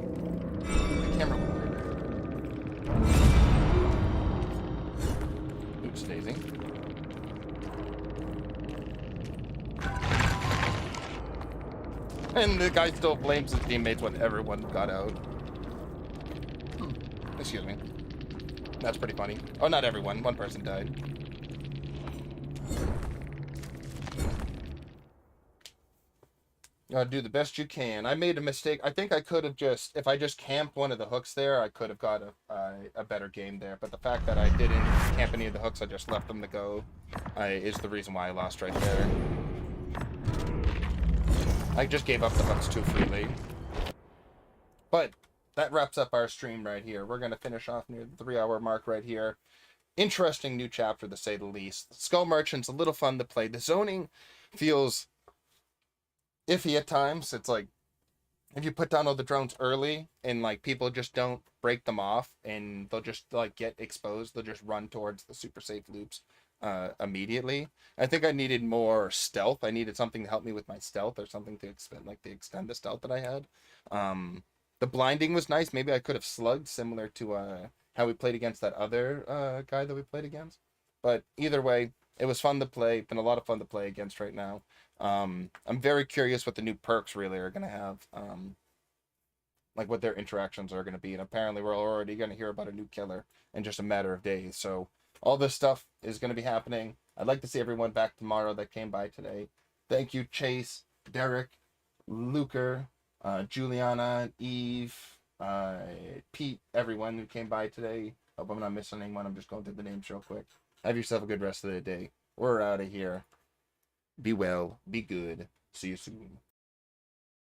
camera will Oops, Daisy. And the guy still blames his teammates when everyone got out. Excuse me. That's pretty funny. Oh, not everyone. One person died. Do the best you can. I made a mistake. I think I could have just, if I just camped one of the hooks there, I could have got a better game there. But the fact that I didn't camp any of the hooks, I just left them to go, is the reason why I lost right there. I just gave up the hooks too freely. But that wraps up our stream right here. We're going to finish off near the 3-hour mark right here. Interesting new chapter, to say the least. Skull Merchant's a little fun to play. The zoning feels iffy at times. It's like, if you put down all the drones early and like people just don't break them off and they'll just like get exposed, they'll just run towards the super safe loops immediately. I think I needed more stealth. I needed something to help me with my stealth, or something to extend the stealth that I had. The blinding was nice. Maybe I could have slugged, similar to how we played against that other guy that we played against. But either way, it was fun to play. Been a lot of fun to play against right now. I'm very curious what the new perks really are going to have. Like what their interactions are going to be. And apparently we're already going to hear about a new killer in just a matter of days. So all this stuff is going to be happening. I'd like to see everyone back tomorrow that came by today. Thank you, Chase, Derek, Luker, Juliana, Eve, Pete, everyone who came by today. Hope I'm not missing anyone. I'm just going through the names real quick. Have yourself a good rest of the day. We're out of here. Be well. Be good. See you soon.